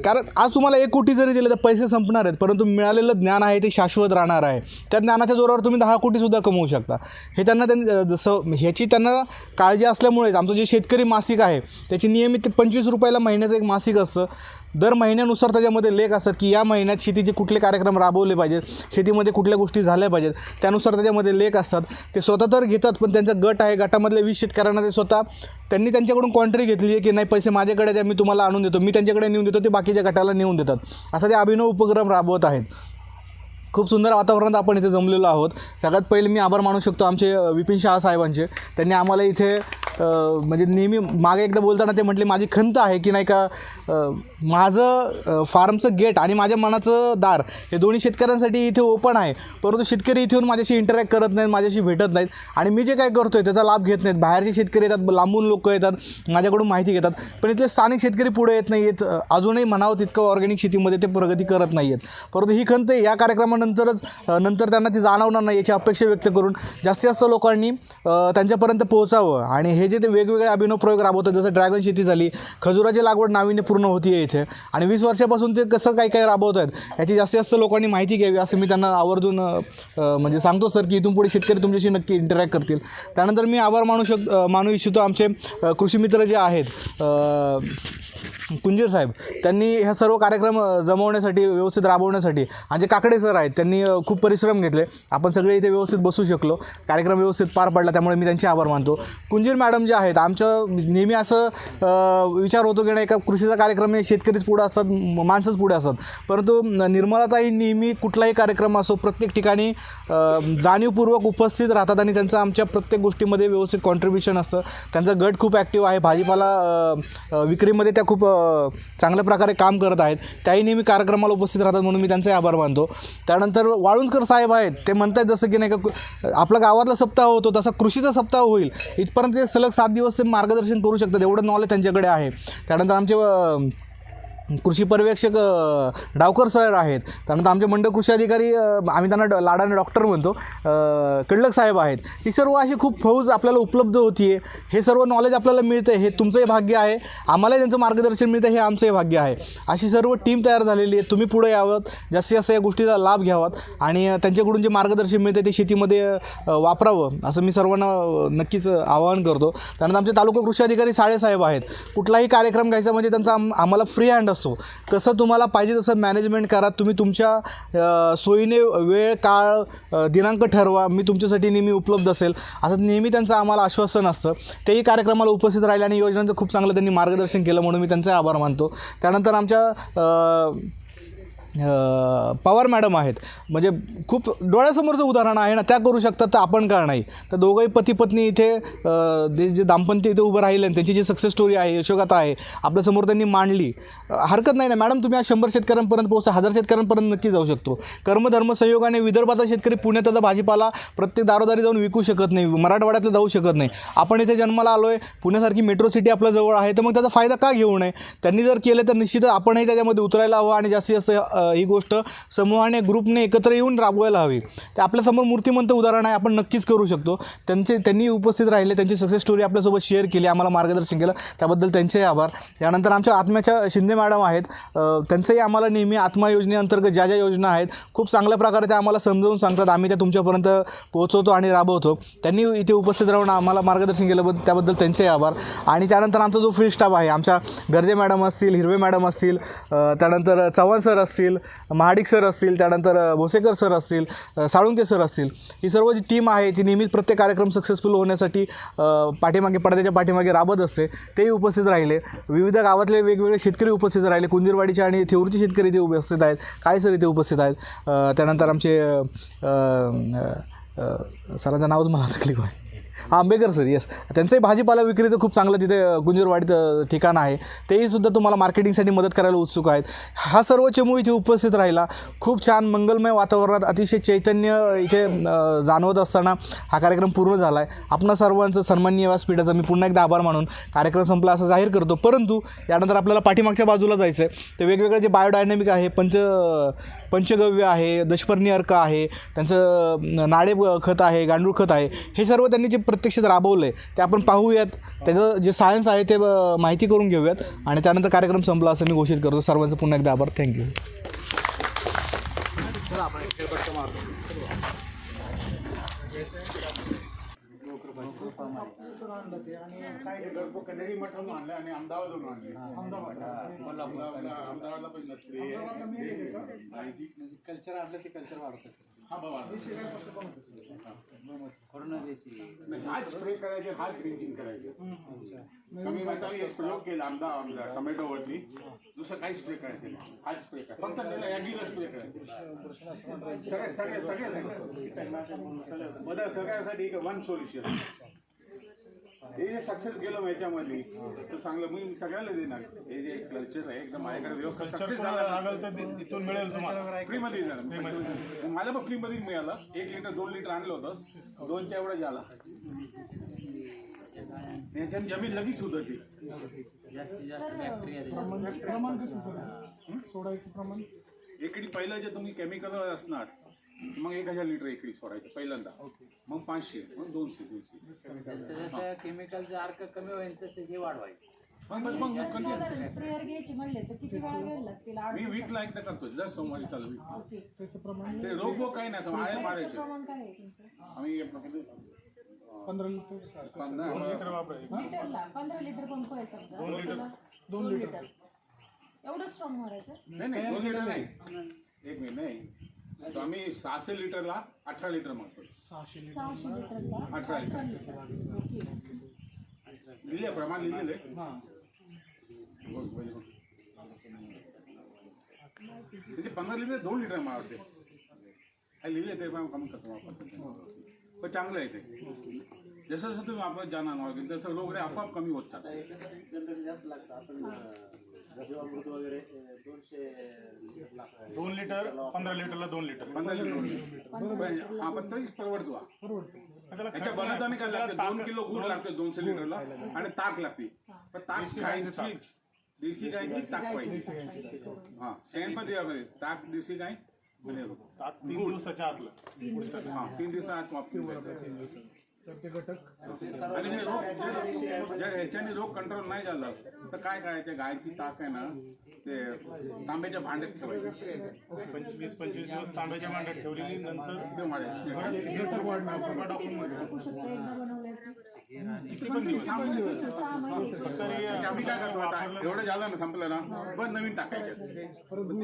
कारण आज तुम्हाला 1 कोटी जरी दिले तर पैसे संपणार आहेत, परंतु मिळालेलं ज्ञान आहे ते शाश्वत राहणार आहे. त्या ज्ञानाच्या जोरावर तुम्ही 10 कोटीसुद्धा कमवू शकता. हे त्यांना जसं ह्याची त्यांना काळजी असल्यामुळेच आमचं जे शेतकरी मासिक आहे त्याची नियमित 25 रुपयाला महिन्याचं एक मासिक असतं. दर महिन्यानुसार त्याच्यामध्ये लेख असतात की या महिन्यात शेतीचे कुठले कार्यक्रम राबवले पाहिजेत, शेतीमध्ये कुठल्या गोष्टी झाल्या पाहिजेत, त्यानुसार त्याच्यामध्ये लेख असतात. ते स्वतः तर घेतात, पण त्यांचा गट आहे, गटामधल्या 20 शेतकऱ्यांना ते स्वतः त्यांनी त्यांच्याकडून कॉन्ट्री घेतली आहे की नाही पैसे माझ्याकडे द्या, मी तुम्हाला आणून देतो, मी त्यांच्याकडे नेऊन देतो, ते बाकीच्या गटाला नेऊन देतात. असा ते अभिनव उपक्रम राबवत आहेत. खूप सुंदर वातावरणात आपण इथे जमलेलो आहोत. सगळ्यात पहिले मी आभार मानू शकतो आमचे विपिन शहा साहेबांचे. त्यांनी आम्हाला इथे म्हणजे नेहमी मागे एकदा बोलताना ते म्हटले माझी खंत आहे की नाही का माझं फार्मचं गेट आणि माझ्या मनाचं दार हे दोन्ही शेतकऱ्यांसाठी इथे ओपन आहे, परंतु शेतकरी इथे येऊन माझ्याशी इंटरॅक्ट करत नाहीत, माझ्याशी भेटत नाहीत आणि मी जे काय करतो आहे त्याचा लाभ घेत नाहीत. बाहेरचे शेतकरी येतात, लांबून लोक येतात, माझ्याकडून माहिती घेतात, पण इथले स्थानिक शेतकरी पुढे येत नाही आहेत. अजूनही म्हणावं तितकं ऑर्गॅनिक शेतीमध्ये ते प्रगती करत नाही आहेत. परंतु ही खंत या कार्यक्रमानंतर त्यांना ती जाणवणार नाही याची अपेक्षा व्यक्त करून जास्तीत जास्त लोकांनी त्यांच्यापर्यंत पोहोचावं. आणि हे जे ते वेगवेगळे अभिनव प्रयोग राबवतात, जसं ड्रॅगन शेती झाली, खजुराची लागवड नाविन्यपूर्ण होती आहे इथे आणि 20 वर्षापासून ते कसं काय राबवत आहेत याची जास्तीत जास्त लोकांनी माहिती घ्यावी असं मी त्यांना आवर्जून म्हणजे सांगतो सर की इथून पुढे शेतकरी तुमच्याशी नक्की इंटरॅक्ट करतील. त्यानंतर मी आभार मानू इच्छितो आमचे कृषी मित्र जे आहेत कुंजीर साहेब. त्यांनी ह्या सर्व कार्यक्रम जमवण्यासाठी, व्यवस्थित राबवण्यासाठी आणि जे काकडे सर आहेत त्यांनी खूप परिश्रम घेतले. आपण सगळे इथे व्यवस्थित बसू शकलो, कार्यक्रम व्यवस्थित पार पडला, त्यामुळे मी त्यांचे आभार मानतो. कुंजीर मॅडम जे आहेत, आमचं नेहमी असं विचार होतो की नाही का कृषीचा कार्यक्रम हे शेतकरीच पुढे असतात, माणसंच पुढे असतात, परंतु निर्मलाताई नेहमी कुठलाही कार्यक्रम असो प्रत्येक ठिकाणी जाणीवपूर्वक उपस्थित राहतात आणि त्यांचं आमच्या प्रत्येक गोष्टीमध्ये व्यवस्थित कॉन्ट्रीब्युशन असतं. त्यांचा गट खूप ॲक्टिव्ह आहे, भाजीपाला विक्रीमध्ये त्या खूप चांगल्या प्रकारे काम करत आहेत. त्याही नेहमी कार्यक्रमाला उपस्थित राहतात, म्हणून मी त्यांचे आभार मानतो. त्यानंतर वाळुंजकर साहेब आहेत, ते म्हणतात जसं की नाही का आपला गावातला सप्ताह होतो तसा कृषीचा सप्ताह होईल, इथपर्यंत ते सलग 7 दिवस ते मार्गदर्शन करू शकतात, एवढं नॉलेज त्यांच्याकडे आहे. त्यानंतर आमचे कृषी पर्यवेक्षक डावकर सर आहेत. त्यानंतर आमचे मंडळ कृषी अधिकारी आम्ही त्यांना लाडाने डॉक्टर म्हणतो कडलक साहेब आहेत. ही सर्व अशी खूप फौज आपल्याला उपलब्ध होती आहे. हे सर्व नॉलेज आपल्याला मिळतं, हे तुमचंही भाग्य आहे, आम्हालाही त्यांचं मार्गदर्शन मिळतं, हे आमचंही भाग्य आहे. अशी सर्व टीम तयार झालेली आहे. तुम्ही पुढे यावं, जास्तीत जास्त या गोष्टीचा लाभ घ्यावात आणि त्यांच्याकडून जे मार्गदर्शन मिळतं ते शेतीमध्ये वापरावं असं मी सर्वांना नक्कीच आवाहन करतो. त्यानंतर आमचे तालुका कृषी अधिकारी साळेसाहेब आहेत. कुठलाही कार्यक्रम घ्यायचा म्हणजे त्यांचा आम्हाला फ्री हँड असतो. कसं तुम्हाला पाहिजे तसं मॅनेजमेंट करा, तुम्ही तुमच्या सोयीने वेळ, काळ, दिनांक ठरवा, मी तुमच्यासाठी नेहमी उपलब्ध असेल असं नेहमी त्यांचं आम्हाला आश्वासन असतं. तेही कार्यक्रमाला उपस्थित राहिले आणि योजनांचं खूप चांगलं त्यांनी मार्गदर्शन केलं, म्हणून मी त्यांचे आभार मानतो. त्यानंतर आमच्या पवार मॅडम आहेत, म्हणजे खूप डोळ्यासमोरचं उदाहरण आहे ना, त्या करू शकतात तर आपण का नाही. तर दोघंही पती पत्नी इथे जे दाम्पत्य इथे उभं राहिलं आणि त्यांची जी सक्सेस स्टोरी आहे, यशोगाथा आहे, आपल्यासमोर त्यांनी मांडली. हरकत नाही ना मॅडम, तुम्ही आज 100 शेतकऱ्यांपर्यंत पोहोचा, 1000 शेतकऱ्यांपर्यंत नक्की जाऊ शकतो. कर्मधर्म संयोगाने विदर्भाचा शेतकरी पुण्यातला भाजीपाला प्रत्येक दारोदारी जाऊन विकू शकत नाही, मराठवाड्यातलं जाऊ शकत नाही. आपण इथे जन्माला आलो आहे, पुण्यासारखी मेट्रो सिटी आपल्या जवळ आहे, तर मग त्याचा फायदा का घेऊ नये. त्यांनी जर केलं तर निश्चितच आपणही त्याच्यामध्ये उतरायला हवं आणि जास्तीत जास्त ही गोष्ट समूहाने, ग्रुपने एकत्र येऊन राबवायला हवी. ते आपल्यासमोर मूर्तिमंत उदाहरण आहे, आपण नक्कीच करू शकतो. त्यांनी उपस्थित राहिले, त्यांची सक्सेस स्टोरी आपल्यासोबत शेअर केली, आम्हाला मार्गदर्शन केलं, त्याबद्दल त्यांचेही आभार. त्यानंतर आमच्या आत्म्याच्या शिंदे मॅडम आहेत, त्यांचंही आम्हाला नेहमी आत्मा योजनेअंतर्गत ज्या ज्या योजना आहेत खूप चांगल्या प्रकारे त्या आम्हाला समजावून सांगतात, आम्ही त्या तुमच्यापर्यंत पोहोचवतो आणि राबवतो. त्यांनी इथे उपस्थित राहून आम्हाला मार्गदर्शन केलं, त्याबद्दल त्यांचेही आभार. आणि त्यानंतर आमचा जो फील्ड स्टाफ आहे, आमच्या गर्जे मॅडम असतील, हिरवे मॅडम असतील, त्यानंतर चव्हाण सर असतील, महाडिक सर असतील, त्यानंतर भोसेकर सर असतील, साळुंके सर असतील, ही सर्व जी टीम आहे ती नेहमीच प्रत्येक कार्यक्रम सक्सेसफुल होण्यासाठी पडद्याच्या पाठीमागे राबत असते. तेही उपस्थित राहिले. विविध गावातले वेगवेगळे शेतकरी उपस्थित राहिले, कुंजीरवाडीचे आणि थेऊरचे शेतकरी इथे उपस्थित आहेत, काळे सर इथे उपस्थित आहेत. त्यानंतर आमचे सरांचं नावच मला तकलीफ आहे, आंबेकर सर, येस, त्यांचंही भाजीपाला विक्रीचं खूप चांगलं तिथे कुंजीरवाडीत ठिकाण आहे, तेही सुद्धा तुम्हाला मार्केटिंगसाठी मदत करायला उत्सुक आहेत. हा सर्व चमू इथे उपस्थित राहिला. खूप छान मंगलमय वातावरणात अतिशय चैतन्य इथे जाणवत असताना हा कार्यक्रम पूर्ण झाला आहे. आपणा सर्वांचं सन्माननीय व्यासपीठाचा मी पुन्हा एकदा आभार मानून कार्यक्रम संपला असं जाहीर करतो. परंतु यानंतर आपल्याला पाठीमागच्या बाजूला जायचं आहे. ते वेगवेगळे जे बायोडायनॅमिक आहे, पंचगव्य आहे, दशपर्णी अर्क आहे, त्यांचं नाडे खत आहे, गांडूळ खत आहे, हे सर्व त्यांनी जे प्रत्यक्षात राबवलं आहे ते आपण पाहूयात, त्याचं जे सायन्स आहे ते माहिती करून घेऊयात आणि त्यानंतर कार्यक्रम संपला असं मी घोषित करतो. सर्वांचं पुन्हा एकदा आभार. थँक्यू.
कन्नडी मटण आणलं आणि अहमदाबादवरून आणले. अहमदाबादला पण नसते
कल्चर आणलं ते कल्चर वाढतं.
हा बाबा हाच स्प्रे करायचे, हाच ड्रिंकिंग करायचे. कमी मात्राने एक प्रयोग केला आमदा टोमॅटोवरती, दुसरं काही स्प्रे करायचं नाही, हाच स्प्रे करायचा, फक्त त्याला ॲग्रीला स्प्रे करायचे सगळ्यासाठी वन सोल्युशन. हे जे सक्सेस गेलं ह्याच्यामध्ये तर चांगलं मी सगळ्याला देणार. हे जे कल्चर आहे एकदम माझ्याकडे व्यवस्थित सक्सेस झाला तर इथून मिळेल तुम्हाला फ्रीमध्ये देणार. मला पण फ्रीमध्ये मिळालं. 1 लिटर 2 लिटर आणलं होतं, 2च्या एवढं झाला. याच्याने जमीन लगेच सुधारते.
प्रमाण कसं सर सोडायचं प्रमाण?
एकरी पहिलं जे तुम्ही केमिकल असणार मग 1000 लिटर एकरी सोडायचं पहिल्यांदा, मग 500, मग 200.
जसं केमिकलचा अर्क कमी होईल तसे हे वाढवायचं.
मग
स्प्रेअर घ्यायची म्हणले तर किती वेळा घ्यायला लागतील?
मी वीकला एकदा करतो, जर सोमवारी चालू वीक.
त्याचं प्रमाण
ते रोग काही नाही, असं आहे मारायचे.
प्रमाण काय आहे तुमचं?
आम्ही
15 लिटर
लिटरला 15 लिटर पंप आहे समजा. 2 लिटर एवढं स्ट्रॉंग मारायचं?
नाही 2 लिटर नाही, 1 मिनिट नाही. तो आम्ही 600 लिटरला 18 लिटर मारतो.
600 लिटरला
18 लिटर
ओके.
लिहिले प्रमाण लिहिलेलं आहे. त्याचे 15 लिटर 2 लिटर मारते. लिहिले ते पण कमी करतो वापरतो, पण चांगलं आहे ते. जसं जसं तुम्ही वापरत जाणार ऑर्गॅनिक तसं रोग आपोआप कमी होत जातात.
जास्त लागतं. आपण जीवामृत वगैरे
2 लिटर 15 लिटरला 2 लिटर
15 लिटर हा पण तरीच परवडतो. त्याच्या बनवताना काय लागतं, 2 किलो गुळ लागतं 200 लिटरला आणि ताक लागते. पण ताक गायची, देशी गायची ताक पाहिजे. हा शेण पण द्यावं, ताक देशी गाय आणि
3 दिवसाच्या आतलं.
हा 3 दिवसात वापरून. आणि हे रोग जर ह्याच्याने रोग कंट्रोल नाही झालं तर काय करायचं, गायची ताक आहे ना ते तांब्याच्या भांड्यात ठेवायचे.
25-25 दिवस तांब्याच्या मांड्यात ठेवलेली, नंतर
ते मारायचे. आम्ही काय करतो आता, एवढं झालं ना संपलं ना पण नवीन टाकायचं.
काढून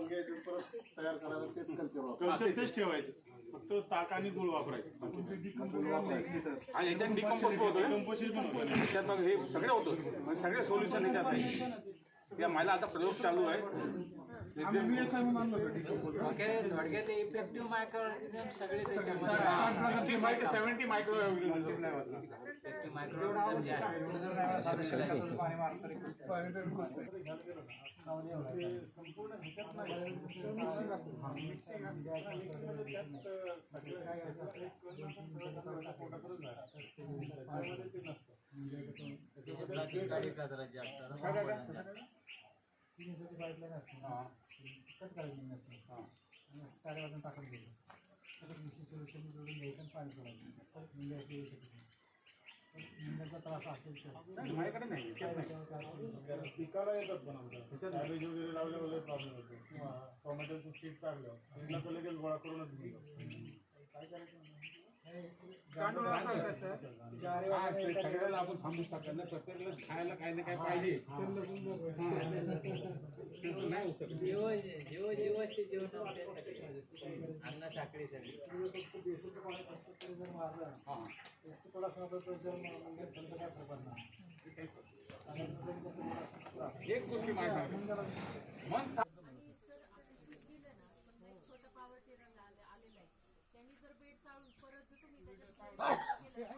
घ्यायचं, परत तयार करायला तेच कल्चर तेच ठेवायचं, फक्त ताक आणि गुळ वापरायचं.
आणि याच्यात डिकम्पोज होतोय, त्यात मग हे सगळं होतं, सगळे सोल्युशन याच्यात आहे. या माझा आता प्रयोग चालू आहे.
थोडक्यात इफेक्टिव्ह मायक्रो सगळे
70 मायक्रो
गाडी का जरा जास्त
पाईपलाईन असते कट करायची नसते साड्या वाजून टाकून घ्यायचं, सोल्युशन जोडून घ्यायचं, पाणी सोडायचं. निंद्याचा त्रास असेल तर
पिकाला येतात बनवतात. कॅबेज वगैरे लावल्यावर प्रॉब्लेम होतो, किंवा टोमॅटोचं सीड टाकलं सीडला तर लगेच गोळा करूनच घेऊ. काय करायचं
सगळ्याला आपण थांबू शकतो ना, प्रत्येकाला खायला काही ना काही पाहिजे.
जीवाशी जीवन अन्न साखळीसाठी
एक गोष्टी माहिती
छोटा पॉवर टेलर आलेला आहे, त्यांनी जर बेड चालून परत जर तुम्ही त्याच्या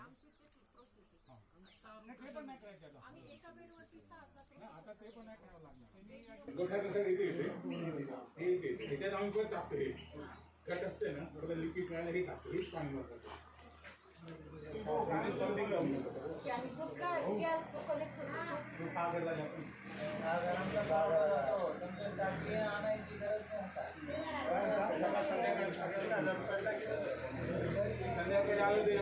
आमची त्याचीच प्रोसेस आहे. आम्ही एका बेडवरती 6-7
आता ते पण नाही करावं लागणार. गोठ्यानुसार इथे येते, त्याच्यात आम्ही परत टाकतो. हे कट असते ना, थोडं लिक्विड मिळालं हे टाकतो, हेच पाणी वापरतो. सागरला जातो.
आणायची गरज
संध्याकाळी आलं ते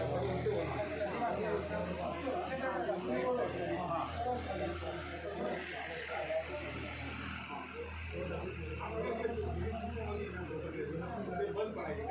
बंद पडायचे.